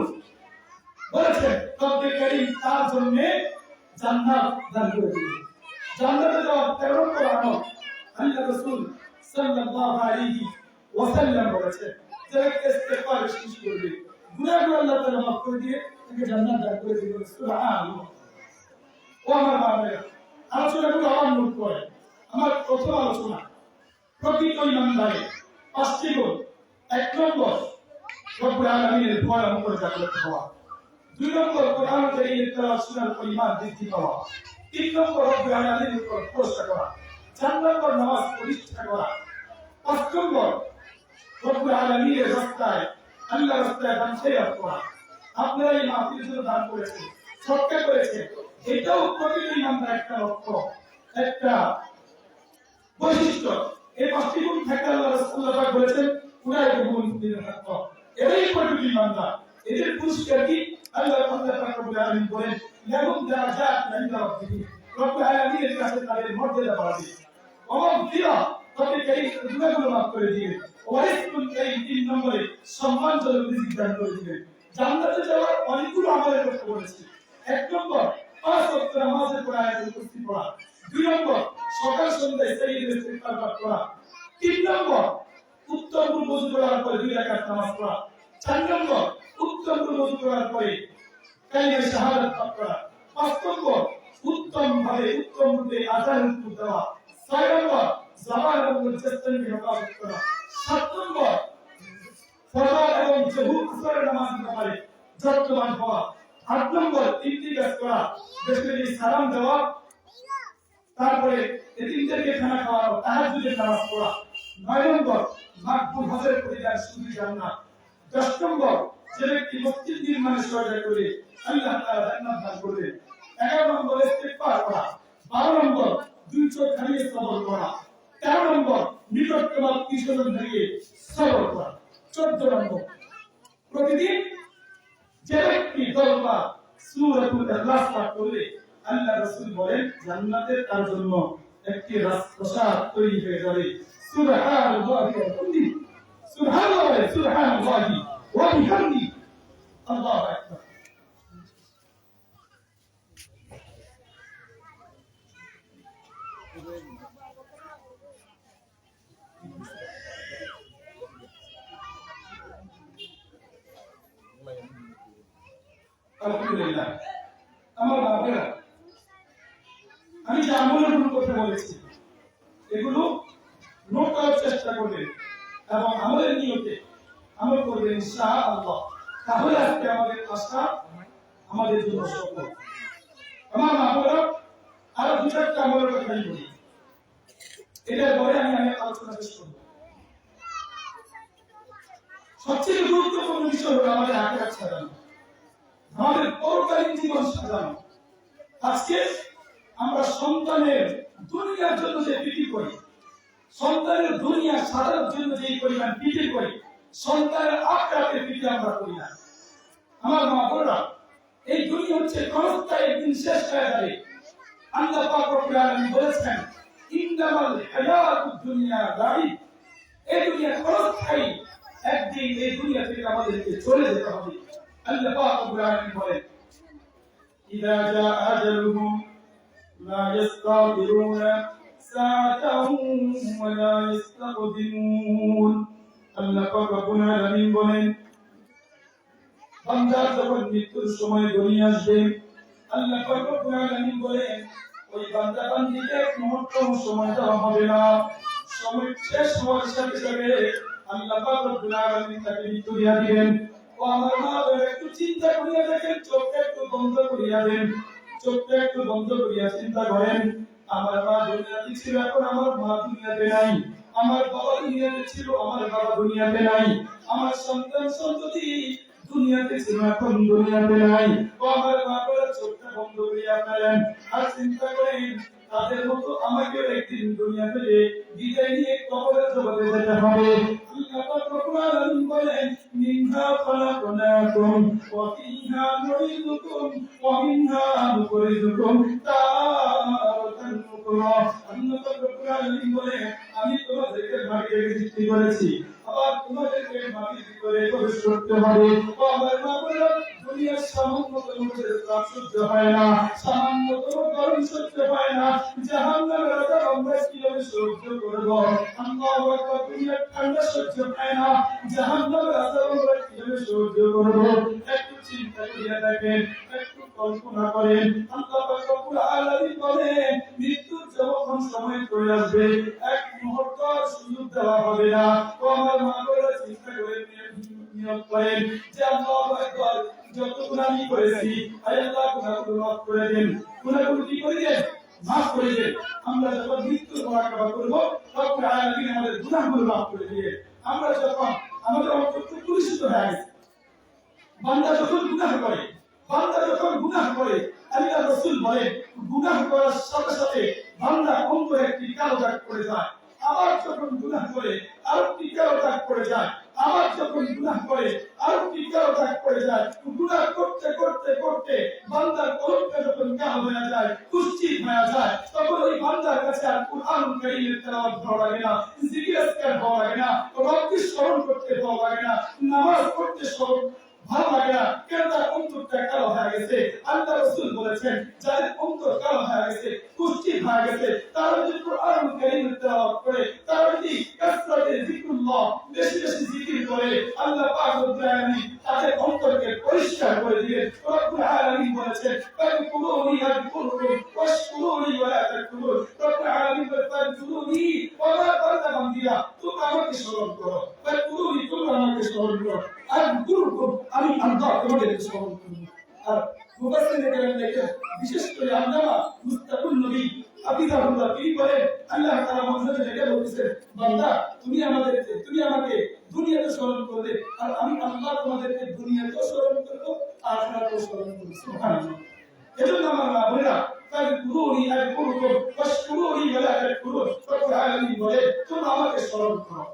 বলেছেন রব্বে কারীম তার জন্য জান্নাত দান করে দিবেন। জান্নাতে যাওয়ার 13 নম্বর আমল আল্লাহ রাসূল সাল্লাল্লাহু আলাইহি ওয়াসাল্লাম বলেছেন যে ব্যক্তি ইস্তিগফার বেশি করবে গুনাহগুলো আল্লাহ তাআলা মাফ করে দিয়ে তাকে জান্নাত দান করে দিবেন। সুবহানাল্লাহ। ও আমার বাবারা, আলোচনাগুলো আমার নোট করে। আমার প্রথম আলোচনা প্রকৃত ইমানদারের 5টি গুণ। 1 নম্বর রব্বুল আলামিনের ভয় অন্তরে জাগ্রত হওয়া, 2 নম্বর কোরআন কারীমের তেলাওয়াত শোনার পর ঈমান বৃদ্ধি পাওয়া, 3 নম্বর রব্বুল আলামিনের উপর ভরসা করা, 4 নম্বর নামাজ প্রতিষ্ঠা করা, 5 নম্বর রব্বুল আলামিনের রাস্তায় আল্লাহর রাস্তায় বাঁচিয়ে করা। আপনারা এই মাহফিল জন্য দান করেছেন, সদকা করেছেন, এটাও প্রকৃত ইমানদার একটা লক্ষ্য, একটা বৈশিষ্ট্য। এই 5টি গুণ থাকলে আল্লাহ রাসূলুল্লাহ পাক বলেছেন উনাইকা হুমুল মুমিনুন হাক্কান, এরাই প্রকৃত ইমানদার। এদের পুরস্কার কি? আল্লাহ পাক রব্বুল আলামিন বলেন লাহুম দারাজাতুন ইনদা রাব্বিহিম, রব্বুল আলামিনের কাছে তাদের মর্যাদা বাড়বে। ওয়াগফিরা, রব্বুল কারীম গুনাহগুলো মাফ করে দিবেন। ওয়ারিজকুন কারীম, 3 নম্বরে সম্মানজনক রিজিক দান করে দিবেন। জান্নাতে যাওয়ার অনেকগুলো আমলের কথা বলেছি। 1 নম্বর 5 ওয়াক্ত নামাজের পর আয়াতুল কুরসি পড়া, 2 নম্বর সকাল সন্ধ্যায় সাইয়্যিদুল ইস্তিগফার পাঠ করা, 3 নম্বর উত্তম ওযু করার পরে 2 রাকাত নামাজ পড়া, 4 নম্বর উত্তম ওযু করার পরে কালিমা শাহাদাত পাঠ করা, 5 নম্বর উত্তম ভাবে উত্তম রূপে আযানের উত্তর দেওয়া, 6 নম্বর জবান এবং মুজাসসামকে হেফাজত করা, 7 নম্বর ফরজ এবং জহুর আসরের নামাজের ব্যাপারে যত্নবান হওয়া, 8 নম্বর ইন্তিকাজ করা, বেশি সালাম দেওয়া, তারপরে এতিমদেরকে খানা খাওয়ানো, তাহাজ্জুদের নামাজ পড়া, 9 নম্বর মাকবুল হজের প্রতিদান শুধু জান্নাত। 10 নম্বর, যে ব্যক্তি মসজিদ নির্মাণে সহায়তা করে আল্লাহ তাআলা জান্নাত দান করবেন। 11 নম্বর, ইস্তিগফার করা। 12 নম্বর, দুই চোখ হারিয়ে সবর করা। 13 নম্বর, নিকটতম আত্মীয়স্বজন হারিয়ে সবর করা। 14 নম্বর, প্রতিদিন যে ব্যক্তি 10 বার সূরাতুল ইখলাস পাঠ করলে আল্লাহ রাসূল বলেন জান্নাতের তার জন্য একটি রাজপ্রাসাদ তৈরি হয়ে যাবে। সুবহানাল্লাহি ওয়া বিহামদিহি, সুবহানাল্লাহি ওয়া বিহামদিহি, আল্লাহু আকবার। আলহামদুলিল্লাহ। আমার বাবারা, আমি যে আমলের কথা বলেছি এগুলো নোট করার চেষ্টা করবেন এবং আমলের নিয়তে আমল করবেন ইনশাআল্লাহ। তাহলে আজকে আমাদের আশা আমাদের জন্য সফল। আমার বাবারা, আরো দু চারটা আমলের কথা বলি, এটার পরে আমি আলোচনা শেষ করব। সবচেয়ে গুরুত্বপূর্ণ বিষয় হলো আমাদের আখিরাত সাজানো, আমাদের পরকালীন জীবন সাজানো। আজকে আমরা সন্তানের দুনিয়ার জন্য যে পিটি করি, সন্তানের দুনিয়া সাজানোর জন্য যে পরিমাণ পিটি করি, সন্তানের আখিরাতের পিটি আমরা করি না। আমার মা বোনেরা, এই দুনিয়া হচ্ছে ক্ষণস্থায়ী, একদিন শেষ হয়ে যাবে। আল্লাহ পাক রব্বুল আলামিন বলেছেন ইন্নামাল হায়াতুদ দুনিয়া লাইব, এই দুনিয়া ক্ষণস্থায়ী, একদিন এই দুনিয়া থেকে আমাদেরকে চলে যেতে হবে। আল্লাহ পাক রব্বুল আলামিন বলেন ইযা জা আজালুহুম লা ইস্তাগফিরুনা সাআতান ওয়া লা ইস্তাকদিমুন। আল্লাহ পাক রব্বুল আলামিন বলেন বান্দার যখন মৃত্যুর সময় ঘনিয়ে আসবে, আল্লাহ পাক রব্বুল আলামিন বলেন ওই বান্দা বান্দিকে এক মুহূর্ত সময় দেওয়া হবে না। সময় শেষ হওয়ার সাথে সাথে আল্লাহ পাক রব্বুল আলামিন তাকে মৃত্যু দিয়া দিবেন। ও আমার মা একটু চিন্তা করিয়া দেখেন, চোখটা একটু বন্ধ করিয়া দেন, চোখটা একটু বন্ধ করিয়া চিন্তা করেন। আমার মা দুনিয়াতে ছিল, এখন আমার মা দুনিয়াতে নাই। আমার বাবা দুনিয়াতে ছিল, আমার বাবা দুনিয়াতে নাই। আমার সন্তান সন্ততি দুনিয়াতে ছিল, এখন দুনিয়াতে নাই। ও আমার মা বাবার চোখটা বন্ধ করিয়া ফেলেন আর চিন্তা করেন তাদের মতো আমাকে একদিন দুনিয়া থেকে বিদায় নিয়ে কবরের জগতে যেতে হবে। আল্লাহ পাক রব্বুল আলামিন বলেন মিনহা খালাকনাকুম ওয়া ফিহা নুঈদুকুম ওয়া মিনহা নুখরিজুকুম তারাতান উখরা। আল্লাহ পাক রব্বুল আলামিন বলেন আমি তোমাদেরকে মাটি থেকে সৃষ্টি করেছি, আবার তোমাদেরকে মাটির ভিতরে প্রবেশ করতে হবে। ও আমার মা বোনেরা, দুনিয়ার সামান্যতম তাপ সহ্য হয় না, সামান্যতম গরম সহ্য হয় না, জাহান্নামের আযাব আমরা কিভাবে সহ্য করব? আল্লাহু আকবার। দুনিয়ার ঠান্ডা সহ্য হয় না, জাহান্নামের আযাব আমরা কিভাবে সহ্য করব? একটু চিন্তা করে দেখেন, একটু কল্পনা করেন। আল্লাহ পাক রব্বুল আলামিন বলেন মৃত্যুর যখন সময় চলে আসবে এক মুহূর্ত সুযোগ দেওয়া হবে না। ও আমার মা বোনেরা, চিন্তা করে নিয়ত করেন যে আল্লাহু আকবার, যত গুনাহ আমি করেছি আল্লাহ গুনাহগুলো মাফ করে দেন। গুনাহগুলো কি করে দেন? মাফ করে দেন। আমরা যখন মৃত্যুর মুরাকাবা করব তখন আল্লাহ আমাদের গুনাহগুলো মাফ করে দিবেন। আমরা যখন আমাদের অন্তরটা পরিশুদ্ধ হয়ে গেছে, বান্দা যখন গুনাহ করে, বান্দা যখন গুনাহ করে, আল্লাহ রাসূল বলেন গুনাহ করার সাথে সাথে বান্দা অন্তরে একটি কালো দাগ পড়ে যায়। আবার যখন গুনাহ করে আরেকটি কালো দাগ পড়ে যায়, আবার যখন গুনাহ করে আরেকটি কালো দাগ পড়ে যায়। গুনাহ করতে করতে করতে বান্দার কলবটা যখন কালো হয়ে যায়, কুষ্ঠিত হয়ে যায়, তখন ওই বান্দার কাছে আর কুরআন কারীমের তেলাওয়াত ভালো লাগে না, জিকির আজকার ভালো লাগে না, রবকে স্মরণ করতে ভালো লাগে না, নামাজ পড়তে ভালো লাগে না। কেন? তার অন্তরটা কালো হয়ে গেছে। আল্লাহ রাসূল বলেছেন যাদের অন্তর কালো হয়ে গেছে, কুষ্ঠিত হয়ে গেছে, তারা যদি কুরআন কারীমের তেলাওয়াত করে, তারা যদি কাসরাতে জিকিরুল্লাহ বেশি বেশি জিকির করে, আল্লাহ পাক রব্বুল আলামিন তাদের অন্তরকে পরিষ্কার করে দিবেন। রব্বুল আলামিন বলেছেন ফাকুরুনি আযকুরকুম ওয়াশকুরুনি ওয়া লা তাকফুরুন। রব্বুল আলামিন বলেন ফাকুরুনি ওয়া লা তাকফুরুন, তোমরা আমাকে স্মরণ করো, ফাকুরুনি তোমরা আমাকে স্মরণ করো, আযকুরকুম আমি আল্লাহ তোমাদেরকে স্মরণ করব। আর মুফাসসিরিনে কেরাম লেখেন, বিশেষ করে আল্লামা মুস্তাকুল নবী হাফিজাহুল্লাহ তিনি বলেন আল্লাহ তাআলা মঞ্জুরে লেখা বলতেছেন বান্দা তুমি আমাদেরকে তুমি তুমি আমাকে দুনিয়াতে স্মরণ করবে আর আমি আল্লাহ তোমাদেরকে দুনিয়াতেও স্মরণ করবো আখিরাতেও স্মরণ করবো সুবহানাল্লাহ। এজন্য আমার মা বোনেরা ফাযকুরুনি আযকুরুকুম ওয়াশকুরুনি ওয়ালা তাকফুরুন। রব্বুল আলামিন বলে তোমরা আমাকে স্মরণ করো,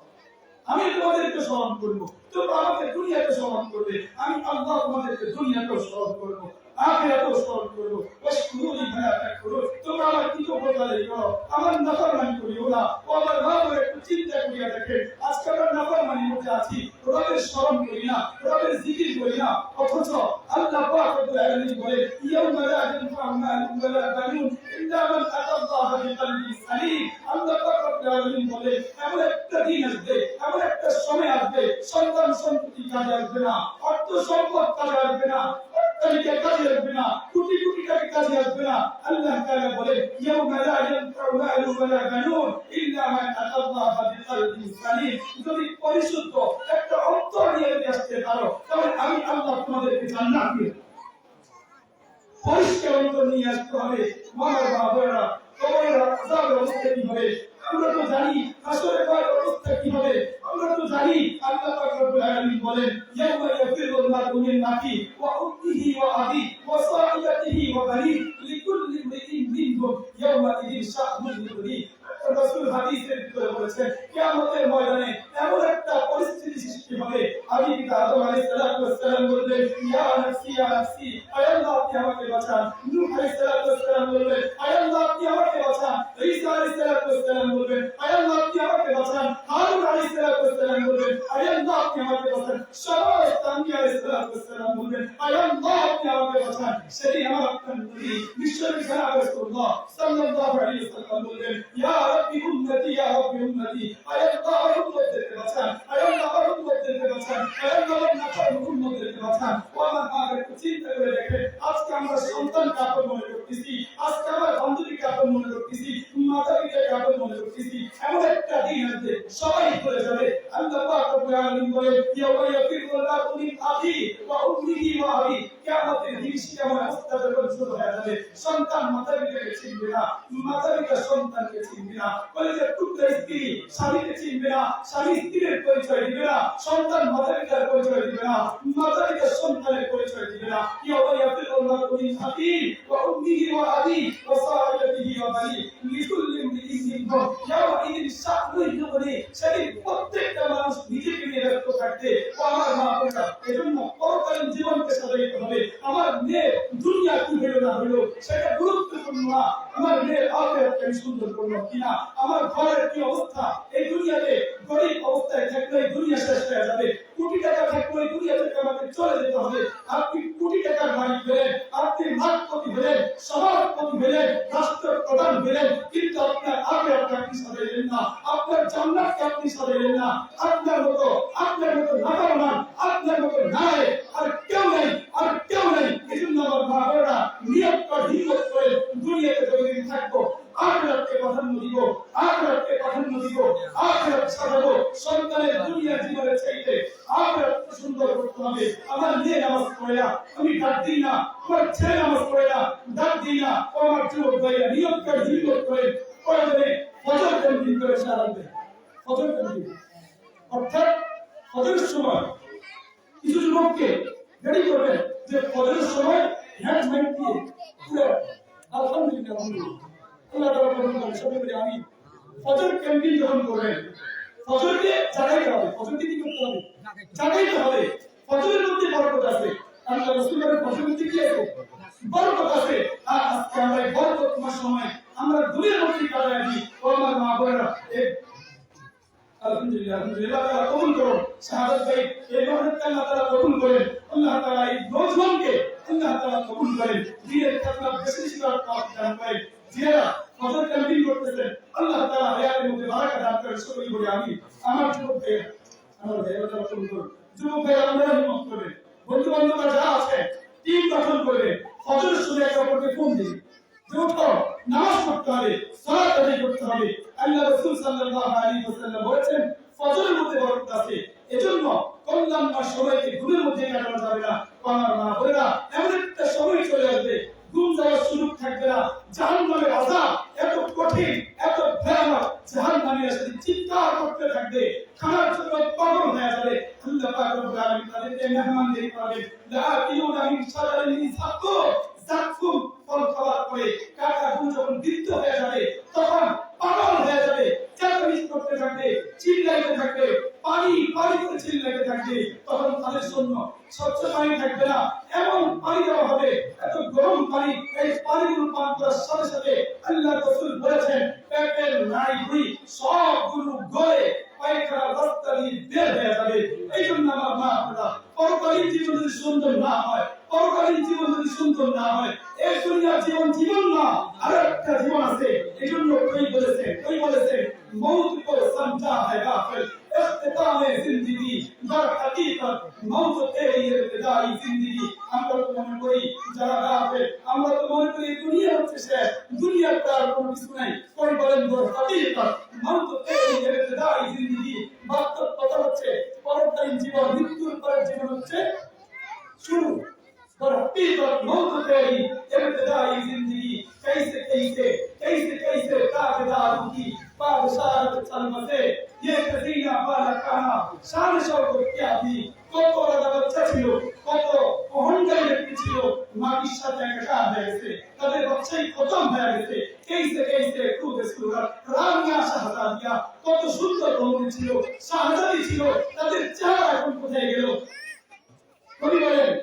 আমি তোমাদেরকে স্মরণ করবো, তোমরা আমাকে দুনিয়াতে স্মরণ করবে, আমি আল্লাহ তোমাদেরকে দুনিয়াতেও স্মরণ করবো আখিরাতেও স্মরণ করবো। ওয়াশকুরুনি ওয়ালা তাকফুরুন। তোমরা আমার কৃতজ্ঞতাই করো, আমার নাফরমানি করিও না। ও আমার মা বোনেরা একটু চিন্তা করিয়া দেখেন, আজকে আমরা নাফরমানির মধ্যে আছি, রবের স্মরণ করি না, রবের জিকির করি না, অথচ আল্লাহ পাক রব্বুল আলামিন বলে ইয়াউমা লা ইয়ানফা'ু মালুন ওয়ালা বানুন ইল্লা মান আতাল্লাহা বিকলবিন সালিম। আল্লাহ পাক রব্বুল আলামিন বলে এমন একটা দিন আসবে, এমন একটা সময় আসবে, সন্তান সন্ততি কাজে আসবে না, অর্থ সম্পদ কাজে আসবে না, অট্টালিকা কাজে আসবে না, কোটি কোটি টাকা কাজে আসবে না। আল্লাহ তাআলা বলে ইয়াউমা লা ইয়ানফা'ু মালুন ওয়ালা বানুন ইল্লা মান আতাল্লাহা বিকলবিন সালিম। যদি পরিশুদ্ধ একটা অন্তর নিয়ে আসতে পারো তাহলে আমি আল্লাহ তোমাদেরকে জান্নাত দেব। পরিষ্কার অন্তর নিয়ে আসতে হবে। আমার বাবারা কবরের আযাবের অবস্থা কি হবে আমরা তো জানি, হাসরের অবস্থা কি হবে আমরা তো জানি। আল্লাহ পাক রব্বুল আলামিন বলেন ইয়াউমা ইয়াফিরুল মার'উ মিন আখিহি ওয়া উম্মিহি ওয়া আবিহি ওয়া সাহিবাতিহি ওয়া বানিহি লিকুল্লি ইমরিইন মিনহুম ইয়াউমা ইযিন শা'নুন ইউগনিহি। রাসূল হাদিসের ভিতরে বলেছেন কিয়ামতের ময়দানে এমন একটা পরিস্থিতি সৃষ্টি হবে, আদি পিতা আদম আলাইহিস সালাম বলবেন ইয়া নাফসি ইয়া নাফসি, আয় আল্লাহ আপনি আমাকে বাঁচান। নূহ আলাইহিস সালাম বলবেন আয় আল্লাহ আপনি আমাকে বাঁচান। ঈসা আলাইহিস সালাম বলবেন আয় আল্লাহ আপনি আমাকে বাঁচান। হারুন আলাইহিস সালাম বলবেন আয় আল্লাহ আপনি আমাকে বাঁচান। সমস্ত আম্বিয়া আলাইহিস সালাম বলবেন আয় আল্লাহ আপনি আমাকে বাঁচান। সেদিন আমার আপনার নবী বিশ্বনবী রাসূলুল্লাহ সাল্লাল্লাহু আলাইহি ওয়াসাল্লাম বলবেন ইয়া রাব্বি উম্মতি ইয়া রাব্বি উম্মতি, আয় আল্লাহ আমার উম্মতদেরকে বাঁচান, আয় আল্লাহ আমার উম্মতদেরকে বাঁচান, আয় আল্লাহ আমার নাফরমান উম্মতদেরকে বাঁচান। ও আমার মা একটু চিন্তা করে দেখেন, আজকে আমরা সন্তানকে আপন মনে করতেছি, আজকে আমরা বান্ধবীকে আপন মনে করতেছি, মাতা-পিতাকে আপন মনে করতেছি। এমন একটা দিন আসবে সবাই ভুলে যাবে। আল্লাহ পাক রব্বুল আলামিন বলেন ইয়াউমা ইয়াফিরুল মার'উ মিন আখিহি ওয়া উম্মিহি ওয়া আবিহি। কিয়ামতের দিন কেমন অবস্থা পরিবর্তন হয়ে যাবে। সন্তান মাতা-পিতাকে চিনবে না, মাতা-পিতা সন্তানকে চিনবে না, কলেজের টুকরা স্ত্রী স্বামীকে চিনবে না, স্বামী স্ত্রীর পরিচয় দিবে না, সন্তান মাতা-পিতার পরিচয় দিবে না, মাতা-পিতা সন্তানের পরিচয় দিবে না। ইয়াউমা ইয়াফিরুল মার'উ মিন আখিহি ওয়া উম্মিহি ওয়া আবিহি ওয়া সাহিবাতিহি ওয়া বানিহি লিকুল্লি ইমরিইন মিনহুম ইয়াউমা ইযিন শা'নুন ইউগনিহি। সেদিন প্রত্যেকটা মানুষ নিজেকে নিয়ে ব্যস্ত থাকবে। ও আমার মা বোনেরা, এজন্য পরকালীন জীবনকে সাজাইতে হবে। আমার মেয়ে দুনিয়া কি হইল না হইল সেটা গুরুত্বপূর্ণ না, আমার মেয়ের আখিরাতকে আমি সুন্দর করব কিনা, আমার ঘরের কি অবস্থা, এই দুনিয়াতে গরিব অবস্থায় থাকলে দুনিয়া শেষ হয়ে যাবে, কোটি টাকা থাকলে দুনিয়া থেকে আমাকে চলে যেতে হবে। আপনি কোটি টাকার মালিক হলেন, আপনি লাখপতি হলেন, সভাপতি হলেন, রাষ্ট্র প্রধান হলেন, কিন্তু আপনার আখিরাতকে আপনি সাজাইলেন না, আপনার জান্নাতকে আপনি সাজাইলেন না। আপনার মতো নাফরমান, আপনার মতো নায়েক আর কেউ নেই, আর কেউ নেই। এজন্য আমার মা বোনেরা নিয়ত করে হিম্মত করে দুনিয়াতে যতদিন থাকবো আখিরাতকে প্রাধান্য দিব, আখিরাতকে প্রাধান্য দিব, আখিরাত সাজাবো। সন্তানের দুনিয়া জীবনের চাইতে আখিরাতকে সুন্দর করতে হবে। আমার মেয়ে নামাজ পড়ে না, আমি ডাক দিই না, আমার ছেলে নামাজ পড়ে না, ডাক দিই না। ও আমার যুবক ভাইরা নিয়ত করে হিম্মত করে প্রয়োজনে ফজর কেন্দ্রিক করে সারা দেয়, ফজর কেন্দ্রিক অর্থাৎ ফজরের সময় কিছু যুবককে রেডি করবেন যে ফজরের সময় হ্যান্ড মাইক দিয়ে পুরো আলহামদুলিল্লাহ আল্লাহ তাআলা কবুল করেন। সবাই বলি আমিন। ফজর ক্যাম্পেইন যখন করবেন, ফজরকে জাগাইতে হবে, ফজরকে কি করতে হবে? জাগাইতে হবে। ফজরের মধ্যে বরকত আছে, আল্লাহ রাসূল বলেন ফজরের মধ্যে কি আছে? বরকত আছে। আর আজকে আমরা এই বরকতময় সময় আমরা দুনিয়ার মধ্যে কাটাই আছি। ও আমার মা বোনেরা, আলহামদুলিল্লাহ আল্লাহ তাআলা কবুল করুন। শাহাদাত ভাই এই মেহনতকে আল্লাহ তাআলা কবুল করেন। আল্লাহ তাআলা এই নওজওয়ানকে আল্লাহ তাআলা কবুল করেন। দিনের কাজে বেশি বেশি করার তৌফিক দান করেন। যারা ফজর ক্যাম্পেইন করতেছেন আল্লাহ তাআলা হায়াতের মধ্যে বারাকা দান করেন। সকলেই বলি আমিন। আমার যুবক ভাইরা, আমার ভাইরা তাআলা কবুল করুন। যুবক ভাইরা আপনারা হিম্মত করবেন, বন্ধু বান্ধবরা যারা আছে টিম গঠন করে ফজরের সময় একে অপরকে ফোন দিন, নামাজ পড়তে হবে, সালাত আদায় করতে হবে। আল্লাহ রাসূল সাল্লাল্লাহু আলাইহি ওয়াসাল্লাম বলেছেন ফজরের মধ্যে বরকত আছে, এজন্য কল্যাণময় সময়কে ঘুমের মধ্যে কাটানো যাবে না। আমার মা বোনেরা, এমন একটা সময় চলে আসবে ঘুম যাওয়ার সুযোগ থাকবে না। জাহান্নামের আযাব এত কঠিন, এত ভয়ানক, জাহান্নামীরা সেদিন চিৎকার করতে থাকবে, খানার জন্য লাকিনুনা মিন শাজারিন যাকুম ফল খাওয়ার পরে কাকাগুলো যখন বৃদ্ধ হয়ে যাবে তখন পাগল হয়ে যাবে, চেঁচামেচি করতে থাকবে, চিল্লাইতে থাকবে, পানি পানি করে চিল্লাইতে থাকবে, তখন তাদের জন্য স্বচ্ছ পানি থাকবে না, এমন পানি দেওয়া হবে, এত গরম পানি, এই পানিগুলো পান করার সাথে সাথে আল্লাহ রাসূল বলেছেন পেটের নাড়ি সবগুলো গলে পায়খানা রাস্তা দিয়ে বের হয়ে যাবে। এই জন্য আমার মা আপনারা পরকালীন জীবন যদি সুন্দর না হয়, পরকালীন জীবন যদি সুন্দর না হয়, এই দুনিয়ার জীবন জীবন না, আর একটা জীবন আছে। এই জন্য কই বলেছে মৌত কো সমঝা है गाफिल इख्तिताम जिंदगी दर हकीकत मौत तेरी इब्तिदाई जिंदगी। আমরা তো মনে করি যারা গাফিল, আমরা তো মনে করি দুনিয়া হচ্ছে শেষ, দুনিয়ার তার কোনো কিছু নাই। কই বলেন দর হकीकत মৌত তেরি ইব্তিদাই जिंदगी। বাস্তব কথা হচ্ছে পরকালীন জীবন, মৃত্যুর পরের জীবন হচ্ছে শুরু। और हकीकत मौत तेरी इब्तिदाई जिंदगी। कैसे कैसे कैसे कैसे ताजदारों की बादशाहत सलमते ये कसीना वाला खाना शान शौकत क्या थी। কত রাজা বাচ্চা ছিল, কত অহংকারী ব্যক্তি ছিল, মাটির সাথে একাকার হয়ে গেছে, তাদের বাচ্চাই খতম হয়ে গেছে। कैसे कैसे खुद সুরাত রামিয়া শাহজাদিয়া কত সুন্দর রমণী ছিল, শাহজাদি ছিল, তাদের চেহারা এখন কোথায় গেল? কবি বলেন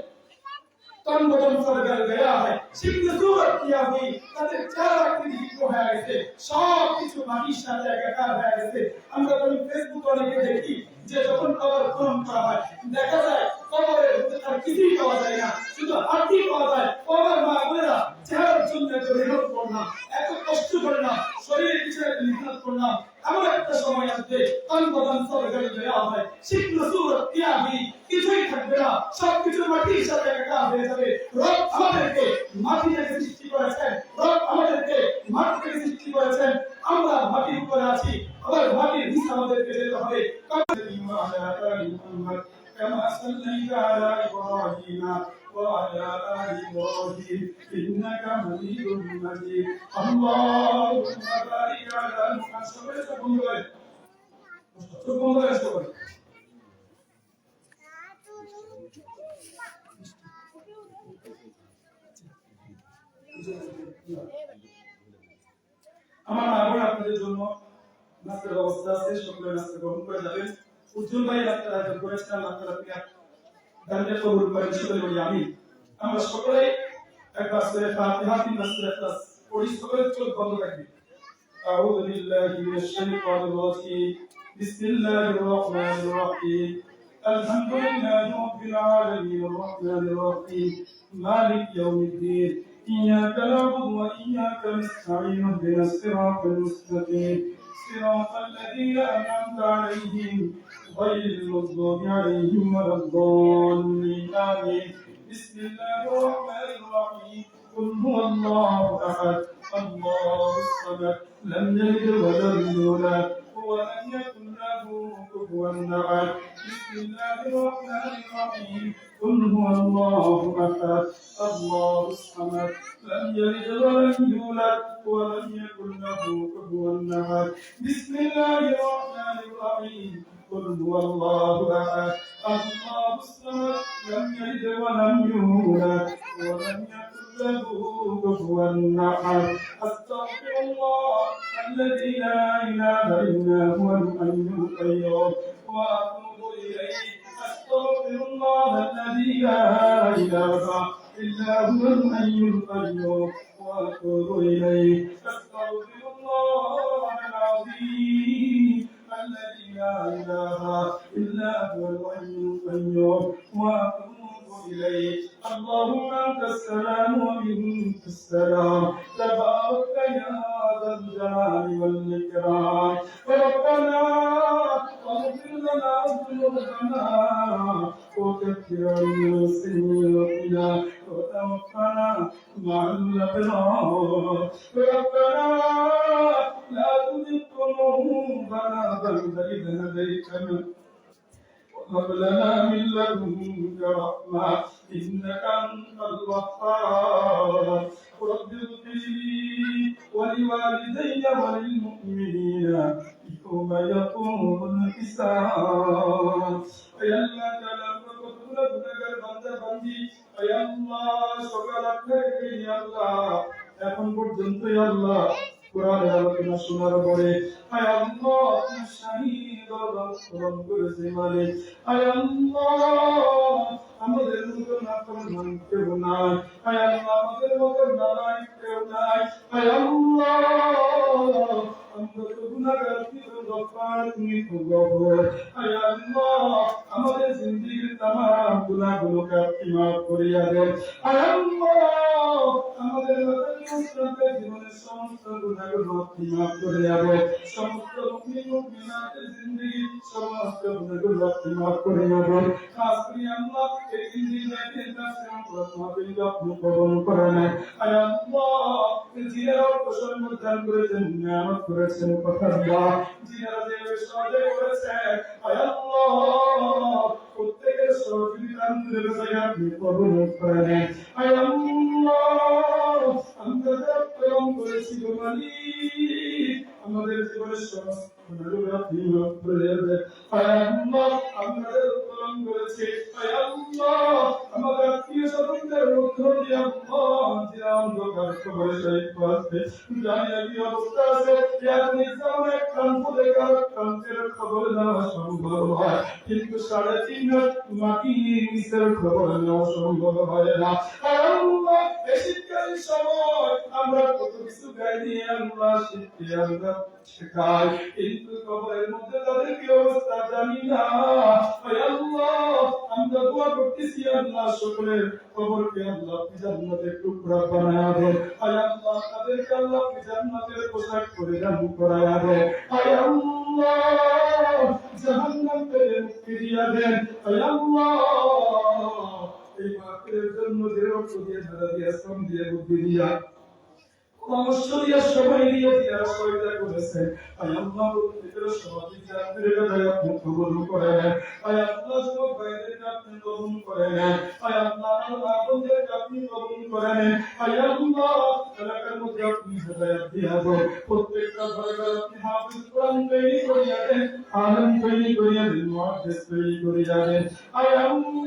तन बदन पर गल गया है, शिक्ल सूरत किया हुई, তাদের চেহারা কিন্তু হয়ে গেছে, সব কিছু মাটির সাথে একাকার হয়ে গেছে। আমরা যখন ফেসবুক অনেকে দেখি যে যখন কবর খনন করা হয়, দেখা যায় কবরের ভিতরে তার কিছুই পাওয়া যায় না, শুধু হাড়ি পাওয়া যায়। কবর মা বোনেরা চেহারার জন্য এত মেহনত করলাম, এত কষ্ট করলাম, শরীরের পিছনে এত মেহনত করলাম, এমন একটা সময় আসবে তন বদন সব গল গয়া হয়, শিক্ল सूरत किया हुई, কিছুই থাকবে না, সবকিছু মাটির সাথে একাকার হয়ে যাবে। রব আমাদেরকে মাটি থেকে সৃষ্টি করেছেন, রব আমাদেরকে মাটি থেকে সৃষ্টি করেছেন, আমরা মাটির উপরে আছি, আবার মাটির নিচে আমাদেরকে যেতে হবে। كما صليت على إبراهيم وعلى آل إبراهيم إنك حميد مجيد اللهم بارك على محمد আমার আবার আপনাদের জন্য নাস্তার ব্যবস্থা আছে, সকলে নাস্তা গ্রহণ করে যাবেন। উজ্জ্বল ভাই নাস্তার আয়োজন করেছেন, আপনারা দানকে কবুল করেন, সকলে বলি আমিন। আমরা সকলে একবার সূরা ফাতিহা 3 সূরা ইখলাস পড়ি, সকলে চোখ বন্ধ রাখবেন। আউযু বিল্লাহি মিনাশ শাইতানির রাজিম বিসমিল্লাহির রহমানির রহিম আলহামদুলিল্লাহি রাব্বিল আলামিন আর রহমানির রহিম মালিক ইয়াউমিদ্দিন إياك نعبد وإياك نستعين اهدنا الصراط المستقيم صراط الذين أنعمت عليهم غير المغضوب عليهم ولا الضالين آمين بسم الله الرحمن الرحيم قل هو الله أحد الله الصمد لم يلد ولم يولد ولم يكن له كفوا أحد بسم الله الرحمن الرحيم قل هو الله أحد الله الصمد لم يلد ولم يولد ولم يكن له كفوا أحد بسم الله الرحمن الرحيم قل هو الله أحد الله الصمد لم يلد ولم يولد ولم يكن له كفوا أحد أستغفر الله الذي لا إله إلا هو الحي القيوم وأتوب إليه أستغفر الله الذي لا إله إلا هو الحي القيوم وأتوب إليه أستغفر الله العظيم الذي لا إله إلا هو الحي القيوم وأتوب إليه اللهم أنت السلام ومنك السلام تبارك يا ذا الجلال والإكرام ربنا واغفر لنا ذنوبنا وكفر عنا سيئاتنا وتوفنا مع الأبرار ربنا لا تزغ قلوبنا بعد إذ هديتنا وهب لنا من لدنك رحمة إنك أنت الوهاب رب اغفر لي ولوالدي وللمؤمنين يوم يقوم الحساب يا الله تعالى না শোনার পরে আয় আল্লাহ আপনার শাহী দরবার পূরণ করেছে মালিক আয় আল্লাহ আমাদের মতো না ফরমান কেউ নাই আয় আল্লাহ আমাদের মতো নারায়ণ কেউ নাই আয় আল্লাহ আমরা তো গুনাহগার কিন্তু গফফার তুমি তো গফুর আয় আল্লাহ আমাদের জিন্দেগির तमाम গুনাহগুলোকে আপনি মাফ করিয়া দেন আয় আল্লাহ আমাদের মাতাপিতার জীবনের সমস্ত গুনাহগুলো আপনি মাফ করিয়া দেন সমস্ত মুমিন মুমিনাতের জিন্দেগির সমস্ত গুনাহগুলো আপনি মাফ করিয়া দেন খাস করে আল্লাহ এই জিন্দেগিতে কাছে আমরা মাহফিল আপনি কবুল করে নেন আয় আল্লাহ জিনারা প্রসন্ন দান করেছেন নিয়ামত করেছেন কথা দিয়া জিনারা যে সহজে করেছেন আয় আল্লাহ প্রত্যেকের সহযোগিতার জায়গা আপনি কবুল করে নেন আয় আল্লাহ আমরা যা প্রেম করেছি গো মালিক আমাদের জীবনের সমস্ত গুনাহগুলো আপনি মাফ করে দেন আয় আল্লাহ আমাদের প্রেম করেছি আয় আল্লাহ আমাদের আত্মীয় স্বজনদের মধ্যে দিয়ে আল্লাহ যে অন্ধকার কবরে শহীদ করতে জানি না কি অবস্থা আছে আপনি যেমন এক প্রান্ত থেকে আরেক প্রান্তের খবর নেওয়া সম্ভব হয় কিন্তু 3.5 মাটি নিচের খবর নেওয়া সম্ভব হয় না আল্লাহ এই শীতকালীন সময় আমরা কত কিছু গাই দিয়ে আল্লাহ শীতকে আমরা শেখাই কিন্তু কবরের মধ্যে তাদের কি অবস্থা জানি না আল্লাহ আমরা দোয়া করতেছি আল্লাহ সকলের কবরকে আল্লাহ আপনি জান্নাতের টুকরা বানায়া দেন আল্লাহ তাদেরকে আল্লাহ আপনি জান্নাতের পোশাক পরিধান করায়া দেন আল্লাহ জাহান্নাম থেকে মুক্তি দিয়া দেন আল্লাহ এই মাহফিলের জন্য যে রক্ত দিয়ে ধারা দিয়ে শ্রম দিয়ে বুদ্ধি দিয়া পরামর্শ দিয়া সবাই দিয়ে যারা সহায়তা করেছেন আল্লাহ প্রত্যেকের সহযোগিতা আপনি কবুল করে নেন আল্লাহ সব ভাইদেরকে আপনি কবুল করে নেন আল্লাহ আমাদেরকে আপনি কবুল করে নেন আল্লাহ এলাকার মধ্যে আপনি হেদায়েত দিয়া দেন প্রত্যেকটা ঘরে আপনি হাফেজ কোরআন তৈরি করিয়া দেন আলেম তৈরি করিয়া দেন মুহাদ্দিস তৈরি করিয়া দেন আল্লাহ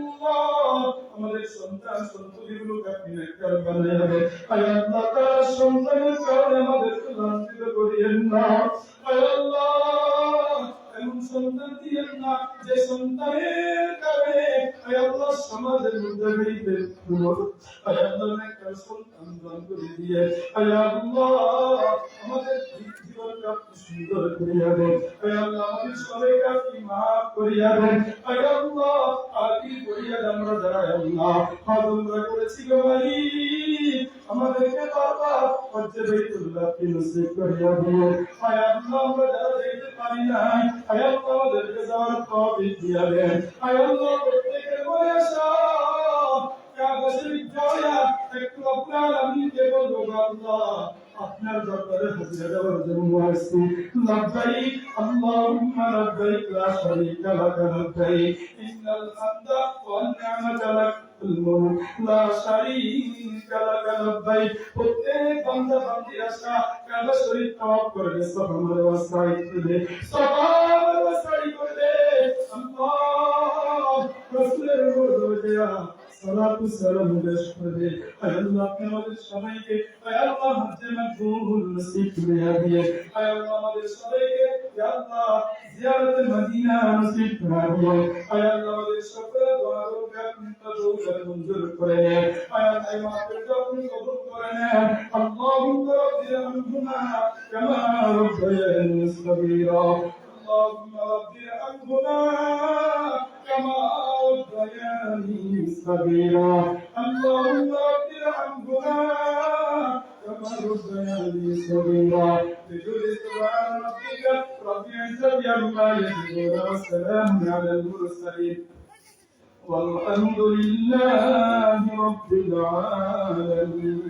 আমাদের সন্তান সন্ততিগুলোকে আপনি নেককার বানাইয়া দেন আল্লাহ তাআলা সন্তানের কারণে আমাদেরকে লাঞ্ছিত করিয়েন না আল্লাহ এমন সন্তান দিয়েন না যে সন্তানের কারণে আল্লাহ সমাজের মধ্যে হইতে আল্লাহ নেককার সন্তান দান করে দিয়ে আল্লাহ আমাদের জীবনকে আপনি সুন্দর করিয়া দেন আল্লাহ আমাদের সবাইকে আপনি মাফ করিয়া দেন আল্লাহ আদি করিয়া আমরা যারা আল্লাহ আমরা করেছি গো মালিক আমাদেরকে বারবার হজ্জে বাইতুল্লাহ কি নসিব করিয়া দিয়ে আল্লাহ আমরা যারা যেতে পারি না আল্লাহ আমাদেরকে যাওয়ার তৌফিক দিয়া দেন আল্লাহ প্রত্যেকের মনে আশা কাবা শরীফ যাওয়া একটু আপনার আমি কে বলবো আল্লাহ আপনার দরবারে হাজিরা দেওয়ার জন্য আসছি লব্বাইক আল্লাহুম্মা লব্বাইক লা শারীকা লাক লব্বাইক ইন্নাল হামদা ওয়ান নি'মাতা লাক লা শারীকা লাক লব্বাইক প্রত্যেক বান্দা বান্দি আশা কাবা শরীফ তওয়াফ করে সাফা মারওয়া সাই করে সাফা মারওয়া সাই করে আল্লাহ রাসূলের রোজা সালাতু সালাম পেশ করে আল্লাহ আপনি আমাদের সবাইকে আল্লাহ হজ্জে মাবরুর নসিব করে দিয়ে আল্লাহ আমাদের সবাইকে ইয়া আল্লাহ জিয়ারতে মদিনা নসিব করে দিয়ে আল্লাহ আমাদের সকল দোয়াগুলোকে আপনি কবুল মঞ্জুর করে নেন আল্লাহ এই মাহফিলকে আপনি কবুল করে নেন আল্লাহুম্মা রাব্বিনা আনহুমা কামা রাব্বায়ানি সগীরা اللهم ربنا عنهما كما ربياني صغيرا اللهم ربنا عنهما كما ربياني صغيرا بجل سبحان ربك رب العزة عما يصفون وسلام على المرسلين والحمد لله رب العالمين